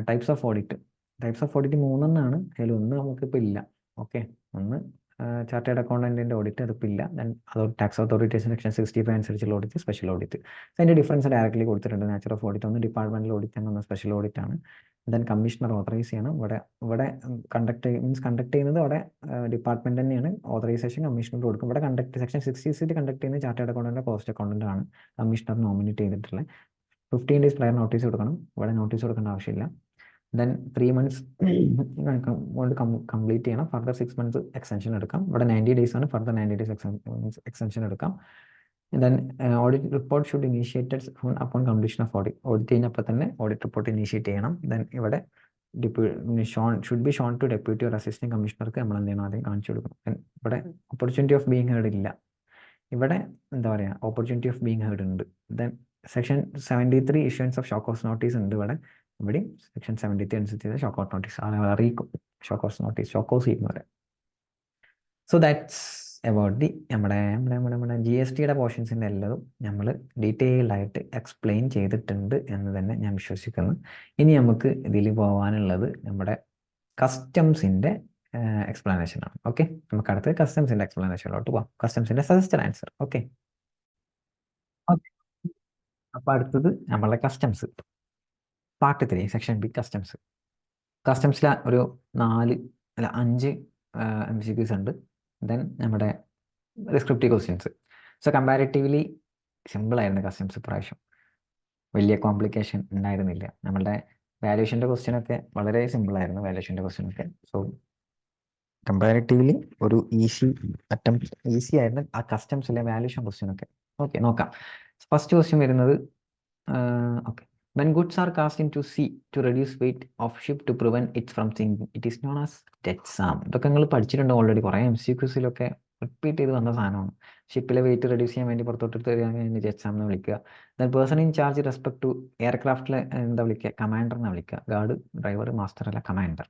ടൈപ്സ് ഓഫ് ഓഡിറ്റ് 3 അതിൽ ഒന്ന് നമുക്കിപ്പോൾ ഇല്ല. ഓക്കെ, ഒന്ന് ചാർട്ടേഡ് അക്കൗണ്ടൻറ്റിൻ്റെ ഓഡിറ്റ്, അതിപ്പോൾ ഇല്ല. ദെൻ അത് ടാക്സ് അതോറിറ്റീസ് സെക്ഷൻ 65 അനുസരിച്ചുള്ള ഓഡിറ്റ്, സ്പെഷ്യൽ ഓഡിറ്റ്. അതിൻ്റെ ഡിഫറൻസ് ഡയറക്റ്റ്ലി കൊടുത്തിട്ടുണ്ട്. നാച്ചർ ഓഫ് ഓഡിറ്റ് ഒന്ന് ഡിപ്പാർട്ട്മെൻറ്റൽ ഓഡിറ്റ് ആണ്, ഒന്ന് സ്പെഷ്യൽ ഓഡിറ്റ് ആണ്. ദെൻ കമ്മീഷണർ ഓതറൈസ് ചെയ്യണം. ഇവിടെ കണ്ടക്ട് ചെയ്യുന്നത് അവിടെ ഡിപ്പാർട്ട്മെൻറ്റ് തന്നെയാണ്. ഓതറൈസേഷൻ കമ്മീഷണർ കൊടുക്കും. ഇവിടെ സെക്ഷൻ 66 കണ്ടക്ട് ചെയ്യുന്നത് ചാർട്ടേഡ് അക്കൗണ്ടൻ്റ്, കോസ്റ്റ് അക്കൗണ്ടൻ്റ് ആണ് കമ്മീഷണർ നോമിനേറ്റ് ചെയ്തിട്ടുള്ളത്. 15 days പ്രയർ നോട്ടീസ് കൊടുക്കണം. ഇവിടെ നോട്ടീസ് കൊടുക്കേണ്ട ആവശ്യമില്ല. ദെൻ 3 months കൊണ്ട് കംപ്ലീറ്റ് ചെയ്യണം. ഫർദർ 6 months എക്സ്റ്റൻഷൻ എടുക്കാം. ഇവിടെ 90 days ആണ്, ഫർദർ 90 days എക്സ്റ്റൻഷൻ എടുക്കാം. Then audit report should initiated upon completion of audit. Audit കഴിഞ്ഞപ്പോൾ തന്നെ ഓഡിറ്റ് റിപ്പോർട്ട് ഇനീഷ്യേറ്റ് ചെയ്യണം. ദെൻ ഇവിടെ should be shown to deputy or assistant കമ്മീഷണർക്ക് നമ്മൾ എന്ത് ചെയ്യണം, ആദ്യം കാണിച്ചു കൊടുക്കണം. ഇവിടെ ഓപ്പർച്യൂണിറ്റി ഓഫ് ബീങ് ഹേർഡ് ഇല്ല. ഇവിടെ എന്താ പറയുക, ഓപ്പർച്യൂണിറ്റി ഓഫ് ബീങ് ഹേർഡ് ഉണ്ട്. Then section 73 issuance of shock out notice ഉണ്ട്. ഇവിടെ സെക്ഷൻ 73 അനുസരിച്ച് ഷോക്ക് ഔട്ട് നോട്ടീസ് അറിയിക്കും. Shock out notice shock out ചെയ്യുന്നവരെ. സോ ദാറ്റ്സ് അബൌട്ട് ദി നമ്മുടെ GSTയുടെ പോർഷൻസിൻ്റെ എല്ലതും നമ്മൾ ഡീറ്റെയിൽഡ് ആയിട്ട് എക്സ്പ്ലെയിൻ ചെയ്തിട്ടുണ്ട് എന്ന് തന്നെ ഞാൻ വിശ്വസിക്കുന്നു. ഇനി നമുക്ക് ഇതിൽ പോകാനുള്ളത് നമ്മുടെ കസ്റ്റംസിൻ്റെ എക്സ്പ്ലനേഷൻ ആണ്. ഓക്കെ, നമുക്ക് അടുത്ത് കസ്റ്റംസിന്റെ എക്സ്പ്ലനേഷനിലോട്ട് പോവാം. കസ്റ്റംസിന്റെ സജസ്റ്റഡ് ആൻസർ. ഓക്കെ, അപ്പൊ അടുത്തത് നമ്മളുടെ customs part 3 section B customs. കസ്റ്റംസിലെ ഒരു 5 MCQs ഉണ്ട്. ദെൻ നമ്മുടെ descriptive questions. So comparatively simple ആയിരുന്നു കസ്റ്റംസ് പ്രാവശ്യം, വലിയ കോംപ്ലിക്കേഷൻ ഉണ്ടായിരുന്നില്ല. നമ്മളുടെ വാല്യൂഷൻ്റെ ക്വസ്റ്റ്യൻ ഒക്കെ വളരെ സിമ്പിൾ ആയിരുന്നു. വാല്യൂഷൻ്റെ ക്വസ്റ്റ്യൻ ഒക്കെ സോ കമ്പാരിറ്റീവ്ലി ഒരു ഈസി ആയിരുന്നു ആ കസ്റ്റംസിലെ വാല്യൂഷൻ ക്വസ്റ്റ്യൻ ഒക്കെ. ഓക്കെ, നോക്കാം. ഫസ്റ്റ് ക്വസ്റ്റ്യൻ വരുന്നത് okay, when goods are cast into sea to reduce weight of ship to prevent it from sinking, it is known as jetsam. ഇതൊക്കെ നിങ്ങൾ പഠിച്ചിട്ടുണ്ട് ഓൾറെഡി, കുറേ MCQസിലൊക്കെ റിപ്പീറ്റ് ചെയ്ത് വന്ന സാധനമാണ്. ഷിപ്പിലെ വെയിറ്റ് റെഡ്യൂസ് ചെയ്യാൻ വേണ്ടി പുറത്തോട്ട് തരികയാണെങ്കിൽ ജെറ്റ്സാം എന്ന് വിളിക്കുക. Then person in charge respect to എയർക്രാഫ്റ്റിലെ എന്താ വിളിക്കുക, കമാൻഡർ എന്ന് വിളിക്കുക. ഗാർഡ്, ഡ്രൈവർ, മാസ്റ്റർ അല്ല കമാൻഡർ.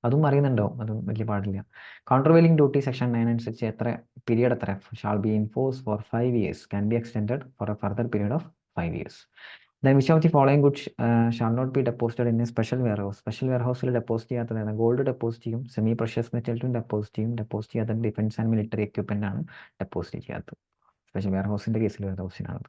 അതും അറിയുന്നുണ്ടാവും, അതും വലിയ പാടില്ല. കൗണ്ടർവെയിലിംഗ് ഡ്യൂട്ടി സെക്ഷൻ 9 അനുസരിച്ച് എത്ര പീരിയഡ് എത്ര shall be in force for 5 years can be extended for a further period of 5 years. Then which of the following goods shall not be deposited in a special warehouse? Special വെയർഹൗസിൽ deposit ചെയ്യാത്തതാണ് gold deposit ചെയ്യും, semi precious മെറ്റലും deposit ചെയ്യും. Deposit ചെയ്യാത്ത defence and military equipment ആണ് deposit ചെയ്യാത്തത്. Special വെയർഹൗസിന്റെ കേസിൽ വരുന്ന ക്വസ്റ്റ്യൻ ആണ്.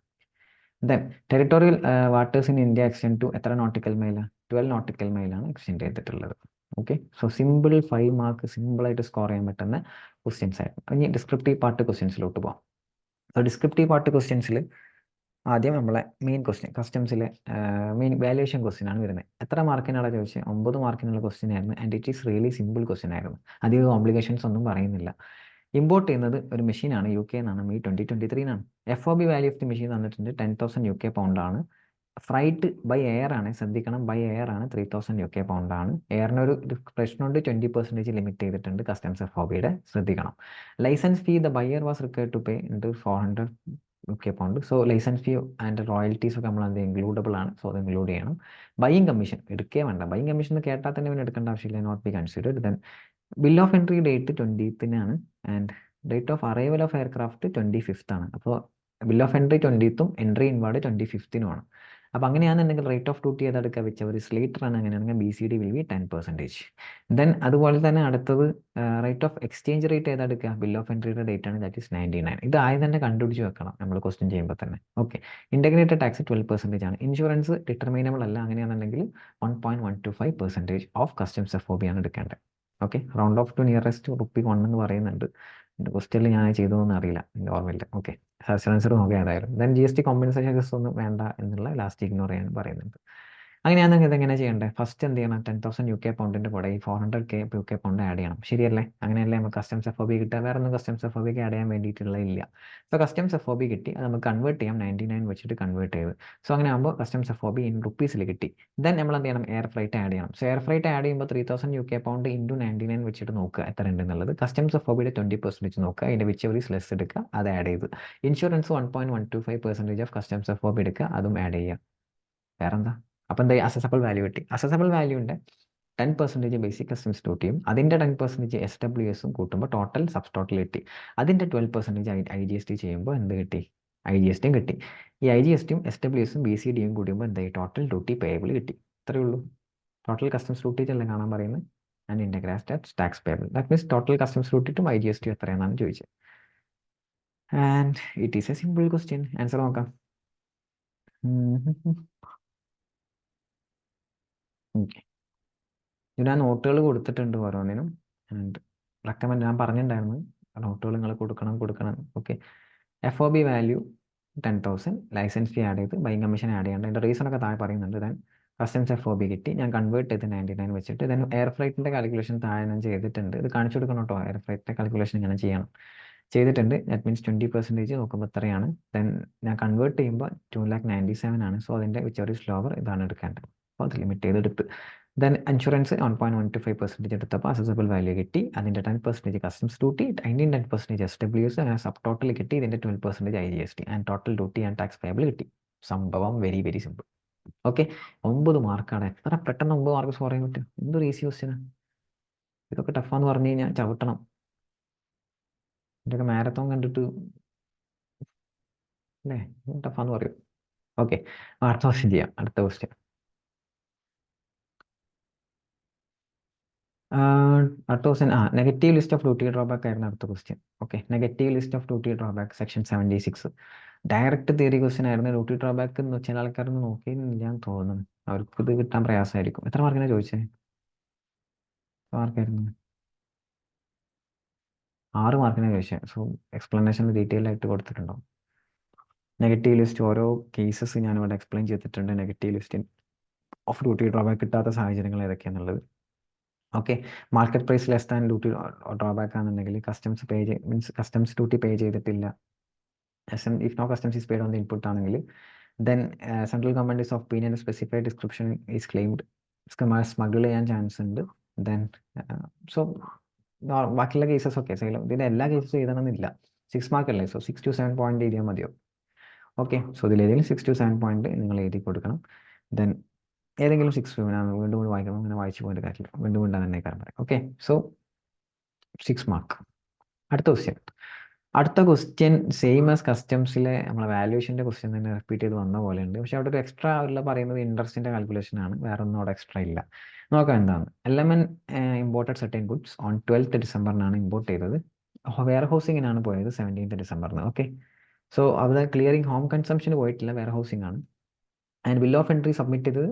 Then territorial waters in India extend to എത്ര നോട്ടിക്കൽ മൈലാണ്? 12 നോട്ടിക്കൽ മൈലാണ് എക്സ്റ്റെൻഡ് ചെയ്തിട്ടുള്ളത്. ഓക്കെ, സോ സിമ്പിൾ 5 മാർക്ക് സിമ്പിളായിട്ട് സ്കോർ ചെയ്യാൻ പറ്റുന്ന ക്വസ്റ്റ്യൻസ് ആയിരുന്നു. ഇനി ഡിസ്ക്രിപ്റ്റീവ് പാർട്ട് ക്വസ്റ്റ്യൻസിലോട്ട് പോകാം. സോ ഡിസ്ക്രിപ്റ്റീവ് പാർട്ട് ക്വസ്റ്റ്യൻസിൽ ആദ്യം നമ്മളെ മെയിൻ ക്വസ്റ്റ്യൻ കസ്റ്റംസിലെ മെയിൻ വാല്യുവേഷൻ ക്വസ്റ്റ്യൻ ആണ് വരുന്നത്. എത്ര മാർക്കിനാണ് ചോദിച്ചത്? 9 മാർക്കിനുള്ള ക്വസ്റ്റ്യൻ ആയിരുന്നു. And it is really simple question ആയിരുന്നു. അധികം കോംപ്ലിക്കേഷൻസ് ഒന്നും പറയുന്നില്ല. ഇമ്പോർട്ട് ചെയ്യുന്നത് ഒരു മെഷീനാണ്, UK എന്നാണ്, May 2023 FOB value of the machine തന്നിട്ടുണ്ട് 10,000 UK പൗണ്ടാണ്. ഫ്രൈറ്റ് ബൈ എയർ ആണ്, ശ്രദ്ധിക്കണം, ബൈ എയർ ആണ്, 3,000 UK പൗണ്ടാണ്. എയറിനൊരു പ്രശ്നമുണ്ട്, 20% ലിമിറ്റ് ചെയ്തിട്ടുണ്ട് കസ്റ്റംസ് FOBയുടെ, ശ്രദ്ധിക്കണം. Licence fee the buyer was required to pay 400 UK pound. So licence fee and royalties ഒക്കെ നമ്മൾ ഇൻക്ലൂഡബിൾ ആണ്, സോ അത് ഇൻക്ലൂഡ് ചെയ്യണം. ബൈയിങ് കമ്മീഷൻ എടുക്കേ വേണ്ട, ബൈയിങ് കമ്മീഷൻ കേട്ടാൽ തന്നെ പിന്നെ എടുക്കേണ്ട ആവശ്യമില്ല, not be considered. Then bill of entry date 20th and date of arrival of aircraft 25th ആണ്. അപ്പോൾ bill of entry 20th entry inward 25th ആണ്. അപ്പോൾ അങ്ങനെയാണെന്നുണ്ടെങ്കിൽ റേറ്റ് ഓഫ് ഡ്യൂട്ടി ഏതെടുക്കുക, വെച്ച് അവർ സ്ലേറ്റർ ആണ്, അങ്ങനെയാണെങ്കിൽ BCD വിൽ ബി 10%. ദെൻ അതുപോലെ തന്നെ അടുത്തത് റേറ്റ് ഓഫ് എക്സ്ചേഞ്ച് റേറ്റ് ഏതെടുക്കുക, ബിൽ ഓഫ് എൻട്രിയുടെ ഡേറ്റ് ആണ്, ദാറ്റ് ഈസ് 99. ഇത് ആദ്യം തന്നെ കണ്ടുപിടിച്ച് വെക്കണം നമ്മൾ ക്വസ്റ്റ്യൻ ചെയ്യുമ്പോൾ തന്നെ. ഓക്കെ, ഇൻ്റഗ്രേറ്റഡ് ടാക്സ് 12% ആണ്. ഇൻഷുറൻസ് ഡിറ്റർമിനബിൾ അല്ല, അങ്ങനെയാണെന്നുണ്ടെങ്കിൽ 1.125% ഓഫ് കസ്റ്റംസ് FOB ആണ് എടുക്കേണ്ടത്. Okay, round of two nearest ₹1 എന്ന് പറയുന്നുണ്ട്. എൻ്റെ ക്വസ്റ്റ്യനിൽ ഞാൻ ചെയ്തതെന്ന് അറിയില്ല, എൻ്റെ ഓർമ്മയില്ല. ഓക്കെ, ആൻസർ നോക്കുക ഏതായാലും. ദെൻ GST കോമ്പൻസേഷൻ ജസ്റ്റ് ഒന്നും വേണ്ട എന്നുള്ള ലാസ്റ്റ് ഇഗ്നോർ ചെയ്യാൻ പറയുന്നുണ്ട്. അങ്ങനെയാണെങ്കിൽ ഇതെങ്ങനെ ചെയ്യേണ്ടത്? ഫസ്റ്റ് എന്ത് ചെയ്യണം, 10,000 UK പൗണ്ടിൻ്റെ കൂടെ ഈ 400 UK പൗണ്ട് ആഡ് ചെയ്യണം. ശരിയല്ലേ? അങ്ങനെയല്ലേ നമുക്ക് കസ്റ്റംസ് FOB കിട്ടുക? വേറെ ഒന്നും കസ്റ്റംസ് FOBക്ക് ആഡ് ചെയ്യാൻ വേണ്ടിയിട്ടുള്ള ഇല്ല. സോ കസ്റ്റംസ് FOB കിട്ടി, അത് നമുക്ക് കൺവേർട്ട് ചെയ്യാം, 99 വെച്ചിട്ട് കൺവേർട്ട് ചെയ്ത്. സോ അങ്ങനെ ആകുമ്പോൾ കസ്റ്റംസ് FOB ഇൻ റുപ്പീസിൽ കിട്ടി. ദെൻ നമ്മൾ എന്ത് ചെയ്യണം, എയർ ഫ്രൈറ്റ് ആഡ് ചെയ്യണം. സോ എയർ ഫ്രൈറ്റ് ആഡ് ചെയ്യുമ്പോൾ 3,000 UK പൗണ്ട് ഇൻറ്റു 99 വെച്ചിട്ട് നോക്കുക എത്ര ഉണ്ട് എന്നുള്ളത്. കസ്റ്റംസ് FOBയുടെ 20% നോക്കുക, അതിൻ്റെ വിച്ച് എവറി ലെസ് എടുക്കുക, അത് ആഡ് ചെയ്ത്. ഇൻഷുറൻസ് 1.125% ഓഫ് കസ്റ്റംസ് FOB എടുക്കുക, അതും ആഡ് ചെയ്യുക. വേറെന്താ? അപ്പം എന്താ, അസസബിൾ വാല്യൂ കിട്ടി. അസസബിൾ വാല്യൂൻ്റെ 10% ബേസിക് കസ്റ്റംസ് ഡ്യൂട്ടിയും അതിൻ്റെ 10% SWSും കൂട്ടുമ്പോൾ ടോട്ടൽ സബ് ടോട്ടൽ കിട്ടി. അതിൻ്റെ 12% IGST ചെയ്യുമ്പോൾ എന്ത് കിട്ടി? IGSTയും കിട്ടി. ഈ IGSTയും SWSും BCDയും കൂടുമ്പോൾ എന്തായി? ടോട്ടൽ ഡ്യൂട്ടി പേയബിൾ കിട്ടി. ഇത്രയേ ഉള്ളൂ. ടോട്ടൽ കസ്റ്റംസ് ഡ്യൂട്ടി അല്ലേ കാണാൻ പറയുന്നത്. And integrated tax payable, that means total customs ഡ്യൂട്ടിയും IGSTയും എത്രയാണെന്നാണ് ചോദിച്ചത്. And it is a simple question. Answer നോക്കാം. ഓക്കെ, ഞാൻ നോട്ടുകൾ കൊടുത്തിട്ടുണ്ട് ഓരോന്നിനും. ആൻഡ് റെക്കമെൻഡ് ഞാൻ പറഞ്ഞിട്ടുണ്ടായിരുന്നു നോട്ടുകൾ നിങ്ങൾ കൊടുക്കണം. Okay, FOB value 10,000, licence fee add ചെയ്ത്, ബൈങ് കമ്മീഷൻ ആഡ് ചെയ്യേണ്ട, അതിൻ്റെ റീസൺ ഒക്കെ താഴെ പറയുന്നുണ്ട്. ദെൻ കസ്റ്റംസ് FOB കിട്ടി, ഞാൻ കൺവേർട്ട് ചെയ്ത് 99 വെച്ചിട്ട്. ദെൻ എയർ ഫ്ലൈറ്റിൻ്റെ കാൽക്കുലേഷൻ താഴെ ഞാൻ ചെയ്തിട്ടുണ്ട്, ഇത് കാണിച്ചു കൊടുക്കണം കേട്ടോ. എയർ ഫ്ലൈറ്റിൻ്റെ കാൽക്കുലേഷൻ ഇങ്ങനെ ചെയ്യണം, ചെയ്തിട്ടുണ്ട്. ദാറ്റ് മീൻസ് 20% നോക്കുമ്പോൾ എത്രയാണ്. ദെൻ ഞാൻ കൺവേർട്ട് ചെയ്യുമ്പോൾ 2,97,000 ആണ്. സോ അതിൻ്റെ വിച്ച് സ്ലോവർ ഇതാണ് എടുക്കേണ്ടത്. അപ്പോൾ അത് ലിമിറ്റ് ചെയ്തെടുത്ത്. ദെൻ ഇൻഷുറൻസ് 1.125% എടുത്തപ്പോൾ അസസബിൾ വാല്യൂ കിട്ടി. അതിൻ്റെ 10% കസ്റ്റംസ് ഡ്യൂട്ടി, അതിൻ്റെ 10% SWS, അങ്ങനെ സബ് ടോട്ടൽ കിട്ടി. ഇതിൻ്റെ 12% IGST and total duty and tax payable കിട്ടി. സംഭവം വെരി വെരി സിമ്പിൾ. ഓക്കെ, 9 മാർക്കാണ്. എത്ര പെട്ടെന്ന് 9 മാർക്ക് സ്കോർ ചെയ്യാൻ പറ്റും? എന്തൊരു ഈസി ക്വസ്റ്റ്യനാണ്. ഇതൊക്കെ ടഫാന്ന് പറഞ്ഞു കഴിഞ്ഞാൽ ചവിട്ടണം. ഇതൊക്കെ മാരത്തോൺ കണ്ടിട്ട് അല്ലേ ടഫാന്ന് പറയും. ഓക്കെ, അടുത്ത ക്വസ്റ്റ്യൻ ചെയ്യാം. അടുത്ത ക്വസ്റ്റ്യൻ അടുത്ത question negative list of duty drawback ആയിരുന്നു അടുത്ത question. Okay, negative list of duty drawback section 76 direct theory question ആയിരുന്നു. ഡ്യൂട്ടി ഡ്രോബാക്ക് എന്ന് ചില ആൾക്കാരൊന്നും നോക്കിയില്ല എന്ന് തോന്നുന്നു. അവർക്ക് ഇത് കിട്ടാൻ പ്രയാസമായിരിക്കും. എത്ര മാർക്കിനാണ് ചോദിച്ചത്? മാർക്കായിരുന്നു 6 മാർക്കിനാണ് ചോദിച്ചത്. സോ എക്സ്പ്ലനേഷൻ ഡീറ്റെയിൽ ആയിട്ട് കൊടുത്തിട്ടുണ്ടാവും. നെഗറ്റീവ് ലിസ്റ്റ് ഓരോ കേസസ് ഞാനിവിടെ എക്സ്പ്ലെയിൻ ചെയ്തിട്ടുണ്ട്. Negative list of duty drawback കിട്ടാത്ത സാഹചര്യങ്ങൾ ഏതൊക്കെയാണെന്നുള്ളത്. Okay, market price less than duty drawback ആണെന്നുണ്ടെങ്കിൽ customs means customs duty pay ചെയ്തിട്ടില്ല. If no customs is paid on the input ആണെങ്കിൽ then central government is of opinion specified description is claimed smuggle ചെയ്യാൻ chance ഉണ്ട്. Then so ബാക്കിയുള്ള cases ഒക്കെ ഇതിൻ്റെ എല്ലാ കേസസും എഴുതണമെന്നില്ല. 6 മാർക്ക് അല്ലേ, സോ 6 to 7 പോയിന്റ് എഴുതിയാൽ മതിയോ? ഓക്കെ, സോ ഇതിലേതെങ്കിലും 6 to 7 പോയിന്റ് നിങ്ങൾ എഴുതി കൊടുക്കണം. ദെൻ ഏതെങ്കിലും 6 വീണ്ടും വീണ്ടും വായിക്കണം, അങ്ങനെ വായിച്ചു പോയിട്ട് കാര്യമില്ല, വീണ്ടും വീണ്ടും തന്നെ കാര്യം പറയാം. Okay, so 6 mark. അടുത്ത ക്വസ്റ്റ്യൻ സെയിം ആസ് കസ്റ്റംസിലെ നമ്മളെ വാല്യൂഷൻ്റെ ക്വസ്റ്റ്യൻ തന്നെ റിപ്പീറ്റ് ചെയ്ത് വന്ന പോലെ ഉണ്ട്. പക്ഷേ അവിടെ ഒരു എക്സ്ട്രാ ഉള്ള പറയുന്നത് ഇൻട്രസ്റ്റിൻ്റെ കാൽക്കുലേഷൻ ആണ്, വേറെ ഒന്നും അവിടെ എക്സ്ട്രാ ഇല്ല. നോക്കാം എന്താണ്. LMN imported certain goods on 12th ഡിസംബറിനാണ് ഇമ്പോർട്ട് ചെയ്തത്. വെയർ ഹൗസിങ്ങിനാണ് പോയത് 17th ഡിസംബറിന്. ഓക്കെ, സോ അവിടെ ക്ലിയറിംഗ് ഹോം കൺസംഷന് പോയിട്ടില്ല, വെയർ ഹൗസിംഗ് ആണ്. And bill of entry submit ചെയ്ത്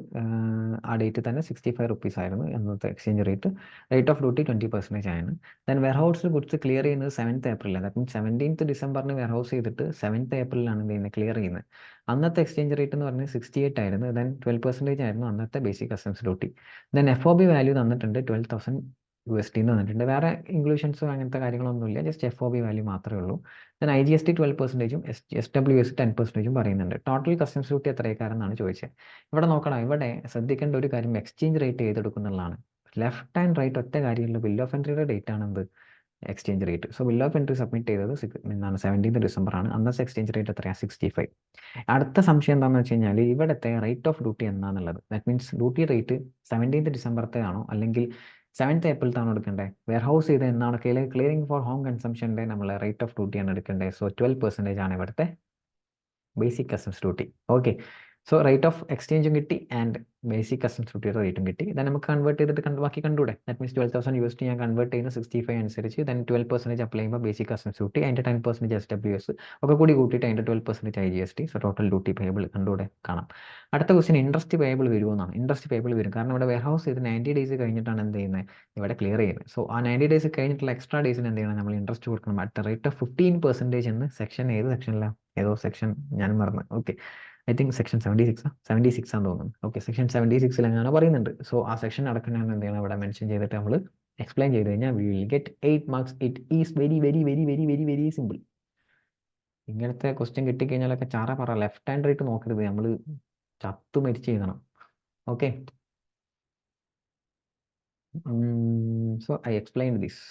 ആ ഡേറ്റ് തന്നെ 65 റുപ്പീസ് ആയിരുന്നു എന്നത്തെ exchange rate. Rate of duty 20% ആണ്. ദെൻ വെയർ ഹൗസിൽ ഗുഡ്സ് ക്ലിയർ ചെയ്യുന്നത് 7th ഏപ്രിലാണ്. ദാറ്റ് മീൻസ് 17th ഡിസംബറിന് വെയർ ഹൗസ് ചെയ്തിട്ട് 7th ഏപ്രിലാണ് ഇതിനെ ക്ലിയർ ചെയ്യുന്നത്. അന്നത്തെ എക്സ്ചേഞ്ച് റേറ്റ് എന്ന് പറഞ്ഞാൽ 68 ആയിരുന്നു. ദെൻ 12% ആയിരുന്നു അന്നത്തെ basic customs duty. Then FOB value തന്നിട്ടുണ്ട് 12,000 USD എന്ന് തന്നിട്ടുണ്ട്. വേറെ ഇൻക്ലൂഷൻസോ അങ്ങനത്തെ കാര്യങ്ങളൊന്നുമില്ല, ജസ്റ്റ് FOB വാല്യൂ മാത്രമേ ഉള്ളൂ. ദെൻ IGST 12%, SWS 10% പറയുന്നുണ്ട്. ടോട്ടൽ കസ്റ്റംസ് ഡ്യൂട്ടി എത്രയൊക്കെയാണെന്നാണ് ചോദിച്ചത്. ഇവിടെ നോക്കണം, ഇവിടെ ശ്രദ്ധിക്കേണ്ട ഒരു കാര്യം എക്സ്ചേഞ്ച് റേറ്റ് ചെയ്തെടുക്കുന്നുള്ളതാണ്. ലെഫ്റ്റ് ആൻഡ് റൈറ്റ് ഒറ്റ കാര്യമുള്ള ബിൽ ഓഫ് എൻട്രിയുടെ ഡേറ്റ് ആണ് എന്ത്, exchange rate. So bill of entry submit ചെയ്തത് 17th ഡിസംബർ ആണ്. അന്നത്തെ എക്സ്ചേഞ്ച് റേറ്റ് എത്രയാണ്? 65. അടുത്ത സംശയം എന്താണെന്ന് വെച്ച് കഴിഞ്ഞാൽ ഇവിടുത്തെ റേറ്റ് ഓഫ് ഡ്യൂട്ടി എന്താണെന്നുള്ളത്. That means duty rate 17th ഡിസംബറത്തെ ആണോ അല്ലെങ്കിൽ 7th ഏപ്രിലത്താണ് എടുക്കേണ്ടത്? വെയർ ഹൗസ് ചെയ്ത് എന്നാണ് ക്ലിയറിംഗ് ഫോർ ഹോം കൺസംഷൻ്റെ നമ്മൾ റേറ്റ് ഓഫ് ഡ്യൂട്ടിയാണ് എടുക്കേണ്ടത്. സോ 12% ആണ് ഇവിടുത്തെ basic customs duty. Okay, so rate of എക്സ്ചേഞ്ചും കിട്ടി ആൻഡ് ബേസിക് കസ്റ്റംസ് ഡ്യൂട്ടിയുടെ റേറ്റും കിട്ടി. ദെൻ നമുക്ക് കൺവേർട്ട് ചെയ്തിട്ട് ബാക്കി കണ്ടൂടെ? ദാറ്റ് മീൻസ് 12,000 USD ഞാൻ കൺവേർട്ട് ചെയ്യുന്ന 65 അനുസരിച്ച് ദെൻ 12% അപ്ലൈ ചെയ്യുമ്പോൾ ബേസിക് കസ്റ്റംസ് ഡ്യൂട്ടി, അതിൻ്റെ 10% SWS ഒക്കെ കൂടി കൂട്ടിയിട്ട് അതിൻ്റെ 12% IGST. So total duty payable കണ്ടൂടെ കാണാം. അടുത്ത ക്വസ്റ്റ്യൻ ഇൻട്രസ്റ്റ് പേയബിൾ വരുമോന്നാണ്. ഇൻട്രസ്റ്റ് പേയബിൾ വരും, കാരണം ഇവിടെ വെയർ ഹൗസ് ചെയ്ത് 90 ഡേയ്സ് കഴിഞ്ഞിട്ടാണ് എന്ത് ചെയ്യുന്നത്, ഇവിടെ ക്ലിയർ ചെയ്യുന്നത്. സോ ആ 90 ഡേയ്സ് കഴിഞ്ഞിട്ടുള്ള എക്സ്ട്രാ ഡേയ്സിന് എന്ത് ചെയ്യണം, നമ്മൾ ഇൻട്രസ്റ്റ് കൊടുക്കണം അറ്റ് ദ റേറ്റ് ഓഫ് 15% എന്ന് സെക്ഷൻ ഏത് സെക്ഷനിലാണ്, ഏതോ സെക്ഷൻ ഞാൻ മറന്നു. ഓക്കെ, ഐ തിങ്ക് സെക്ഷൻ 76 ആണെന്ന് തോന്നുന്നു. ഓക്കെ, സെക്ഷൻ 76 അങ്ങനെ പറയുന്നുണ്ട്. സോ ആ സെക്ഷൻ അടക്കം ഞാൻ എന്ത് ചെയ്യണം, ഇവിടെ മെൻഷൻ ചെയ്തിട്ട് നമ്മൾ എക്സ്പ്ലെയിൻ ചെയ്ത് കഴിഞ്ഞാൽ we will get 8 marks. It is very very very very very very simple. ഇങ്ങനത്തെ ക്വസ്റ്റ്യൻ കിട്ടിക്കഴിഞ്ഞാലൊക്കെ ചാറ പറ, ലെഫ്റ്റ് ഹാൻഡ് റൈറ്റ് നോക്കരുത്, നമ്മൾ ചത്തു മരിച്ച് എഴുതണം. Okay, so I explain this.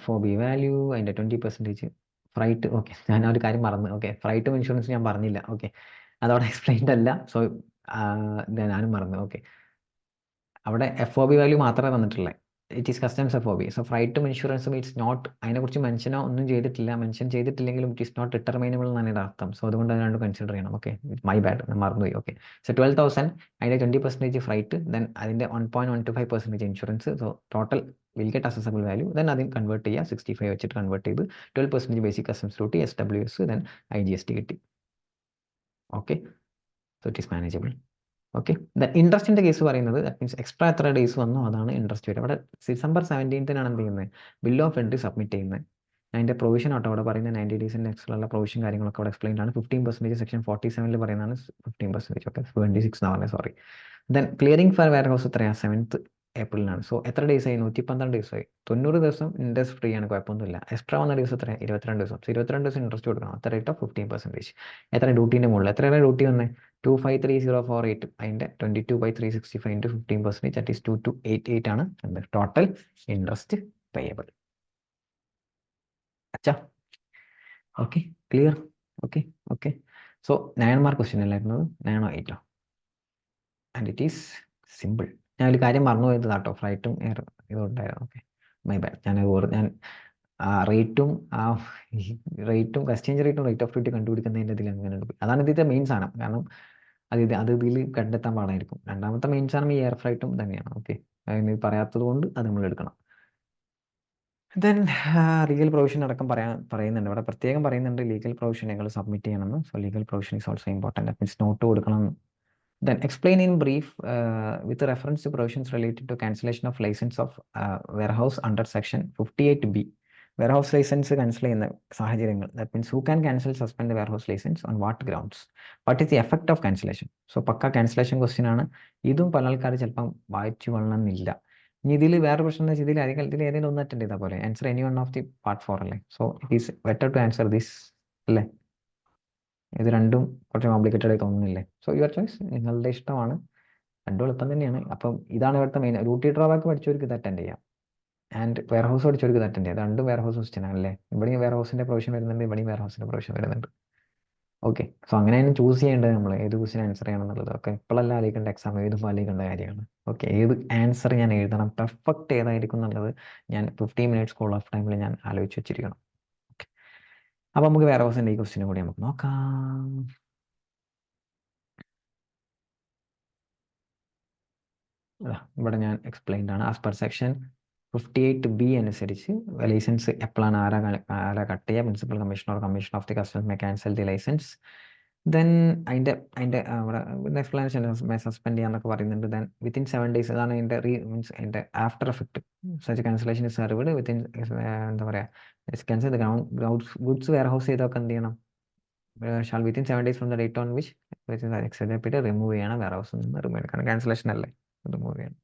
FOB value അതിൻ്റെ 20%. ഫ്രൈറ്റ്, ഓക്കെ, ഞാൻ ഒരു കാര്യം മറന്നു. ഓക്കെ, ഫ്രൈറ്റും ഇൻഷുറൻസ് ഞാൻ പറഞ്ഞില്ല. ഓക്കെ, അതവിടെ എക്സ്പ്ലെയിൻഡ് അല്ല. സോ ഞാനും മറന്നു. ഓക്കെ, അവിടെ FOB വാല്യൂ മാത്രമേ തന്നിട്ടുള്ളൂ. It is customs FOB. So ഫ്രൈറ്റും ഇൻഷുറൻസും ഇറ്റ്സ് നോട്ട്, അതിനെക്കുറിച്ച് മെൻഷനോ ഒന്നും ചെയ്തിട്ടില്ല. മെൻഷൻ ചെയ്തിട്ടില്ലെങ്കിലും ഇറ്റ് ഈസ് നോട്ട് ഡിറ്റർമൈനബിൾ എന്നാണ് ഇതിൻ്റെ അർത്ഥം. സോ അതുകൊണ്ട് അത് രണ്ടും കൺസിഡർ ചെയ്യണം. ഓക്കെ, മൈ ബാഡ്, ഞാൻ മറന്നുപോയി. ഓക്കെ, സോ 12,000 അതിൻ്റെ 20% ഫ്രൈറ്റ്, ദെൻ അതിൻ്റെ 1.125% insurance. So total will get assessable value. Then അതിന് കൺവേർട്ട് ചെയ്യുക, 65 വെച്ചിട്ട് കൺവേർട്ട് ചെയ്ത് 12% basic customs duty, SWS, then IGST കിട്ടി. Okay, so it is manageable. Okay, ഇൻട്രസ്റ്റിൻ്റെ കേസ് പറയുന്നത് ദാറ്റ് മീൻസ് എക്സ്ട്രാ എത്ര ഡേയ്സ് വന്നോ അതാണ് ഇൻട്രസ്റ്റ് വരിക. അവിടെ December 17th എന്ത് ചെയ്യുന്നത്, ബിൽ ഓഫ് എൻട്രി സബ്മിറ്റ് ചെയ്യുന്നത്. അതിൻ്റെ പ്രൊവിഷൻ ആട്ടോ അവിടെ പറയുന്നത് 90 ഡേയ്സിൻ്റെ എക്സ്ട്രാ പ്രൊവിഷൻ കാര്യങ്ങളൊക്കെ അവിടെ എക്സ്പ്ലെയിൻ ആണ്. 15% സെക്ഷൻ 47 പറയുന്നതാണ് 15%. ഓക്കെ, 26 എന്നാണ് പറഞ്ഞത്, sorry. Then clearing for warehouse എത്രയാണ്, 7th ഏപ്രിലാണ്. സോ എത്ര ഡേയ്സ് ആയി, 112 ഡേയ്സ് ആയി. 90 ദിവസം ഇൻട്രസ്റ്റ് ഫ്രീ ആണ്, കുഴപ്പമൊന്നുമില്ല. എക്സ്ട്രാ വന്ന ദിവസം എത്ര, 22 ദിവസം. 22 ദിവസം ഇൻട്രസ്റ്റ് കൊടുക്കണം അത്ര റേറ്റ് ഓഫ് 15%. എത്ര ഡ്യൂട്ടീൻ്റെ മുകളിൽ എത്രയാണ് ഡ്യൂട്ടി വന്നത്, 253,048. അതിൻ്റെ 22/365 ഇൻറ്റു 15%, ദാറ്റ് ഈസ് 2288 ആണ് എന്ത് ടോട്ടൽ ഇൻട്രസ്റ്റ് പേയബിൾ. അച്ഛാ, okay, clear. Okay, okay, so 9 mark question അല്ലായിരുന്നത്, 9 or 8? And it is simple. ഞാൻ ഒരു കാര്യം മറന്നു പോയത് കേട്ടോ, ഫ്ലൈറ്റും എയർ ഇതുണ്ടായിരുന്നു. Okay, my bad. ഞാൻ റേറ്റും എക്സ്ചേഞ്ച് റേറ്റും റേറ്റ് ഓഫ് ഡ്യൂട്ടി കണ്ടുപിടിക്കുന്നതിൻ്റെ ഇതിൽ അങ്ങനെ പോയി. അതാണ് ഇതിൻ്റെ മെയിൻ സാധനം, കാരണം അത് ഇതിൽ കണ്ടെത്താൻ പാടായിരിക്കും. രണ്ടാമത്തെ മെയിൻ സാധനം ഈ എയർ ഫ്ലൈറ്റും തന്നെയാണ്. ഓക്കെ, ഇത് പറയാത്തത് കൊണ്ട് അത് നമ്മൾ എടുക്കണം. ദെൻ ലീഗൽ പ്രൊവിഷൻ അടക്കം പറയുന്നുണ്ട് ഇവിടെ, പ്രത്യേകം പറയുന്നുണ്ട് ലീഗൽ പ്രൊവിഷൻ നിങ്ങൾ സബ്മിറ്റ് ചെയ്യണമെന്ന്. So legal provision is also important. That means note കൊടുക്കണം. Then explain in brief with reference to provisions related to cancellation of license of warehouse under section 58B. Warehouse license cancel ചെയ്യുന്ന സാഹചര്യങ്ങൾ. That means who can cancel, suspend the warehouse license on what grounds? What is the effect of cancellation? So pucca cancellation question ആണ്. ഇതും പല ആൾക്കാർ ചിലപ്പം വായിച്ചു കൊള്ളണമെന്നില്ല. ഇനി ഇതിൽ വേറെ പ്രശ്നം എന്താ വെച്ചാൽ ഇതിൽ ഏതെങ്കിലും ഒന്ന് അറ്റൻഡ് ചെയ്താൽ പോലെ. Answer any one of the part 4 അല്ലേ. So it is better to answer this അല്ലേ. ഇത് രണ്ടും കുറച്ച് കോംപ്ലിക്കേറ്റഡ് ആയി തോന്നുന്നില്ലേ. സോ യുവർ ചോയ്സ്, നിങ്ങളുടെ ഇഷ്ടമാണ്. രണ്ടും എളുപ്പം തന്നെയാണ്. അപ്പം ഇതാണ് ഇവിടുത്തെ മെയിൻ. ഡ്യൂട്ടി ഡ്രോബാക്ക് പഠിച്ചവർക്ക് ഇത് അറ്റൻഡ് ചെയ്യാം, ആൻഡ് വെയർ ഹൗസ് പഠിച്ചവർക്ക് ഇത് അറ്റൻഡ് ചെയ്യാം. രണ്ടും വെയർ ഹൗസ് ക്വസ്റ്റ്യൻ ആണല്ലേ. ഇവിടെയും വെയർ ഹൗസിന്റെ പ്രൊവിഷൻ വരുന്നുണ്ട്, ഇവിടെയും വെയർ ഹൗസിന്റെ പ്രൊവിഷൻ വരുന്നുണ്ട്. ഓക്കെ, സോ അങ്ങനെയാണ് ചൂസ് ചെയ്യേണ്ടത് നമ്മൾ ഏത് ക്വസ്റ്റ്യൻ ആൻസർ ചെയ്യണം എന്നുള്ളത്. ഓക്കെ, ഇപ്പോഴല്ല ആലോചിക്കേണ്ട, എക്സാം എഴുതുമ്പോൾ ആലോചിക്കേണ്ട കാര്യമാണ്. ഓക്കെ, ഏത് ആൻസർ ഞാൻ എഴുതണം, പെർഫെക്റ്റ് ഏതായിരിക്കും എന്നുള്ളത് ഞാൻ 15 മിനിറ്റ്സ് കോൾ ഓഫ് ടൈമിൽ ഞാൻ ആലോചിച്ച് വെച്ചിരിക്കണം. ഓക്കെ, അപ്പോൾ നമുക്ക് വെയർ ഹൗസിന്റെ ഈ ക്വസ്റ്റ്യനും കൂടി നമുക്ക് നോക്കാം. ഇവിടെ ഞാൻ എക്സ്പ്ലെയിൻഡ് ആണ്. ആസ് പെർ സെക്ഷൻ 58B അനുസരിച്ച് ലൈസൻസ് എപ്പോഴാണ് ആരാ കട്ട് ചെയ്യുക, principal commissioner or commission of the customs may cancel the licence. Then അതിൻ്റെ ഇവിടെ എക്സ്പ്ലനേഷൻ സസ്പെൻഡ് ചെയ്യാന്നൊക്കെ പറയുന്നുണ്ട്. ദെൻ വിത്തിൻ 7 days, അതാണ് അതിൻ്റെ മീൻസ് അതിൻ്റെ after effect. Such cancellation is served within എന്താ പറയുക, cancel the goods warehouse ചെയ്തൊക്കെ എന്ത് ചെയ്യണം, shall within 7 days from the date on which expected remove ചെയ്യണം, വെയർ ഹൗസിൽ നിന്ന് റിമൂവ് ചെയ്യണം. കാരണം ക്യാൻസലേഷൻ അല്ലേ, റിമൂവ് ചെയ്യണം.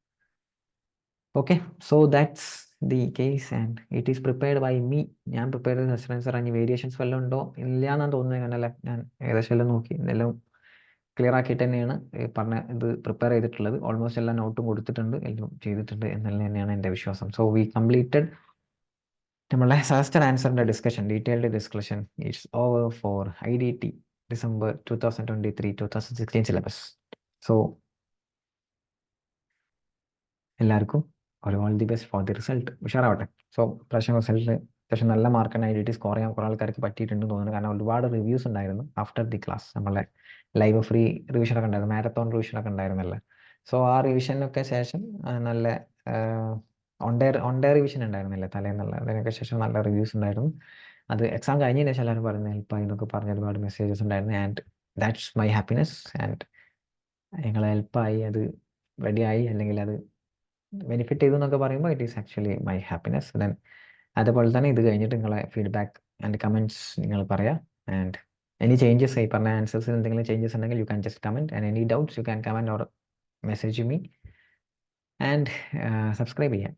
Okay, so that's the case and it is prepared by me. ഞാൻ പ്രിപ്പയർ ചെയ്ത സസ്പെൻസർ. ഇനി വേരിയേഷൻസ് വല്ലതും ഉണ്ടോ ഇല്ല എന്നാണ് തോന്നുന്നത്. കാരണം ഞാൻ ഏകദേശം എല്ലാം നോക്കി, എല്ലാം ക്ലിയർ ആക്കിയിട്ട് തന്നെയാണ് പറഞ്ഞ ഇത് പ്രിപ്പയർ ചെയ്തിട്ടുള്ളത്. ഓൾമോസ്റ്റ് എല്ലാ നോട്ടും കൊടുത്തിട്ടുണ്ട്, എല്ലാം ചെയ്തിട്ടുണ്ട് എന്നല്ല തന്നെയാണ് എൻ്റെ വിശ്വാസം. സോ വി കംപ്ലീറ്റഡ് നമ്മളെ സജസ്റ്റഡ് ആൻസറിൻ്റെ discussion, detailed discussion its over for IDT December 2023-2016 syllabus. So എല്ലാവർക്കും all the best for the result. ഉഷാറാവട്ടെ. സോ പ്രാവശ്യം റിസൾട്ടിൽ അത്യാവശ്യം നല്ല മാർക്കാണ് IDT സ്കോർ ചെയ്യാൻ കുറേ ആൾക്കാർക്ക് പറ്റിയിട്ടുണ്ടെന്ന് തോന്നുന്നു. കാരണം ഒരുപാട് റിവ്യൂസ് ഉണ്ടായിരുന്നു ആഫ്റ്റർ ദി ക്ലാസ്. നമ്മളെ ലൈവ് ഫ്രീ റിവിഷനൊക്കെ ഉണ്ടായിരുന്നു, മാരത്തോൺ റിവിഷനൊക്കെ ഉണ്ടായിരുന്നല്ലോ. സോ ആ റിവിഷനൊക്കെ ശേഷം നല്ല ഓൺ ഡേ റിവിഷൻ ഉണ്ടായിരുന്നില്ല തലേന്നുള്ള, അതിനൊക്കെ ശേഷം നല്ല റിവ്യൂസ് ഉണ്ടായിരുന്നു. അത് എക്സാം കഴിഞ്ഞതിന് ശേഷം എല്ലാവരും പറഞ്ഞു ഹെൽപ്പായി എന്നൊക്കെ പറഞ്ഞ ഒരുപാട് മെസ്സേജസ് ഉണ്ടായിരുന്നു. And that's my happiness. And നിങ്ങളെ ഹെൽപ്പായി, അത് റെഡിയായി, അല്ലെങ്കിൽ അത് ബെനിഫിറ്റ് ചെയ്തു എന്നൊക്കെ പറയുമ്പോൾ it is actually my happiness. Then അതുപോലെ തന്നെ ഇത് കഴിഞ്ഞിട്ട് നിങ്ങളെ ഫീഡ്ബാക്ക് ആൻഡ് കമൻറ്റ്സ് നിങ്ങൾ പറയാം. ആൻഡ് എനി ചേഞ്ചസ്, ഈ പറഞ്ഞ ആൻസേഴ്സിൽ എന്തെങ്കിലും ചേഞ്ചസ് ഉണ്ടെങ്കിൽ you can just comment, and any doubts you can comment or message me. And subscribe ചെയ്യാം.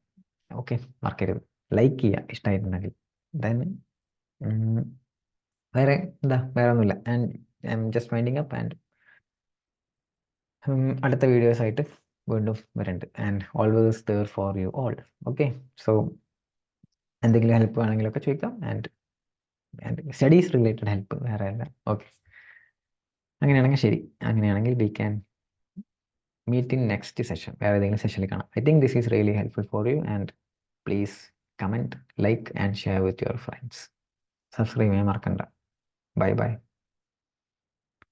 ഓക്കെ, മറക്കരുത്. ലൈക്ക് ചെയ്യുക ഇഷ്ടമായിട്ടുണ്ടെങ്കിൽ. ദെൻ വേറെ എന്താ, വേറെ ഒന്നുമില്ല. And I am just winding up. And അടുത്ത വീഡിയോസായിട്ട് വീണ്ടും വരുന്നുണ്ട്. And always there for you all. Okay, so എന്തെങ്കിലും ഹെൽപ്പ് വേണമെങ്കിലൊക്കെ ചോദിക്കാം. ആൻഡ് സ്റ്റഡീസ് റിലേറ്റഡ് ഹെൽപ്പ്, വേറെ അല്ല. ഓക്കെ, അങ്ങനെയാണെങ്കിൽ ശരി. അങ്ങനെയാണെങ്കിൽ we can meet in next session. വേറെ ഏതെങ്കിലും സെഷനിൽ കാണാം. I think this is really helpful for you. And please comment, like and share with your friends. Subscribe ചെയ്യാൻ മറക്കണ്ട. Bye by.